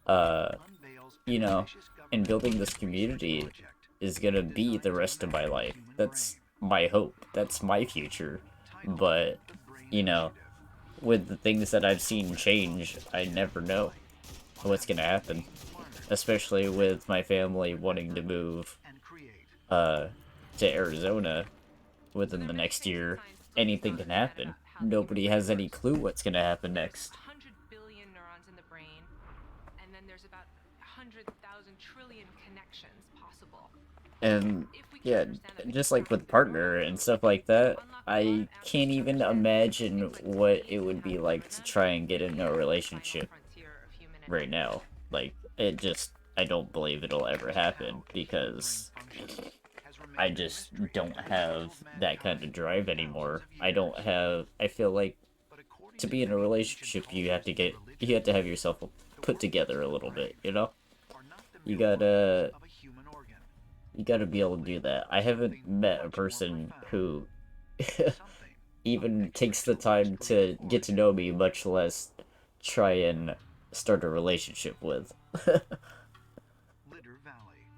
A: you know, and building this community is gonna be the rest of my life. That's my hope. That's my future. But, you know, with the things that I've seen change, I never know what's gonna happen. Especially with my family wanting to move, to Arizona within the next year. Anything can happen. Nobody has any clue what's gonna happen next.
E: 100 billion neurons in the brain, and then there's about 100,000 trillion connections possible.
A: And yeah, just like with partner and stuff like that, I can't even imagine what it would be like to try and get into a relationship right now. Like, I don't believe it'll ever happen because I just don't have that kind of drive anymore. I feel like to be in a relationship, you have to have yourself put together a little bit, you know? You gotta be able to do that. I haven't met a person who even takes the time to get to know me, much less try and start a relationship with.
I: Litter Valley,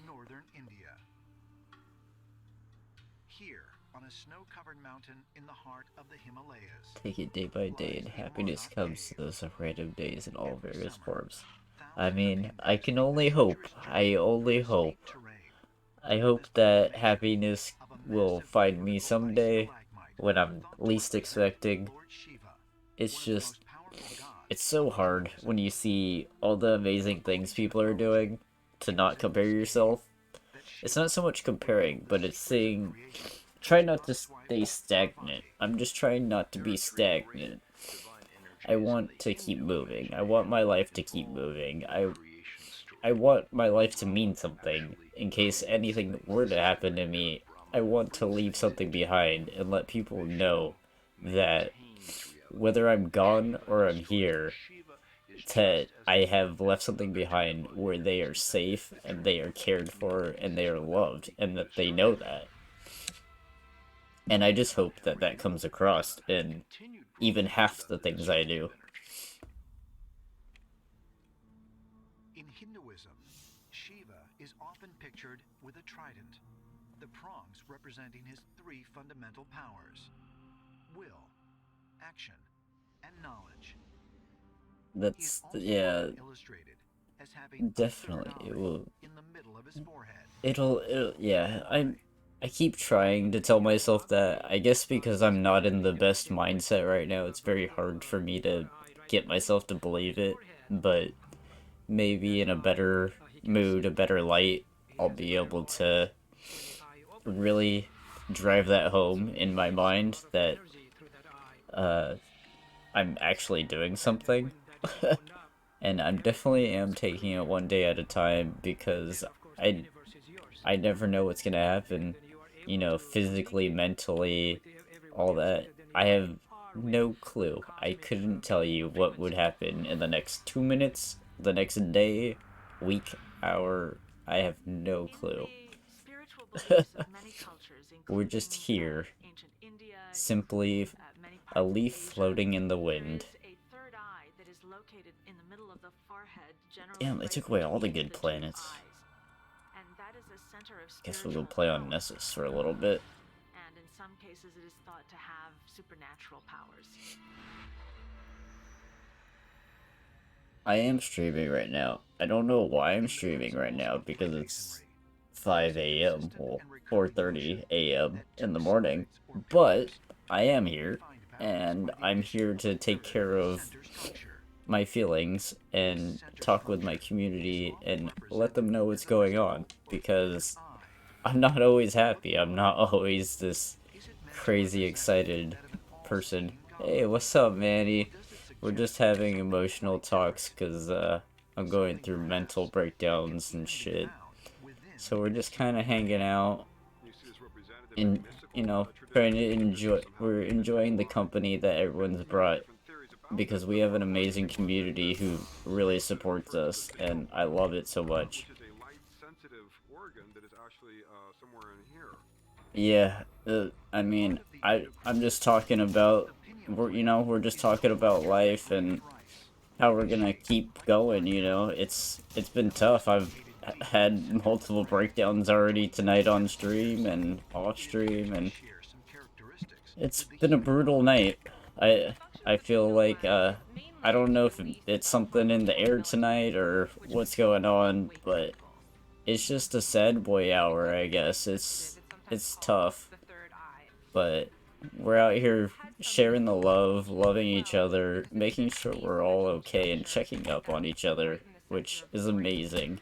I: northern India. Here, on a snow-covered mountain in the heart of the Himalayas.
A: Take it day by day, and happiness comes to those random days in all various forms. I mean, I can only hope. I only hope. I hope that happiness will find me someday when I'm least expecting. It's just, it's so hard when you see all the amazing things people are doing to not compare yourself. It's not so much comparing, but it's saying, try not to stay stagnant. I'm just trying not to be stagnant. I want to keep moving. I want my life to keep moving. I want my life to mean something. In case anything were to happen to me, I want to leave something behind and let people know that whether I'm gone or I'm here, that I have left something behind where they are safe and they are cared for and they are loved and that they know that. And I just hope that that comes across in even half the things I do.
I: In Hinduism, Shiva is often pictured with a trident, the prongs representing his three fundamental powers: will, action, and knowledge.
A: That's, yeah, definitely, it will, yeah, I keep trying to tell myself that. I guess because I'm not in the best mindset right now, it's very hard for me to get myself to believe it, but maybe in a better mood, a better light, I'll be able to really drive that home in my mind that, I'm actually doing something. And I definitely am taking it one day at a time because I never know what's gonna happen, you know, physically, mentally, all that. I have no clue. I couldn't tell you what would happen in the next 2 minutes, the next day, week, hour. I have no clue. We're just here, simply a leaf floating in the wind. Damn, they took away all the good planets. Guess we'll go play on Nessus for a little bit.
E: And in some cases it is thought to have supernatural powers.
A: I am streaming right now. I don't know why I'm streaming right now because it's 5 a.m. well, 4:30 a.m. in the morning. But I am here, and I'm here to take care of my feelings and talk with my community and let them know what's going on, because I'm not always happy. I'm not always this crazy excited person. Hey, what's up, Manny? We're just having emotional talks because I'm going through mental breakdowns and shit. So we're just kind of hanging out and, you know, trying to enjoy. We're enjoying the company that everyone's brought because we have an amazing community who really supports us, and I love it so much. Yeah, I mean, I'm just talking about, we're just talking about life and how we're gonna keep going, you know? It's been tough. I've had multiple breakdowns already tonight on stream and off stream, and it's been a brutal night. I feel like, I don't know if it's something in the air tonight or what's going on, but it's just a sad boy hour, I guess. It's tough, but we're out here sharing the love, loving each other, making sure we're all okay, and checking up on each other, which is amazing.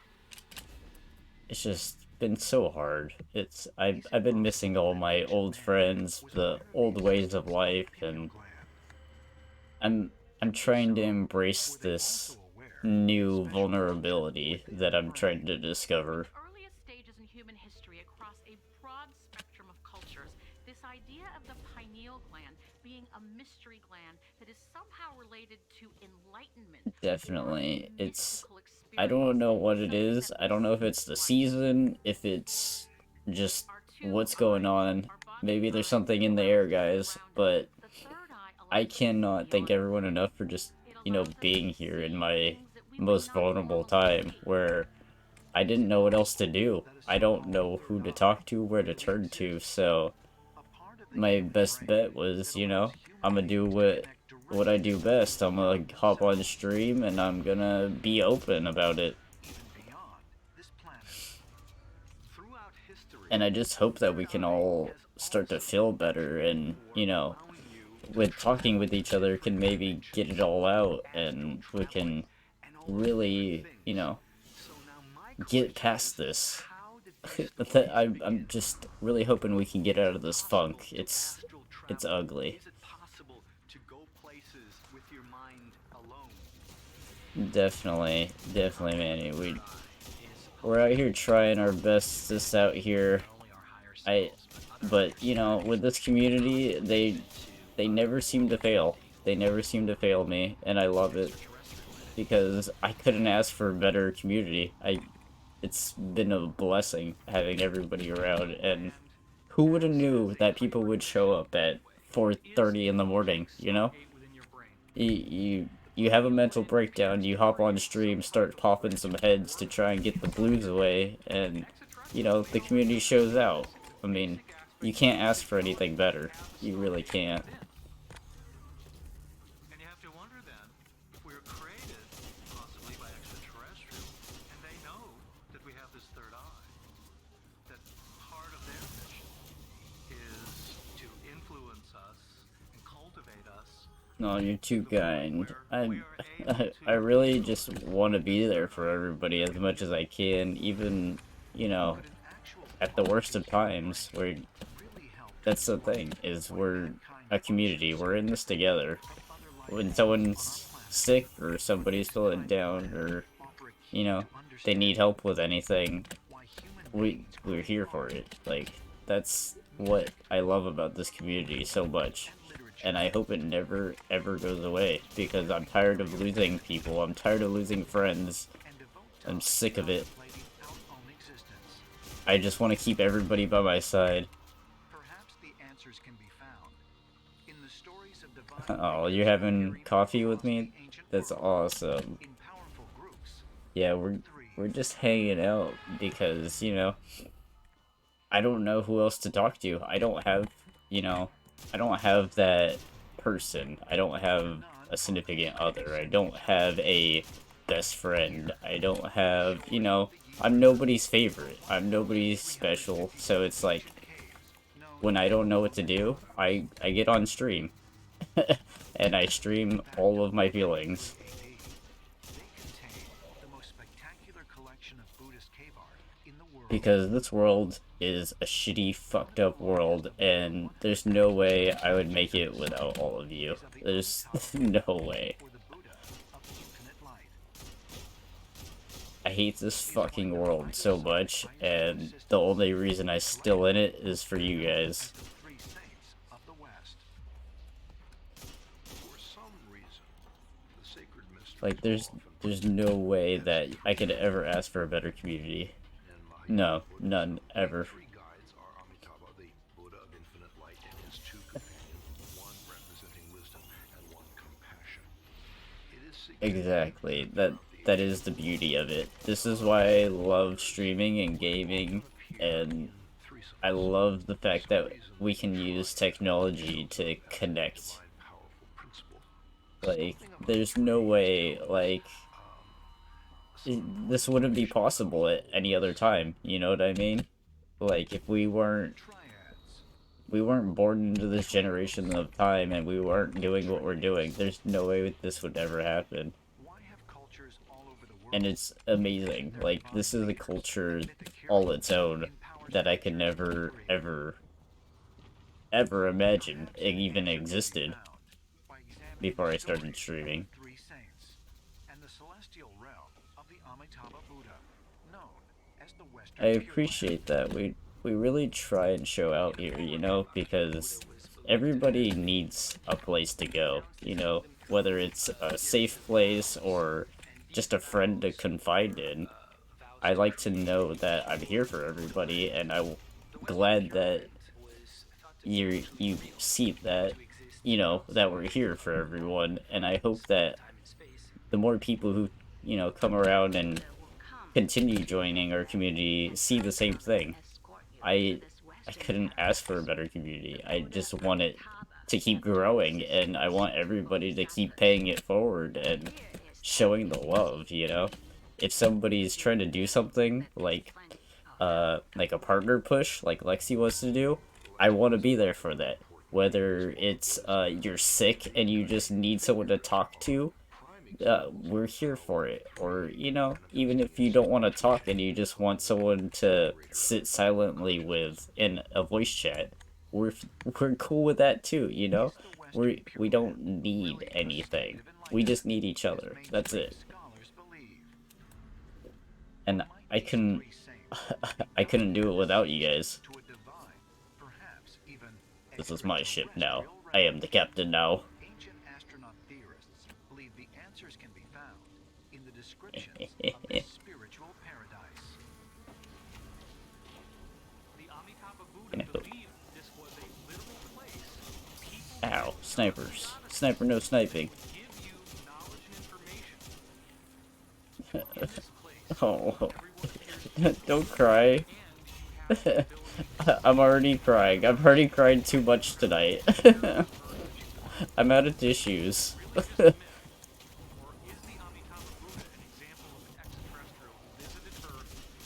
A: It's just been so hard. I've been missing all my old friends, the old ways of life, and I'm I'm trying to embrace this new vulnerability that I'm trying to discover.
E: Earliest stages in human history across a broad spectrum of cultures, this idea of the pineal gland being a mystery gland that is somehow related to enlightenment.
A: Definitely. I don't know what it is. I don't know if it's the season, if it's just what's going on. Maybe there's something in the air, guys, but I cannot thank everyone enough for just, you know, being here in my most vulnerable time where I didn't know what else to do. I don't know who to talk to, where to turn to, so my best bet was, you know, I'm gonna do what I do best. I'm gonna hop on the stream and I'm gonna be open about it. And I just hope that we can all start to feel better and, you know, with talking with each other can maybe get it all out and we can really, you know, get past this. I'm just really hoping we can get out of this funk. It's ugly. Definitely, Manny. We're out here trying our best this out here. But you know, with this community, they never seem to fail. They never seem to fail me, and I love it because I couldn't ask for a better community. It's been a blessing having everybody around, and who would have knew that people would show up at 4:30 in the morning, you know? You have a mental breakdown, you hop on stream, start popping some heads to try and get the blues away, and, you know, the community shows out. I mean, you can't ask for anything better. You really can't.
J: And you have to wonder then, if we were created, possibly by extraterrestrials, and they know that we have this third eye, that part of their mission is to influence us and cultivate us.
A: No, you're too kind. I really just want to be there for everybody as much as I can, even, you know, at the worst of times, where that's the thing, is we're a community, we're in this together. when someone's sick or somebody's feeling down or, you know, they need help with anything, we're here for it. Like, that's what I love about this community so much. And I hope it never, ever goes away, because I'm tired of losing people, I'm tired of losing friends, I'm sick of it. I just want to keep everybody by my side. Oh, you're having coffee with me? That's awesome. Yeah, we're just hanging out because, you know, I don't know who else to talk to. I don't have, you know, I don't have that person. I don't have a significant other. I don't have a best friend. I don't have, you know, I'm nobody's favorite. I'm nobody's special. So it's like, when I don't know what to do, I get on stream. And I stream all of my feelings. Because this world is a shitty, fucked up world, and there's no way I would make it without all of you. There's no way. I hate this fucking world so much, and the only reason I'm still in it is for you guys. Like, there's no way that I could ever ask for a better community. No, none, ever. Exactly, that is the beauty of it. This is why I love streaming and gaming, and I love the fact that we can use technology to connect. Like, there's no way, like, this wouldn't be possible at any other time, you know what I mean? Like, if we weren't born into this generation of time and we weren't doing what we're doing, there's no way this would ever happen. And it's amazing. Like, this is a culture all its own that I could never, ever, ever imagine it even existed before I started streaming. I appreciate that. We really try and show out here, you know, because everybody needs a place to go, you know, whether it's a safe place or just a friend to confide in. I like to know that I'm here for everybody, and I'm glad that you see that, you know, that we're here for everyone, and I hope that the more people who, you know, come around and continue joining our community see the same thing. I couldn't ask for a better community. I just want it to keep growing, and I want everybody to keep paying it forward and showing the love, you know? If somebody's trying to do something like a partner push like Lexi wants to do, I want to be there for that. Whether it's you're sick and you just need someone to talk to, we're here for it. Or, you know, even if you don't want to talk and you just want someone to sit silently with in a voice chat, we're cool with that too, you know? We don't need anything. We just need each other. That's it. And I couldn't I couldn't do it without you guys. This is my ship now. I am the captain now. Ow, snipers. Sniper no sniping. Oh, don't cry. I'm already crying. I've already cried too much tonight. I'm out of tissues.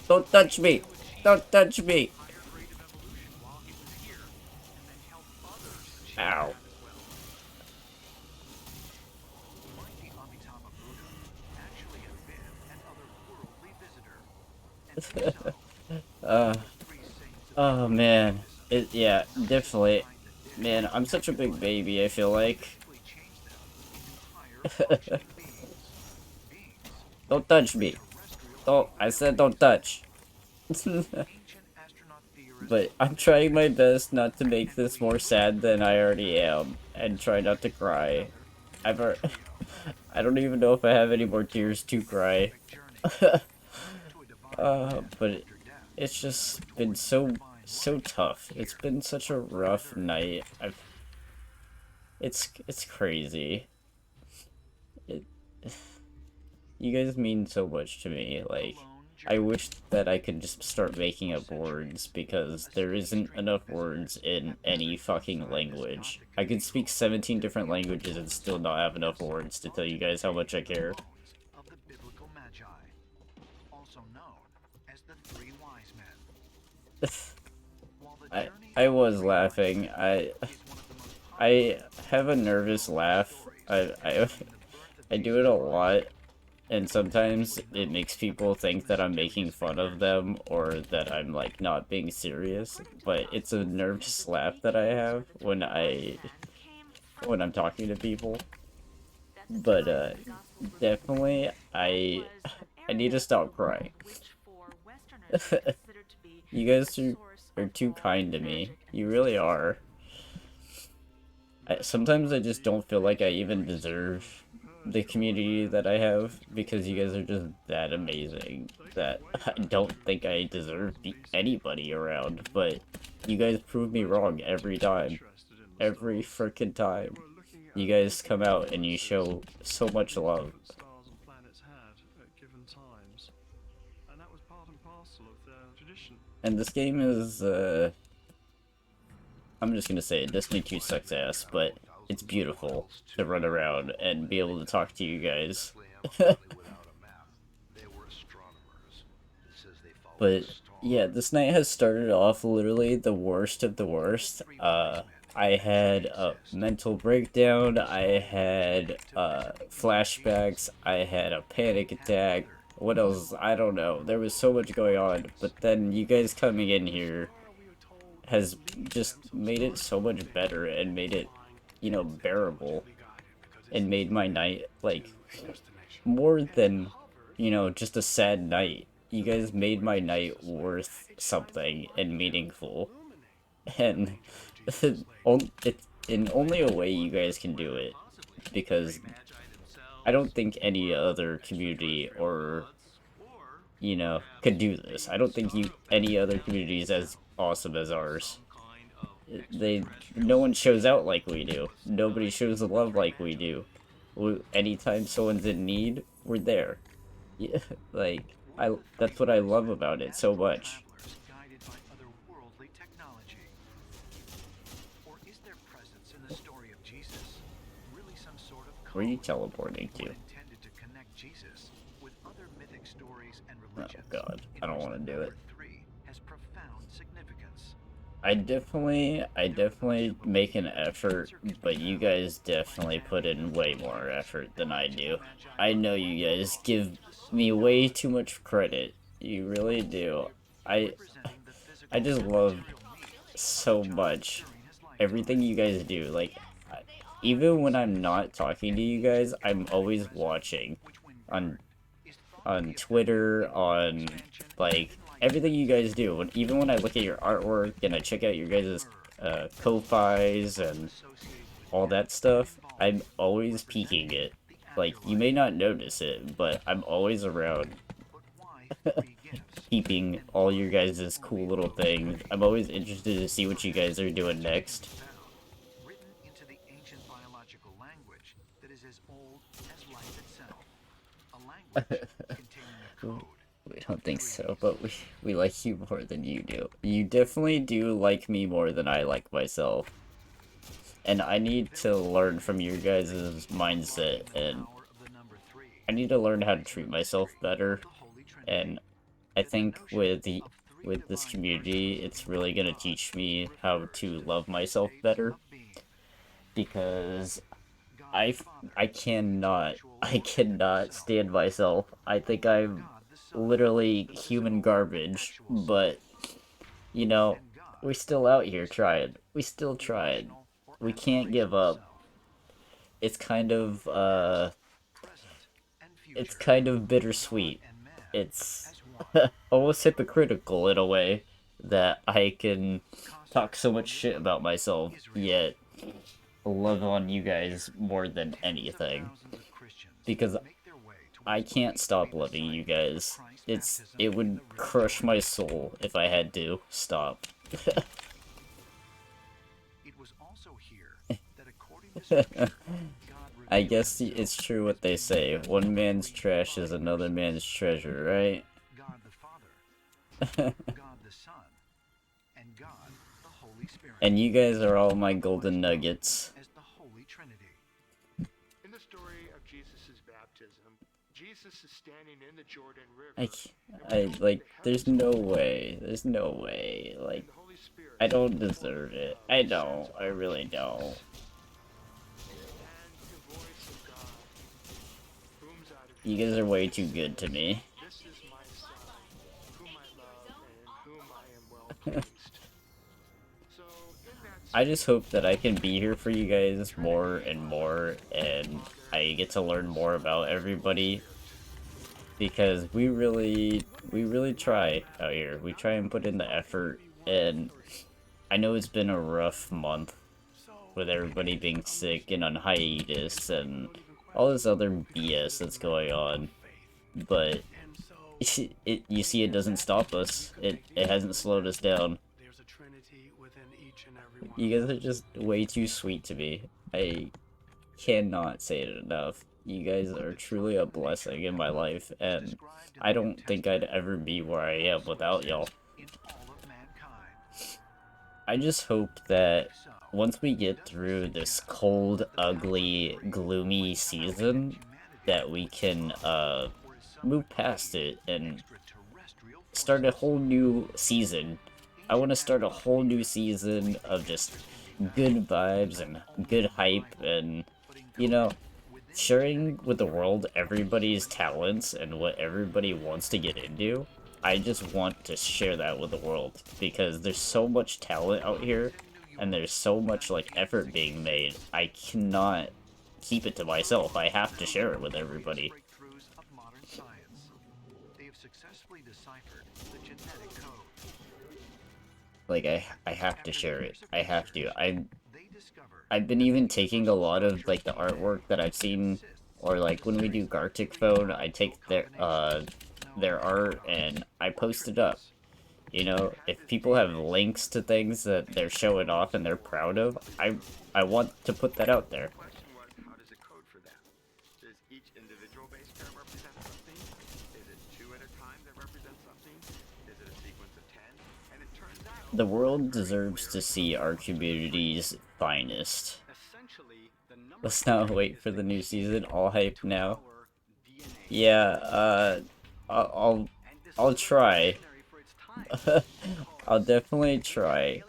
A: Don't touch me! Don't touch me! Ow. Oh man. Yeah, definitely. Man, I'm such a big baby, I feel like. Don't touch me. Oh, I said don't touch. But I'm trying my best not to make this more sad than I already am, and try not to cry. I don't even know if I have any more tears to cry. But it's just been so tough. It's been such a rough night. It's crazy. It, you guys mean so much to me. Like, I wish that I could just start making up words, because there isn't enough words in any fucking language. I could speak 17 different languages and still not have enough words to tell you guys how much I care. I was laughing. I have a nervous laugh. I do it a lot, and sometimes it makes people think that I'm making fun of them or that I'm like not being serious, but it's a nervous laugh that I have when I'm talking to people. But definitely I need to stop crying. You guys are too kind to me. You really are. Sometimes I just don't feel like I even deserve the community that I have, because you guys are just that amazing that I don't think I deserve anybody around, but you guys prove me wrong every time. Every freaking time. You guys come out and you show so much love. And this game is, I'm just gonna say it, Destiny 2 sucks ass, but it's beautiful to run around and be able to talk to you guys. But yeah, this night has started off literally the worst of the worst. I had a mental breakdown, I had flashbacks, I had a panic attack. What else? I don't know. There was so much going on, but then you guys coming in here has just made it so much better and made it, you know, bearable, and made my night, like, more than, you know, just a sad night. You guys made my night worth something and meaningful, and it's in only a way you guys can do it, because I don't think any other community or, you know, could do this. I don't think any other community is as awesome as ours. No one shows out like we do. Nobody shows the love like we do. Anytime someone's in need, we're there. Yeah, like, that's what I love about it so much. Where are you teleporting to? Oh god, I don't want to do it. I definitely make an effort, but you guys definitely put in way more effort than I do. I know you guys give me way too much credit. You really do. I just love so much everything you guys do. Like, even when I'm not talking to you guys, I'm always watching on Twitter, on, like, everything you guys do. Even when I look at your artwork and I check out your guys' Ko-Fis and all that stuff, I'm always peeking it. Like, you may not notice it, but I'm always around keeping all your guys' cool little things. I'm always interested to see what you guys are doing next. We don't think so, but we like you more than you do. You definitely do like me more than I like myself. And I need to learn from your guys' mindset, and I need to learn how to treat myself better. And I think with this community, it's really gonna teach me how to love myself better, because I cannot stand myself. I think I'm literally human garbage, but, you know, we're still out here trying. We still trying. We can't give up. it's kind of it's kind of bittersweet. It's almost hypocritical in a way that I can talk so much shit about myself, yet love on you guys more than anything. Because I can't stop loving you guys. It would crush my soul if I had to stop. I guess it's true what they say. One man's trash is another man's treasure, right? And you guys are all my golden nuggets.
J: In the story of Jesus' baptism, Jesus is standing in the Jordan River.
A: Like, there's no way. There's no way. Like, I don't deserve it. I don't. I really don't. You guys are way too good to me.
J: This is my son, whom I love and whom I am well pleased. So, in that
A: I just hope that I can be here for you guys more and more, and I get to learn more about everybody, because we really try out here. We try and put in the effort, and I know it's been a rough month with everybody being sick and on hiatus and all this other BS that's going on, but you see, it doesn't stop us. It hasn't slowed us down. You guys are just way too sweet to me. I cannot say it enough. You guys are truly a blessing in my life, and I don't think I'd ever be where I am without y'all. I just hope that once we get through this cold, ugly, gloomy season, that we can move past it and start a whole new season. I want to start a whole new season of just good vibes and good hype and, you know, sharing with the world everybody's talents and what everybody wants to get into. I just want to share that with the world, because there's so much talent out here and there's so much like effort being made. I cannot keep it to myself. I have to share it with everybody. Like, I have to share it. I have to. I've been even taking a lot of like the artwork that I've seen, or like when we do Gartic Phone, I take their art and I post it up. You know, if people have links to things that they're showing off and they're proud of, I want to put that out there.
J: how does it code for that? Does each individual base pair represent something? Is it 2 at a time that represent something? Is it a sequence of 10? And it turns out
A: The world deserves to see our community's finest. Let's not wait for the new season. All hype now. Yeah, I'll try. I'll definitely try.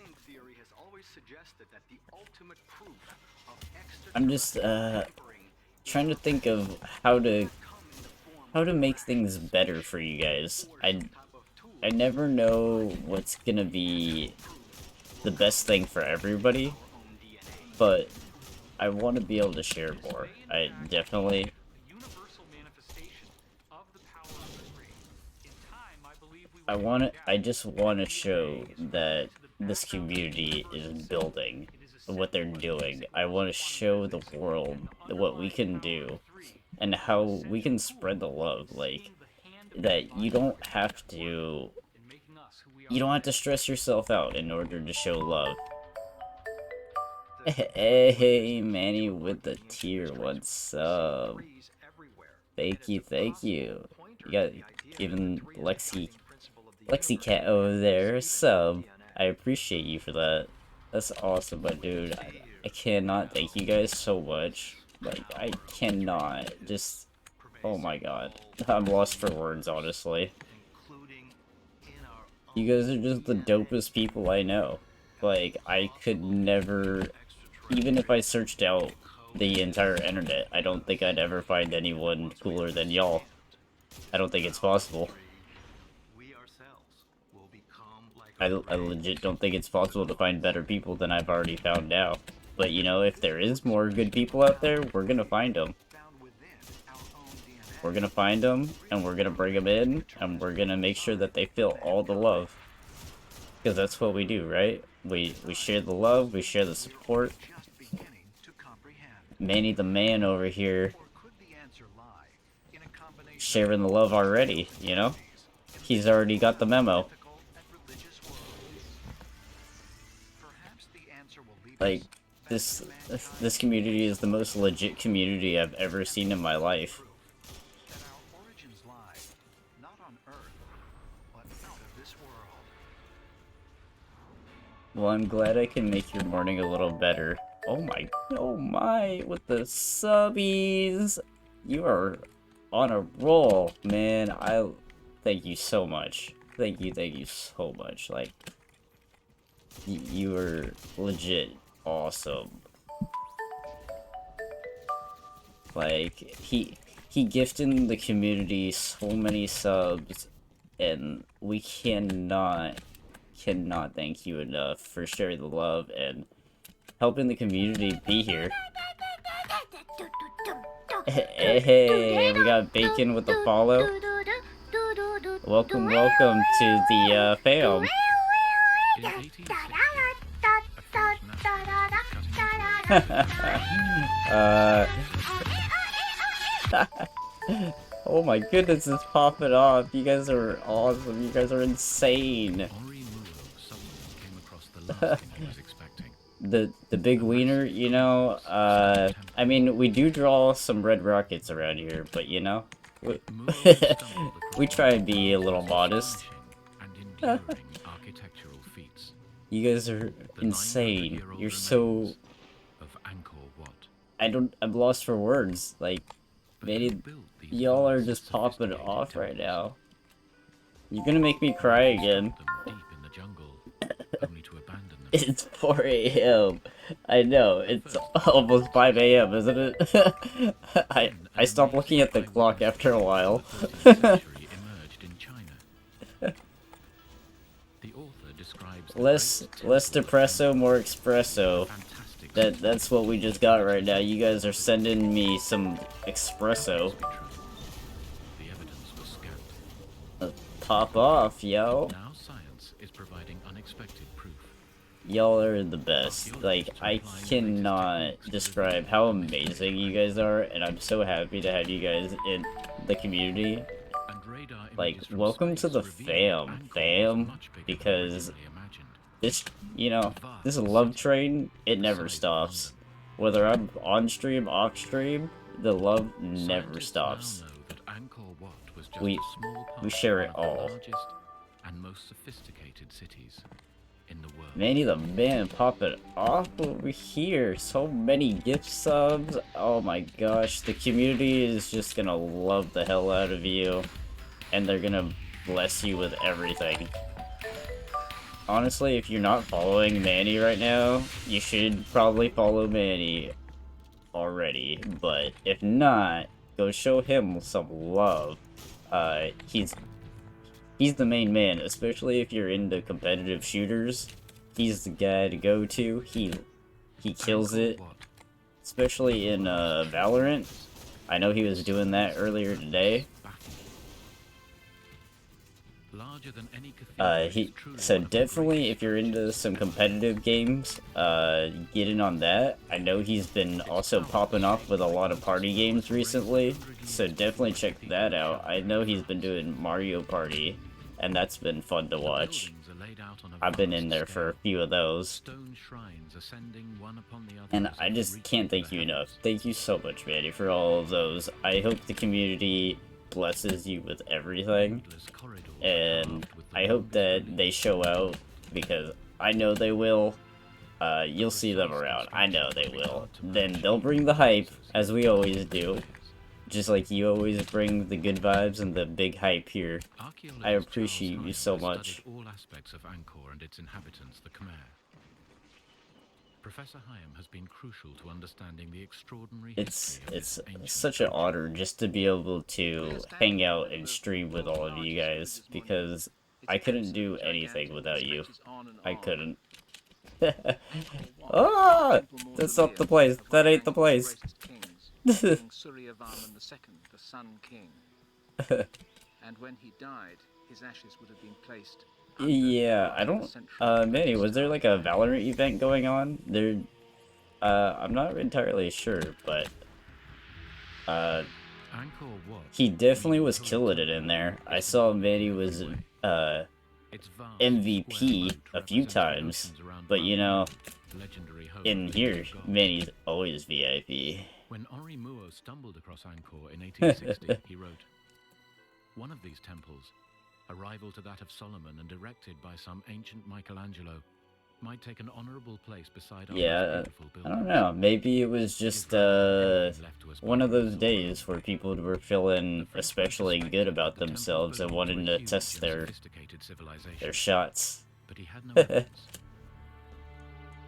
A: I'm just trying to think of how to make things better for you guys. I never know what's gonna be the best thing for everybody, but I want to be able to share more. I definitely. I just want to show that this community is building what they're doing. I want to show the world what we can do and how we can spread the love. Like, that you don't have to stress yourself out in order to show love. Hey, Manny with the tier 1 sub. Thank you, thank you. You got given Lexi Cat over there a sub. I appreciate you for that. That's awesome, but dude, I cannot thank you guys so much. Like, I cannot. Just, oh my god. I'm lost for words, honestly. You guys are just the dopest people I know. Like, I could never, even if I searched out the entire internet, I don't think I'd ever find anyone cooler than y'all. I don't think it's possible. I legit don't think it's possible to find better people than I've already found now. But, you know, if there is more good people out there, we're gonna find them. We're gonna find them, and we're gonna bring them in, and we're gonna make sure that they feel all the love. Because that's what we do, right? We share the love, we share the support. Manny the man over here sharing the love already, you know? He's already got the memo. Like, this community is the most legit community I've ever seen in my life. Well, I'm glad I can make your morning a little better. Oh my, with the subbies! You are on a roll, man. Thank you so much. Thank you so much. Like, you are legit awesome. Like, he gifted the community so many subs, and we cannot thank you enough for sharing the love and helping the community be here. Hey, we got Bacon with the follow. Welcome to the fam. Oh my goodness, it's popping off. You guys are awesome. You guys are insane. The big wiener, you know, I mean, we do draw some red rockets around here, but you know, we try and be a little modest. You guys are insane. You're so... I'm lost for words. Like, maybe y'all are just popping off right now. You're gonna make me cry again. It's 4 a.m. I know, it's almost 5 a.m., isn't it? I stopped looking at the clock after a while. Less Depresso, more Expresso. That's what we just got right now. You guys are sending me some Expresso. Pop off, yo. Y'all are the best. Like, I cannot describe how amazing you guys are, and I'm so happy to have you guys in the community. Like, welcome to the fam, because this, you know, this love train, it never stops. Whether I'm on stream, off stream, the love never stops. We share it all. Manny the man popping off over here. So many gift subs. Oh my gosh, the community is just gonna love the hell out of you, and they're gonna bless you with everything. Honestly, if you're not following Manny right now, you should probably follow Manny already, but if not, go show him some love. He's the main man, especially if you're into competitive shooters. He's the guy to go to. He kills it, especially in Valorant. I know he was doing that earlier today. So definitely, if you're into some competitive games, get in on that. I know he's been also popping off with a lot of party games recently, so definitely check that out. I know he's been doing Mario Party, and that's been fun to watch. I've been in there for a few of those. And I just can't thank you enough. Thank you so much, Manny, for all of those. I hope the community blesses you with everything. And I hope that they show out, because I know they will. You'll see them around. I know they will. Then they'll bring the hype, as we always do. Just like you always bring the good vibes and the big hype here. I appreciate you so much.
M: All aspects of Angkor and its inhabitants, the Khmer. Professor Hyam has been crucial to understanding the extraordinary
A: It's such an honor just to be able to hang out and stream with all of you guys, because I couldn't do anything without you. I couldn't. Ah! That's not the place. That ain't the place.
N: King Suryavarman II, the Sun King. And when he died, his ashes would have been placed.
A: Yeah, I don't. Manny, was there like a Valorant event going on? There. I'm not entirely sure, but. He definitely was killing it in there. I saw Manny was MVP a few times, but you know, in here, Manny's always VIP.
M: When Ori Muo stumbled across Angkor in 1860, he wrote, "One of these temples, a rival to that of Solomon and erected by some ancient Michelangelo, might take an honorable place beside our most
A: Yeah,
M: beautiful
A: I
M: buildings."
A: don't know. Maybe it was just one of those days where people were feeling especially good about themselves and wanting to test their shots.
M: But he had no evidence.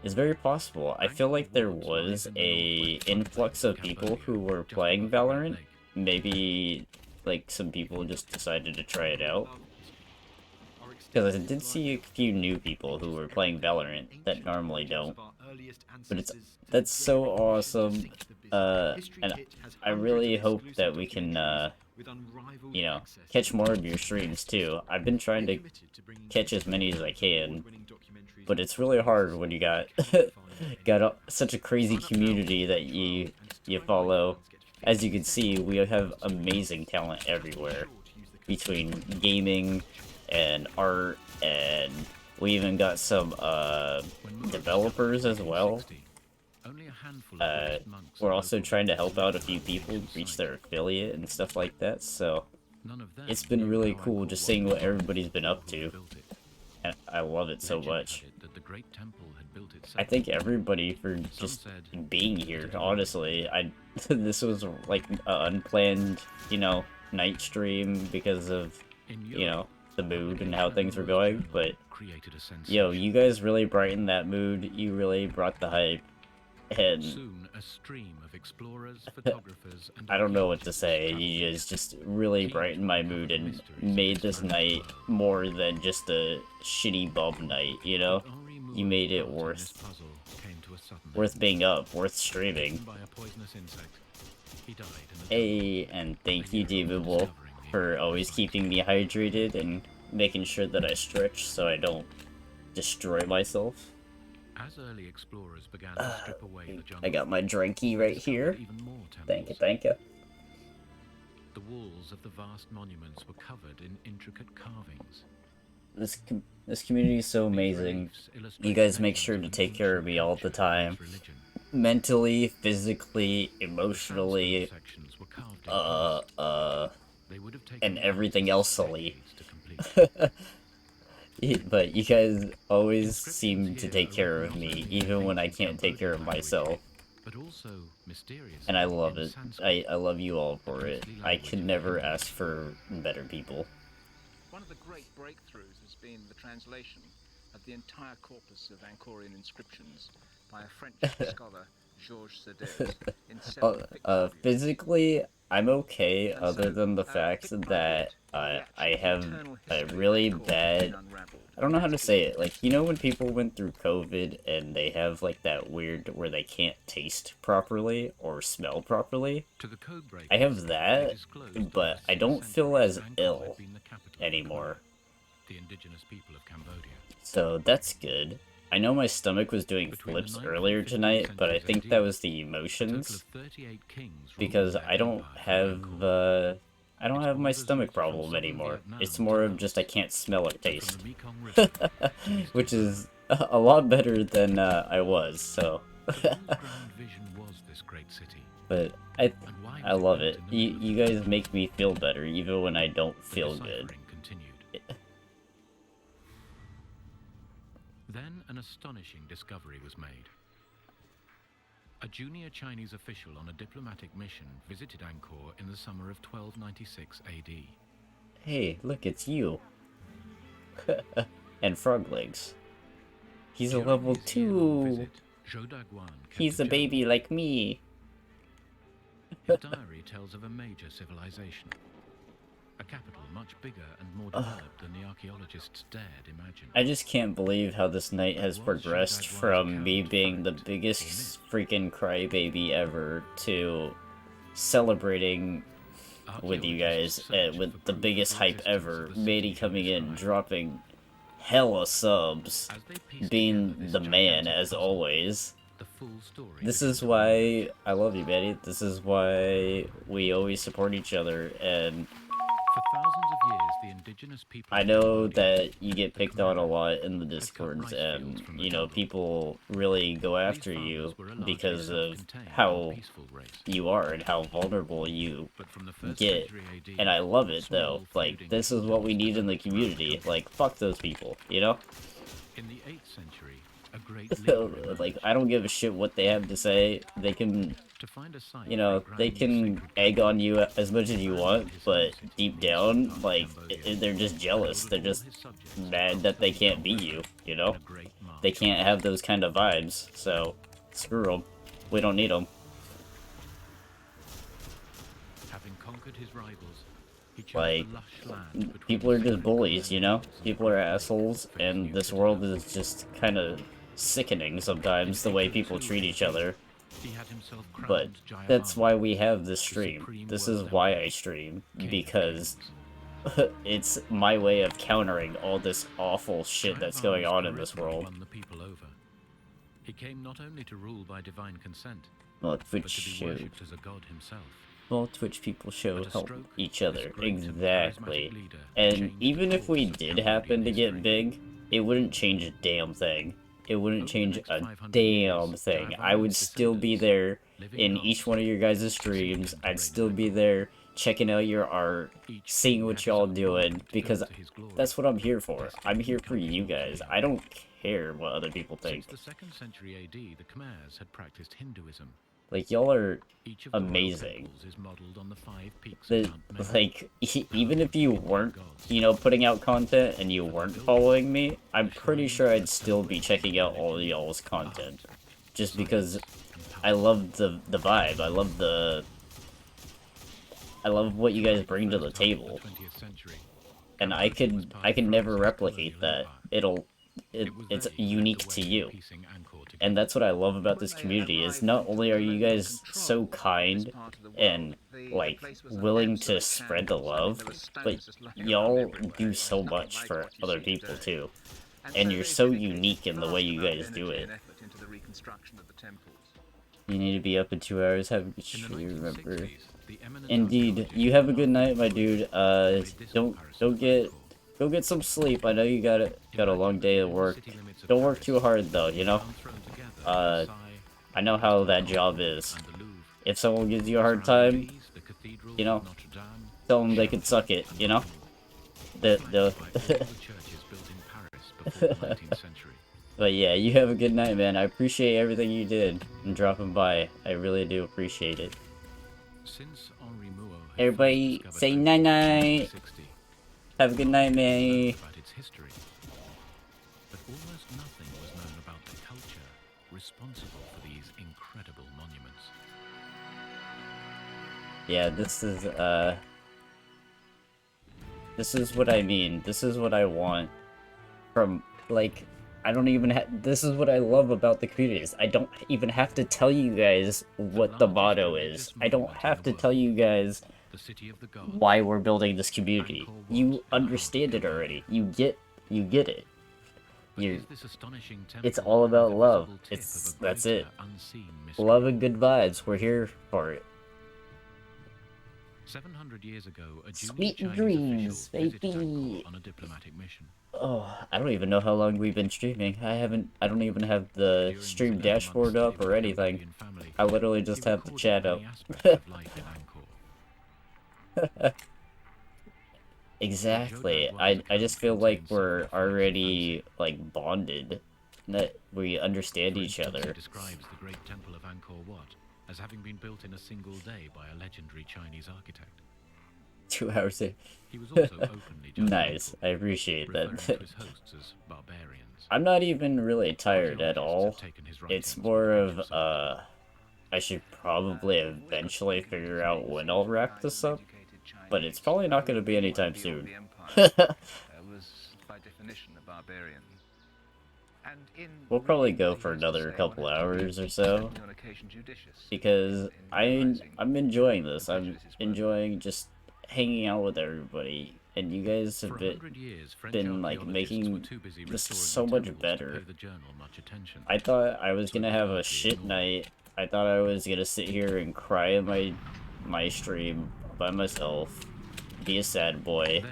A: It's very possible. I feel like there was a influx of people who were playing Valorant. Maybe like some people just decided to try it out. Because I did see a few new people who were playing Valorant that normally don't. But that's so awesome. And I really hope that we can, you know, catch more of your streams too. I've been trying to catch as many as I can, but it's really hard when you got such a crazy community that you follow. As you can see, we have amazing talent everywhere, between gaming and art, and we even got some developers as well. We're also trying to help out a few people reach their affiliate and stuff like that, so it's been really cool just seeing what everybody's been up to, and I love it so much. I thank everybody for just being here, honestly. This was like an unplanned, you know, night stream because of, you know, the mood and how things were going, but yo, you guys really brightened that mood. You really brought the hype, and
M: Soon, a stream of explorers, photographers, and
A: I don't know what to say. You guys just really brightened my mood and made this night more than just a shitty bomb night, you know? You made it worth being up, worth streaming. Hey, and thank you, David Wolf, for always keeping me hydrated and making sure that I stretch so I don't destroy myself.
M: As early explorers began to strip away the jungle,
A: I got my drinky right here. Thank you, thank you.
M: The walls of the vast monuments were covered in intricate carvings.
A: This community is so amazing. You guys make sure to take care of me all the time. Mentally, physically, emotionally, and everything else-ly. But you guys always seem to take care of me, even when I can't take care of myself. And I love it. I love you all for it. I can never ask for better people.
N: One of the great breakthroughs has been the translation of the entire corpus of Angkorian inscriptions by a French scholar, Georges Seurat, in 7
A: physically, I'm okay, other than the fact that I have a really bad, I don't know how to say it, like, you know when people went through COVID and they have like that weird where they can't taste properly or smell properly? I have that, but I don't feel as ill anymore.
M: The indigenous people of Cambodia.
A: So that's good. I know my stomach was doing flips earlier tonight, but I think that was the emotions, because I don't have my stomach problem anymore. It's more of just I can't smell or taste, which is a lot better than I was. So, but I love it. You guys make me feel better, even when I don't feel good.
M: Then an astonishing discovery was made. A junior Chinese official on a diplomatic mission visited Angkor in the summer of 1296 AD.
A: Hey, look, it's you. And Frog Legs. He's a level 2. He's a baby like me.
M: His diary tells of a major civilization. A capital much bigger and more developed than the archaeologists dared imagine.
A: I just can't believe how this night has progressed from me being the biggest freaking crybaby ever to celebrating with you guys with the biggest hype ever. Matey coming in, dropping hella subs, being the man as always. This is why I love you, Matty. This is why we always support each other, and
M: for thousands of years, the indigenous people
A: I know that you get picked on a lot in the Discords, and, you know, people really go after you because of how you are and how vulnerable you get. And I love it, though. Like, this is what we need in the community. Like, fuck those people, you know?
M: In the 8th century, a great
A: like, I don't give a shit what they have to say. They can, you know, they can egg on you as much as you want, but deep down, like, they're just jealous. They're just mad that they can't be you, you know? They can't have those kind of vibes, so screw them. We don't need them.
M: Having conquered his rivals,
A: Like, people are just bullies, you know? People are assholes, and this world is just kind of sickening sometimes, the way people treat each other. But that's why we have this stream. This is why I stream, because it's my way of countering all this awful shit that's going on in this world.
M: He came not only to rule by divine consent,
A: Well,
M: but to
A: Twitch
M: be worshipped as a god himself.
A: Well, Twitch people show help each other. Exactly. And even if we did happen to get big, it wouldn't change a damn thing. It wouldn't change a damn thing. I would still be there in each one of your guys' streams. I'd still be there checking out your art, seeing what y'all doing, because that's what I'm here for. I'm here for you guys. I don't care what other people think.
M: Since the 2nd century AD, the Khmers had practiced Hinduism.
A: Like, y'all are amazing. Like, even if you weren't, you know, putting out content and you weren't following me, I'm pretty sure I'd still be checking out all of y'all's content. Just because I love the vibe. I love what you guys bring to the table. And I could never replicate that. It's unique to you. And that's what I love about this community, is not only are you guys so kind and, like, willing to spread the love, but y'all do so much for other people, too. And you're so unique in the way you guys do it. You need to be up in 2 hours, have a good stream, remember. Indeed. You have a good night, my dude. Go get some sleep. I know you got a long day of work. Don't work too hard, though, you know? I know how that job is. If someone gives you a hard time, you know, tell them they can suck it, you know? But yeah, you have a good night, man. I appreciate everything you did and dropping by. I really do appreciate it. Everybody say night-night. Have a good night, man.
M: But almost nothing was known about the culture responsible for these incredible monuments.
A: Yeah, this is what I mean. This is what I want from, like, I don't even have, this is what I love about the communities. I don't even have to tell you guys what the motto is. I don't have to tell you guys why we're building this community. You understand it already. You get it. It's all about love. That's it. Love and good vibes. We're here for it.
M: 700 years ago, a
A: Sweet dreams, baby.
M: On a diplomatic mission.
A: Oh, I don't even know how long we've been streaming. I don't even have the stream dashboard up or anything. I literally just have the chat up. Exactly. I just feel like we're already, like, bonded. That we understand each other.
M: Describes the great temple of Angkor Wat as having been built in a single day by a legendary Chinese architect.
A: 2 hours in.
M: He was also openly
A: Nice. I appreciate that.
M: referring to his hosts as barbarians.
A: I'm not even really tired at all. It's more of, I should probably eventually figure out when I'll wrap this up. but it's probably not going to be anytime soon.
N: Was by definition a barbarian. And in
A: We'll probably go for another couple hours or so, because I'm enjoying this. I'm enjoying just hanging out with everybody, and you guys have been like making this so much better. I thought I was gonna have a shit night. I thought I was gonna sit here and cry in my stream by myself, be a sad boy.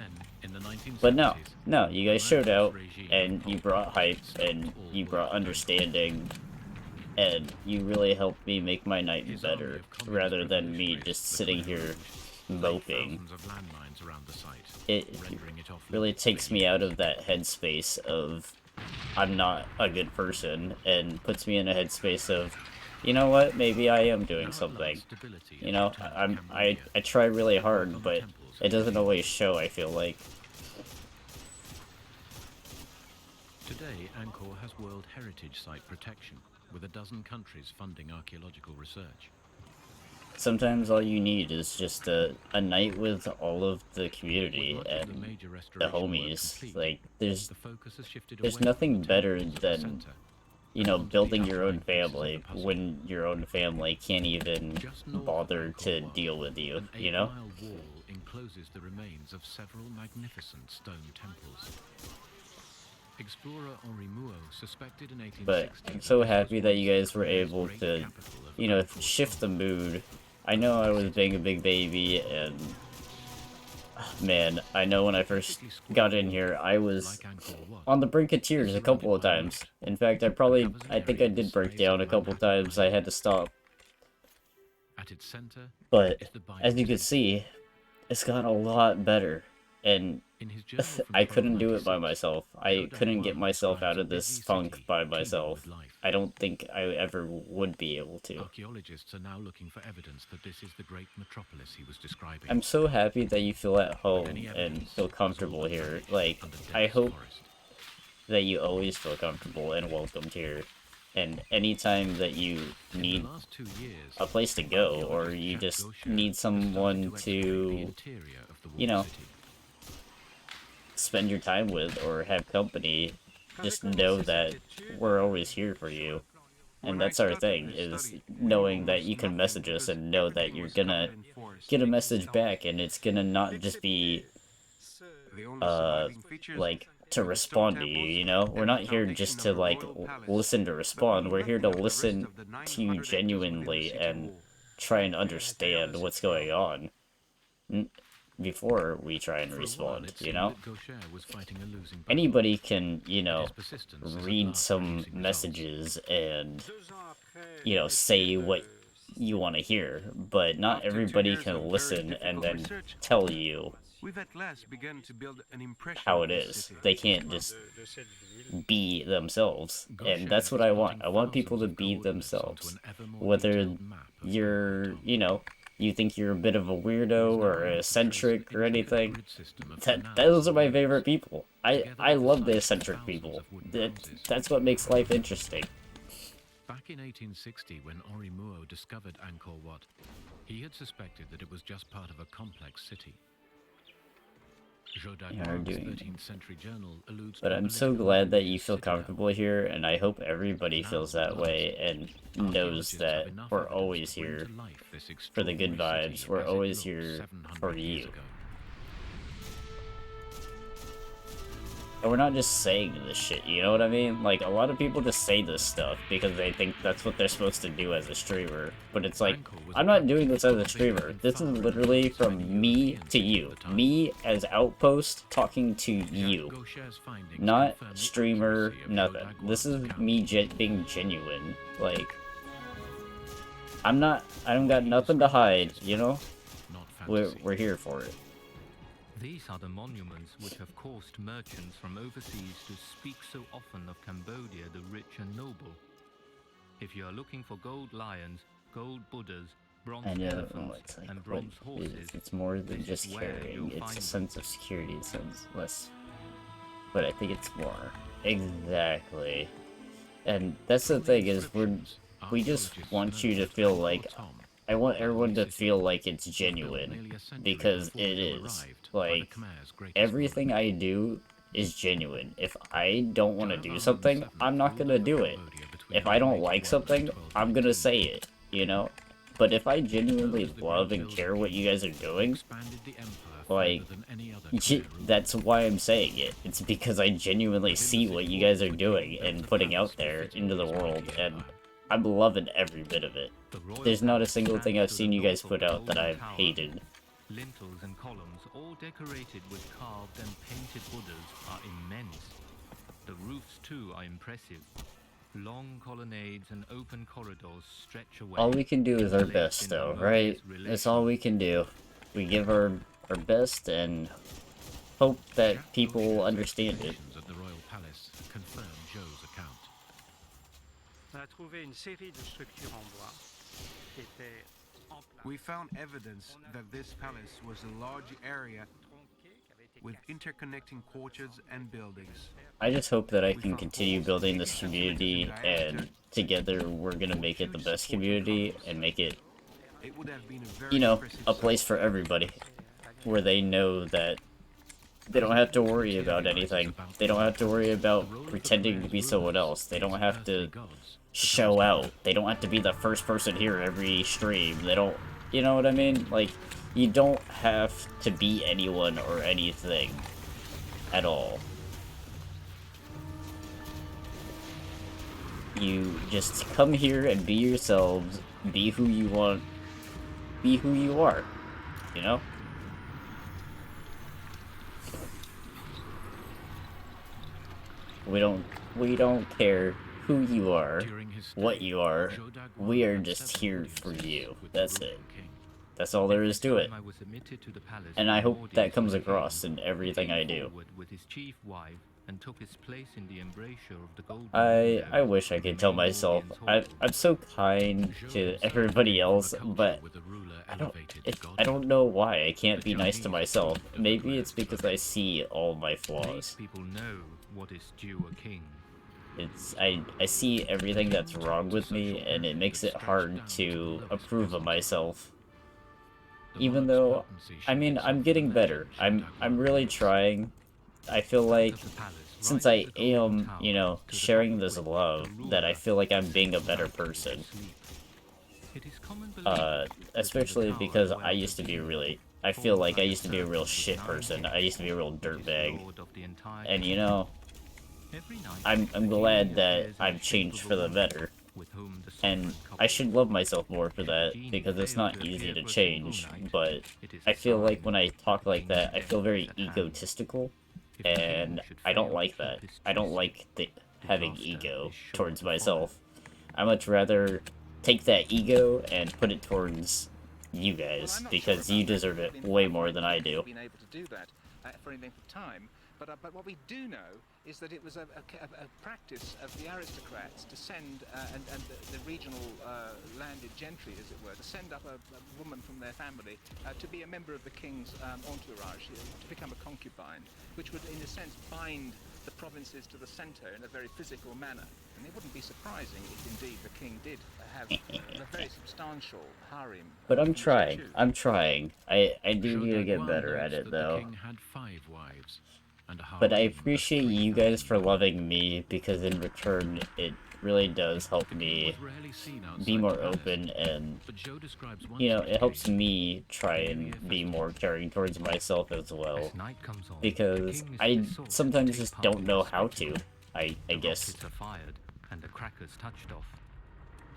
A: But no, you guys showed out, and you brought hype, and you brought understanding, and you really helped me make my night better, rather than me just sitting here moping. It really takes me out of that headspace of I'm not a good person, and puts me in a headspace of, you know what, maybe I am doing something. You know, I try really hard, but it doesn't always show, I feel like.
M: Today, Angkor has World Heritage Site protection, with 12 countries funding archaeological research.
A: Sometimes all you need is just a night with all of the community and the homies. Like, there's nothing better than, you know, building your own family when your own family can't even bother to deal with you, you know?
M: An 8-mile wall encloses the remains of several magnificent stone temples. Explorer Henri Mouot suspected in 1860.
A: But I'm so happy that you guys were able to, you know, shift the mood. I know I was being a big baby, and man, I know when I first got in here, I was on the brink of tears a couple of times. In fact, I think I did break down a couple times. I had to stop. But as you can see, it's gotten a lot better, and I couldn't do it by myself. I couldn't get myself out of this funk by myself. I don't think I ever would be able to.
M: Archaeologists are now looking for evidence that this is the great metropolis he was describing.
A: I'm so happy that you feel at home and feel comfortable here. Like, I hope that you always feel comfortable and welcomed here. And anytime that you need a place to go, or you just need someone to, you know, spend your time with or have company, just know that we're always here for you. And that's our thing, is knowing that you can message us and know that you're gonna get a message back, and it's gonna not just be like to respond to you, you know? We're not here just to like listen to respond. We're here to listen to you genuinely and try and understand what's going on before we try and respond, you know? Anybody can, you know, read some messages and, you know, say what you want to hear, but not everybody can listen and then tell you how it is. They can't just be themselves, and that's what I want. I want people to be themselves, whether you're, you know, you think you're a bit of a weirdo or eccentric or anything. Those are my favorite people. I love the eccentric people. That's what makes life interesting.
M: Back in 1860, when Henri Mouot discovered Angkor Wat, he had suspected that it was just part of a complex city.
A: But I'm so glad that you feel comfortable here, and I hope everybody feels that way and knows that we're always here for the good vibes. We're always here for you. And we're not just saying this shit, you know what I mean? Like, a lot of people just say this stuff because they think that's what they're supposed to do as a streamer. But it's like, I'm not doing this as a streamer. This is literally from me to you. Me as Outpost talking to you. Not streamer, nothing. This is me being genuine. Like, I don't got nothing to hide, you know? We're here for it.
O: These are the monuments which have caused merchants from overseas to speak so often of Cambodia the rich and noble. If you are looking for gold lions, gold Buddhas, bronze elephants,
A: like,
O: and bronze horses,
A: it's more than just carrying. It's a sense of security. It sounds less, but I think it's more. Exactly. And that's the thing, is we just want you to feel like I want everyone to feel like it's genuine, because it is. Like, everything I do is genuine. If I don't want to do something, I'm not gonna do it. If I don't like something, I'm gonna say it, you know? But if I genuinely love and care what you guys are doing, like, that's why I'm saying it. It's because I genuinely see what you guys are doing and putting out there into the world, and I'm loving every bit of it. There's not a single thing I've seen you guys put out that I've hated.
O: Lintels and columns, all decorated with carved and painted Buddhas, are immense. The roofs, too, are impressive. Long colonnades and open corridors stretch away.
A: All we can do is our best, though, right? That's all we can do. We give our best and hope that people understand it.
M: At the Royal Palace confirm Joe's account.
H: On a trouvé une série de structures en bois qui étaient en place.
P: We found evidence that this palace was a large area with interconnecting courtyards and buildings.
A: I just hope that I can continue building this community, and together we're gonna make it the best community and make it, you know, a place for everybody, where they know that they don't have to worry about anything. They don't have to worry about pretending to be someone else. They don't have to show out. They don't have to be the first person here every stream. They don't, you know what I mean? Like, you don't have to be anyone or anything at all. You just come here and be yourselves, be who you want, be who you are, you know? We don't care who you are, what you are. We are just here for you. That's it. That's all there is to it. And I hope that comes across in everything I do. I wish I could tell myself. I'm so kind to everybody else, but I don't know why I can't be nice to myself. Maybe it's because I see all my flaws.
O: People know what is due a king.
A: I see everything that's wrong with me, and it makes it hard to approve of myself. Even though, I mean, I'm getting better. I'm really trying. I feel like, since I am, you know, sharing this love, that I feel like I'm being a better person. Especially because I used to be I feel like I used to be a real shit person. I used to be a real dirtbag. And, you know, I'm glad that I've changed for the better. And I should love myself more for that, because it's not easy to change, but I feel like when I talk like that, I feel very egotistical, and I don't like that. I don't like having ego towards myself. I much rather take that ego and put it towards you guys, because you deserve it way more than I do.
N: Been able to do that for any length of time, but what we do know is that it was a practice of the aristocrats to send, and the regional landed gentry, as it were, to send up a woman from their family to be a member of the king's entourage, to become a concubine, which would, in a sense, bind the provinces to the centre in a very physical manner. And it wouldn't be surprising if indeed the king did have a very substantial harem.
A: But I'm trying. I'm trying. I do need to get better at it, though.
M: The king had 5 wives.
A: But I appreciate you guys for loving me, because in return, it really does help me be more open, and, you know, it helps me try and be more caring towards myself as well. Because I sometimes just don't know how to, I guess.
O: The rockets are fired, and the crackers touched off.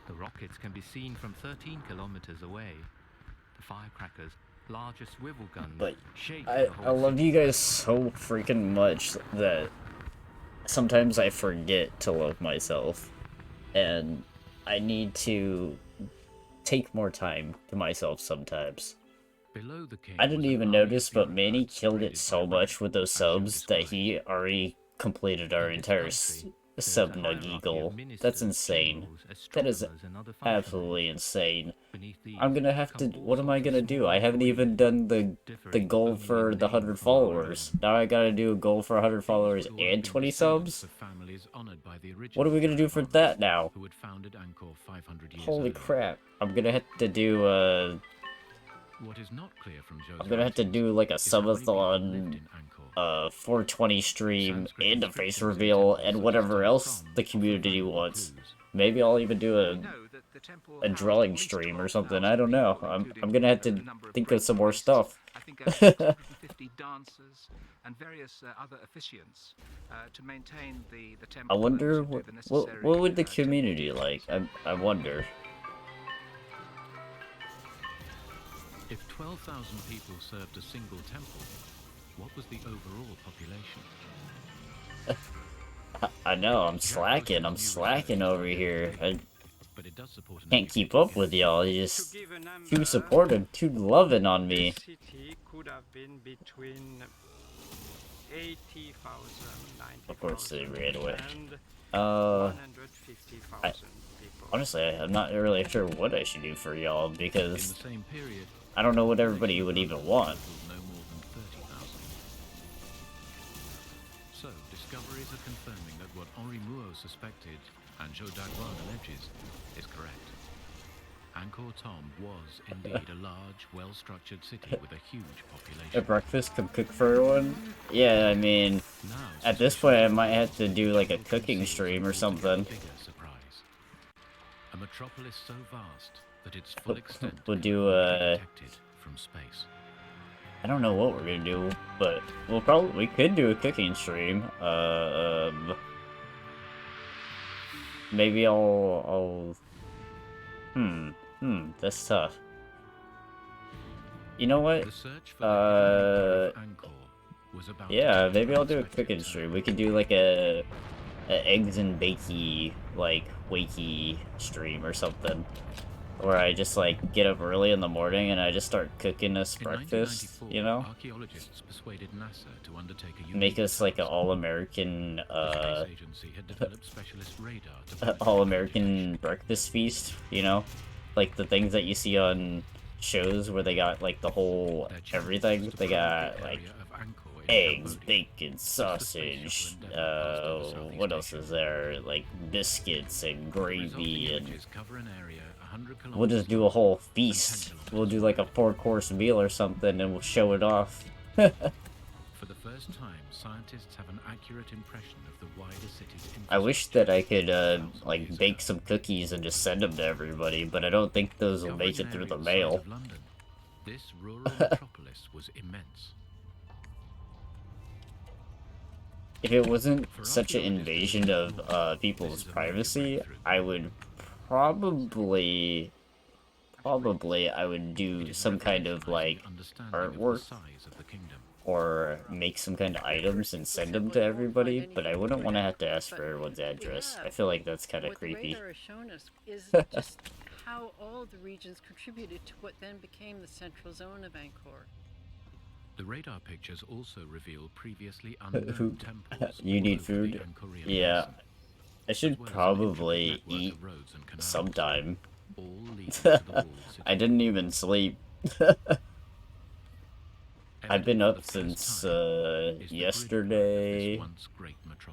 O: The rockets can be seen from 13 kilometers away. The firecrackers, larger swivel guns,
A: But
O: shake
A: I love you guys so freaking much that sometimes I forget to love myself, and I need to take more time to myself sometimes. I didn't even notice, but Manny killed it so much with those subs that he already completed our entire sub-nuggy goal. That's insane. That is absolutely insane. I'm gonna have to... What am I gonna do? I haven't even done the goal for the 100 followers. Now I gotta do a goal for 100 followers and 20 subs?
M: is honored by the original.
A: What are we gonna do for that now?
M: Who had founded Angkor 500 years
A: Holy
M: earlier.
A: crap. I'm gonna have to do,
M: What is not clear from Joe's
A: I'm gonna have to do, like, a
M: is how many people lived
A: subathon,
M: in Angkor.
A: 420 stream,
M: Sanskrit
A: and a
M: inscriptions
A: face
M: in
A: reveal,
M: temples
A: and
M: such as
A: whatever
M: Temple
A: else
M: Krom
A: the
M: offer
A: community
M: valuable
A: wants.
M: clues.
A: Maybe I'll even do
N: We know that the temple
A: a
N: housed
A: drawing
N: at least
A: stream or
N: 12,000
A: something. I don't know.
N: people,
A: I'm
N: including
A: gonna have
N: a
A: to
N: number of
A: think of
N: great
A: some more
N: priests,
A: stuff.
N: I think 650 dancers and various other officiants to maintain the temple.
A: I wonder
N: and to do
A: what
N: the
A: what,
N: necessary,
A: what would the
N: temple
A: community
N: duties.
A: like? I wonder.
M: If 12,000 people served a single temple, what was the overall population?
A: I know, I'm slacking over here. I
M: But it does support an
A: can't keep up with y'all. You
H: To
A: just
H: give a number,
A: too supportive, too loving on me.
H: this city could have been between 80,000,
A: Of course they
H: 90,000,
A: ran away.
H: and
A: I
H: 150,000 people.
A: honestly, I'm not really sure what I should do for y'all
M: In
A: because
M: the same period,
A: I don't know what everybody would even want.
M: no more than 30,000. So, discoveries are confirming that what Henri Muot suspected and Joe Dagwan alleges is correct. Angkor Thom was indeed a large, well-structured city with a huge population.
A: A breakfast come cook for everyone? Yeah, I mean,
M: Now,
A: at this point I might have to do like a cooking stream or something.
M: bigger surprise. A metropolis so vast that its full extent
A: We'll do
M: cannot be detected from space.
A: I don't know what we're gonna do, but we could do a cooking stream. Maybe that's tough. You know what?
M: The search for the hidden Angkor was about to
A: Yeah,
M: take
A: maybe
M: an
A: I'll do a
M: unexpected
A: cooking
M: turn.
A: stream. We could do like a eggs and bakey, like wakey stream or something. Where I just like get up early in the morning and I just start cooking us
M: In
A: breakfast,
M: 1994,
A: you know?
M: archaeologists persuaded NASA to undertake a
A: Make
M: unique
A: us like an
M: task.
A: all-American,
M: The space agency had developed specialist radar to penetrate
A: all-American breakfast feast, you know? Like the things that you see on shows where they got like the whole everything. They got like eggs, bacon, sausage, what else is there? Like biscuits and gravy, and we'll just do a whole feast. We'll do like a 4-course meal or something and we'll show it off.
M: For the first time, scientists have an accurate impression of the wider city's
A: I wish that I could like bake some cookies and just send them to everybody, but I don't think those will make it through the mail.
M: Of London, this rural metropolis was immense.
A: If it wasn't such an invasion of people's privacy, I would probably I would do some kind of like artwork or make some kind of items and send them to everybody, but I wouldn't want to have to ask for everyone's address. I feel like that's kind of creepy.
Q: What the radar has shown us is just how all the regions contributed to what then became the central zone of Angkor.
M: The radar pictures also reveal previously unknown temples.
A: You need
M: all over the
A: food?
M: Angkorian
A: Yeah.
M: basin,
A: I should
M: as well as an
A: probably
M: intricate network
A: eat
M: of roads and canals,
A: sometime.
M: all leading to the walled city.
A: I didn't even sleep. I've been up since yesterday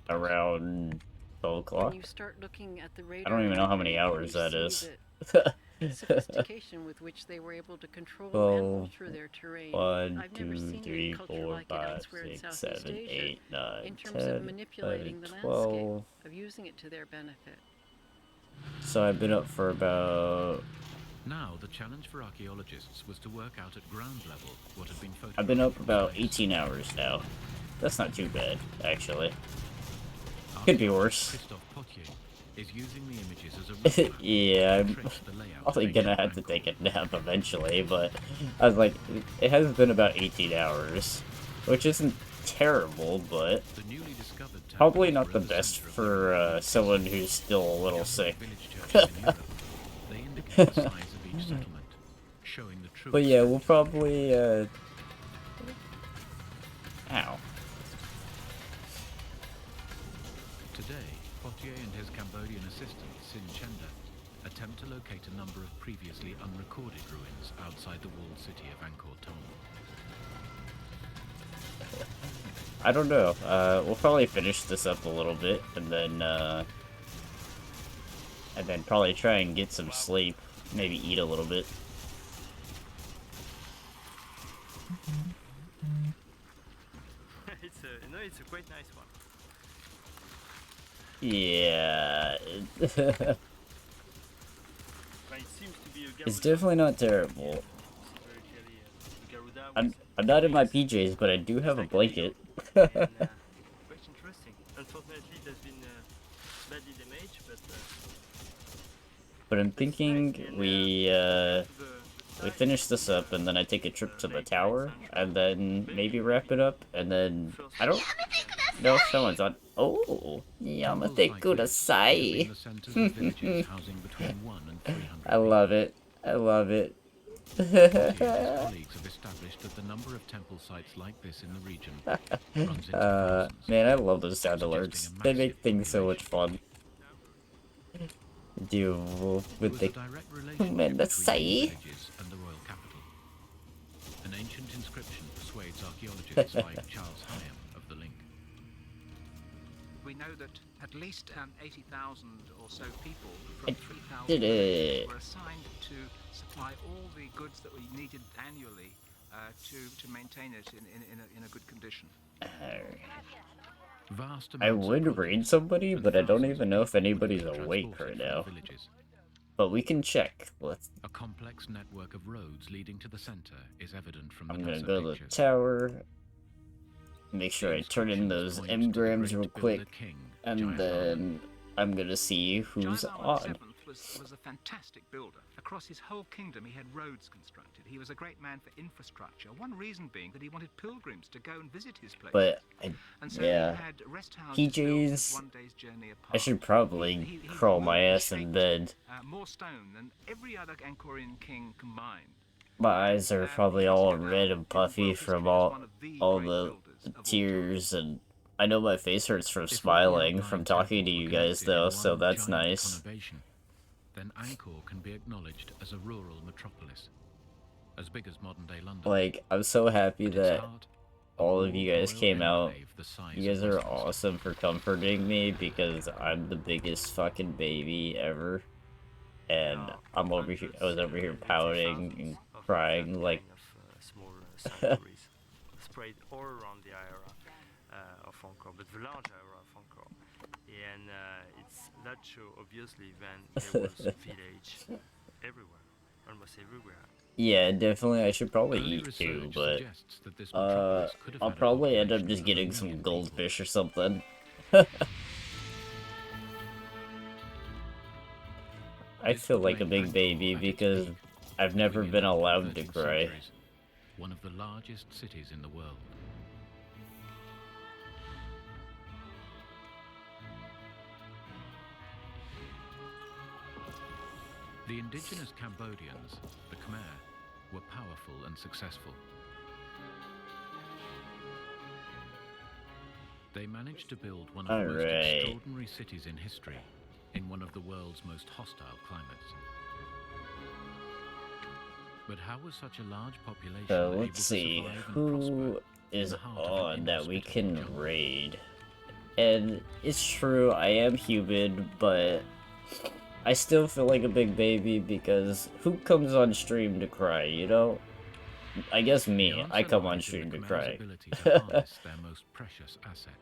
A: around 12 o'clock.
Q: When you start looking at the
A: I
Q: radar,
A: don't even know how many
Q: you
A: hours that
Q: see
A: is.
Q: the sophistication with which they were able to control and alter their terrain.
A: 1,
Q: I've never
A: 2,
Q: seen
A: 3,
Q: a culture
A: 4,
Q: like it
A: 5,
Q: elsewhere in
A: 6,
Q: Southeast
A: 7,
Q: Asia
A: 8, 9,
Q: in terms
A: 10,
Q: of manipulating
A: 11,
Q: the
A: 12.
Q: landscape, of using it to their benefit.
A: So I've been up for about...
M: Now, the challenge for archaeologists was to work out at ground level what had been photographed.
A: I've been up about 18 hours now. That's not too bad, actually. Could be worse.
M: Christophe Potier is using the images as a roadmap
A: Yeah,
M: to
A: I'm
M: trace the layout
A: probably
M: of
A: gonna
M: ancient
A: have to
M: Angkor.
A: take a nap eventually, but I was like, it has been about 18 hours, which isn't terrible, but
M: The newly discovered
A: probably
M: temples
A: not
M: were
A: the
M: at the
A: best
M: center of
A: for someone who's still a little sick.
M: village churches in Europe. They indicate the size of each settlement, showing the true.
A: But yeah, we'll probably, ow.
M: Today, Potier and his Cambodian assistant, Sin Chenda, attempt to locate a number of previously unrecorded ruins outside the walled city of Angkor Thom.
A: I don't know. We'll probably finish this up a little bit, and then probably try and get some sleep. Maybe eat a little bit.
R: It's a quite nice one.
A: Yeah.
R: But it seems to be a
A: It's
R: Garuda.
A: definitely not terrible.
R: Very clearly a Garuda
A: I'm not in my PJs, but I do have a blanket.
R: quite interesting. Unfortunately, it has been badly damaged,
A: But I'm thinking we finish this up, and then I take a trip to the tower, and then maybe wrap it up, and then I don't know if someone's on. Oh, Yamate Kudasai. I love it. I love it.
M: Colleagues have established that the number of temple sites like this in the region runs into thousands.
A: Man, I love those sound alerts. They make things so much fun. Deal with the Kudasai.
M: And the royal capital. An ancient inscription persuades archaeologists like Charles Hyam of the link.
N: We know that at least 80,000 or so people
A: I
N: from 3,000
A: did
N: villages
A: it.
N: were assigned to supply all the goods that we needed annually to maintain it in a good condition.
A: I would raid somebody, but I don't even know if anybody's awake right now. But we can check.
M: A complex network of roads leading to the center is evident from the
A: I'm gonna
M: NASA
A: go to the
M: pictures.
A: tower. Make sure I turn in those engrams real quick, and then I'm gonna see who's on.
N: Was a fantastic builder. Across his whole kingdom, he had roads constructed. He was a great man for infrastructure. One reason being that he wanted pilgrims to go and visit his place.
A: But
N: and so
A: yeah,
N: he had rest houses
A: PJs.
N: one day's journey apart.
A: I should probably crawl my ass in bed.
N: More stone than every other Angkorian king combined.
A: My eyes are probably all red and puffy from all the tears, and I know my face hurts from smiling from talking to you guys though, so that's nice.
M: Then Angkor can be acknowledged as a rural metropolis, as big as modern-day London.
A: Like, I'm so happy that all of you guys came out. You guys are awesome for comforting me, because I'm the biggest fucking baby ever. And I was over here pouting and crying like...
R: small sanctuaries spread all around the area of Angkor, but the large area of Angkor. And it's that show, obviously, then there was a village everywhere, almost everywhere.
A: Yeah, definitely, I should probably eat too, but... I'll probably end up just getting some goldfish or something. I feel like a big baby because I've never been allowed to cry.
M: One of the largest cities in the world. The indigenous Cambodians, the Khmer, were powerful and successful. They managed to build one of the most extraordinary cities in history, in one of the world's most hostile climates. But how was such a large population
A: So
M: able
A: let's
M: to
A: see,
M: survive and
A: who
M: prosper
A: is
M: in the heart of an
A: on that we
M: inhospitable
A: can
M: jungle?
A: raid? And it's true, I am human, but I still feel like a big baby because who comes on stream to cry, you know? I guess me, I come on stream to cry.
M: Their most precious asset.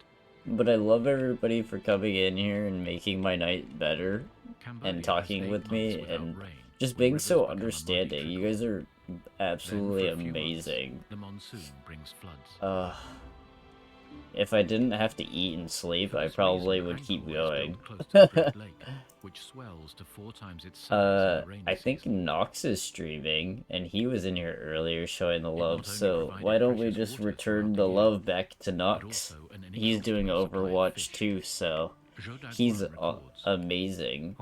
A: But I love everybody for coming in here and making my night better and talking with me and just being so understanding. You guys are absolutely amazing.
M: The monsoon brings floods.
A: If I didn't have to eat and sleep, I probably would keep going.
M: Which swells to 4 times its size in the rainy
A: I think Nox is streaming, and he was in here earlier showing the love, so why don't we just return the love back to Nox? He's doing Overwatch too, so he's amazing.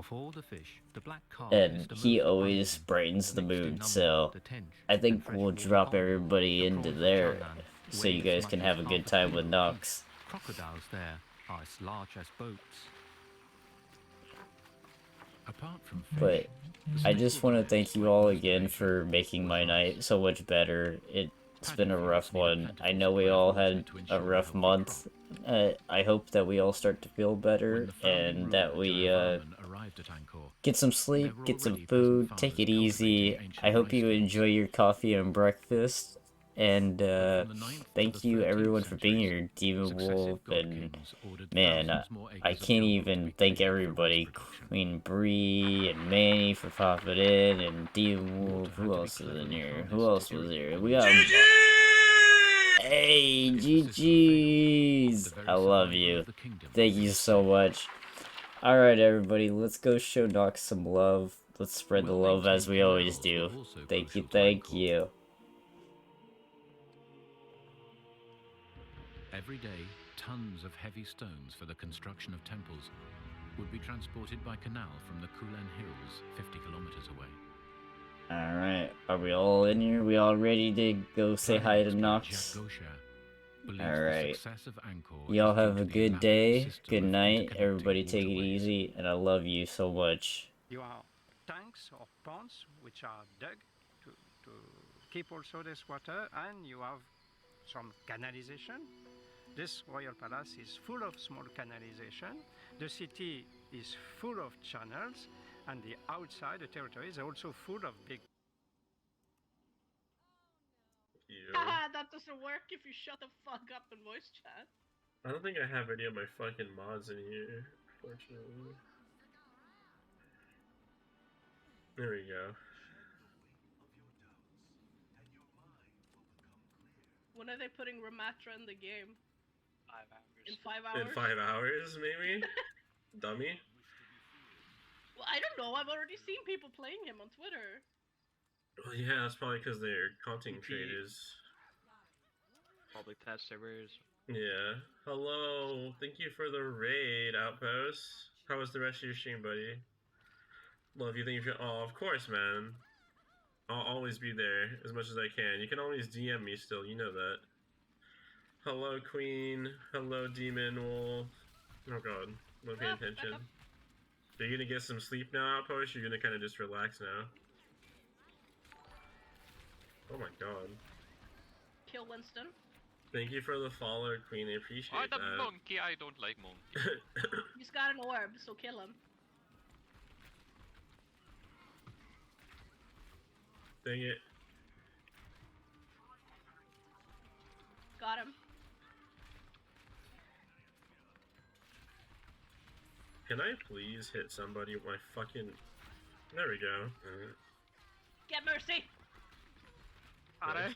A: And he always brightens the mood, so I think we'll drop everybody into there so you guys can have a good time with Nox.
O: Crocodiles there are as large as boats.
M: Apart from
A: But I just want to thank you all again for making my night so much better. It's been a rough one. I know we all had a rough month. I hope that we all start to feel better and that we get some sleep, get some food, take it easy. I hope you enjoy your coffee and breakfast. And thank you everyone for being here, Demon Wolf, and man, I can't even thank everybody. Queen Bree and Manny for popping in, and Demon Wolf. Who else is in here? Who else was here? We got. Hey, GG's! I love you. Thank you so much. Alright, everybody, let's go show Doc some love. Let's spread the love as we always do. Thank you, thank you.
M: Every day, tons of heavy stones for the construction of temples would be transported by canal from the Kulen Hills, 50 kilometers away.
A: Alright, are we all in here? We all ready to go say hi to Nox? Alright. Y'all have a good day, good night, everybody take it easy, and I love you so much.
J: You have tanks or ponds which are dug to keep also this water, and you have some canalization. This royal palace is full of small canalization. The city is full of channels, and the outside, the territory, is also full of big.
S: Haha, that doesn't work if you shut the fuck up in voice chat.
T: I don't think I have any of my fucking mods in here, fortunately. There we go.
S: When are they putting Ramatra in the game?
R: 5 hours.
S: In 5 hours?
T: In 5 hours, maybe? Dummy?
S: Well, I don't know. I've already seen people playing him on Twitter.
T: Well, yeah, that's probably because they're content traders.
R: Public test servers.
T: Yeah. Hello. Thank you for the raid, Outpost. How was the rest of your stream, buddy? Love you. Thank you for. Oh, of course, man. I'll always be there as much as I can. You can always DM me still. You know that. Hello, Queen. Hello, Demon Wolf. Oh God, I'm not paying attention. Are you gonna get some sleep now, Outpost? You're gonna kind of just relax now. Oh my God.
S: Kill Winston.
T: Thank you for the follow, Queen. I appreciate that.
U: I'm a monkey. I don't like monkeys.
S: He's got an orb, so kill him.
T: Dang it.
S: Got him.
T: Can I please hit somebody with my fucking... There we go.
S: Get mercy!
R: Got it.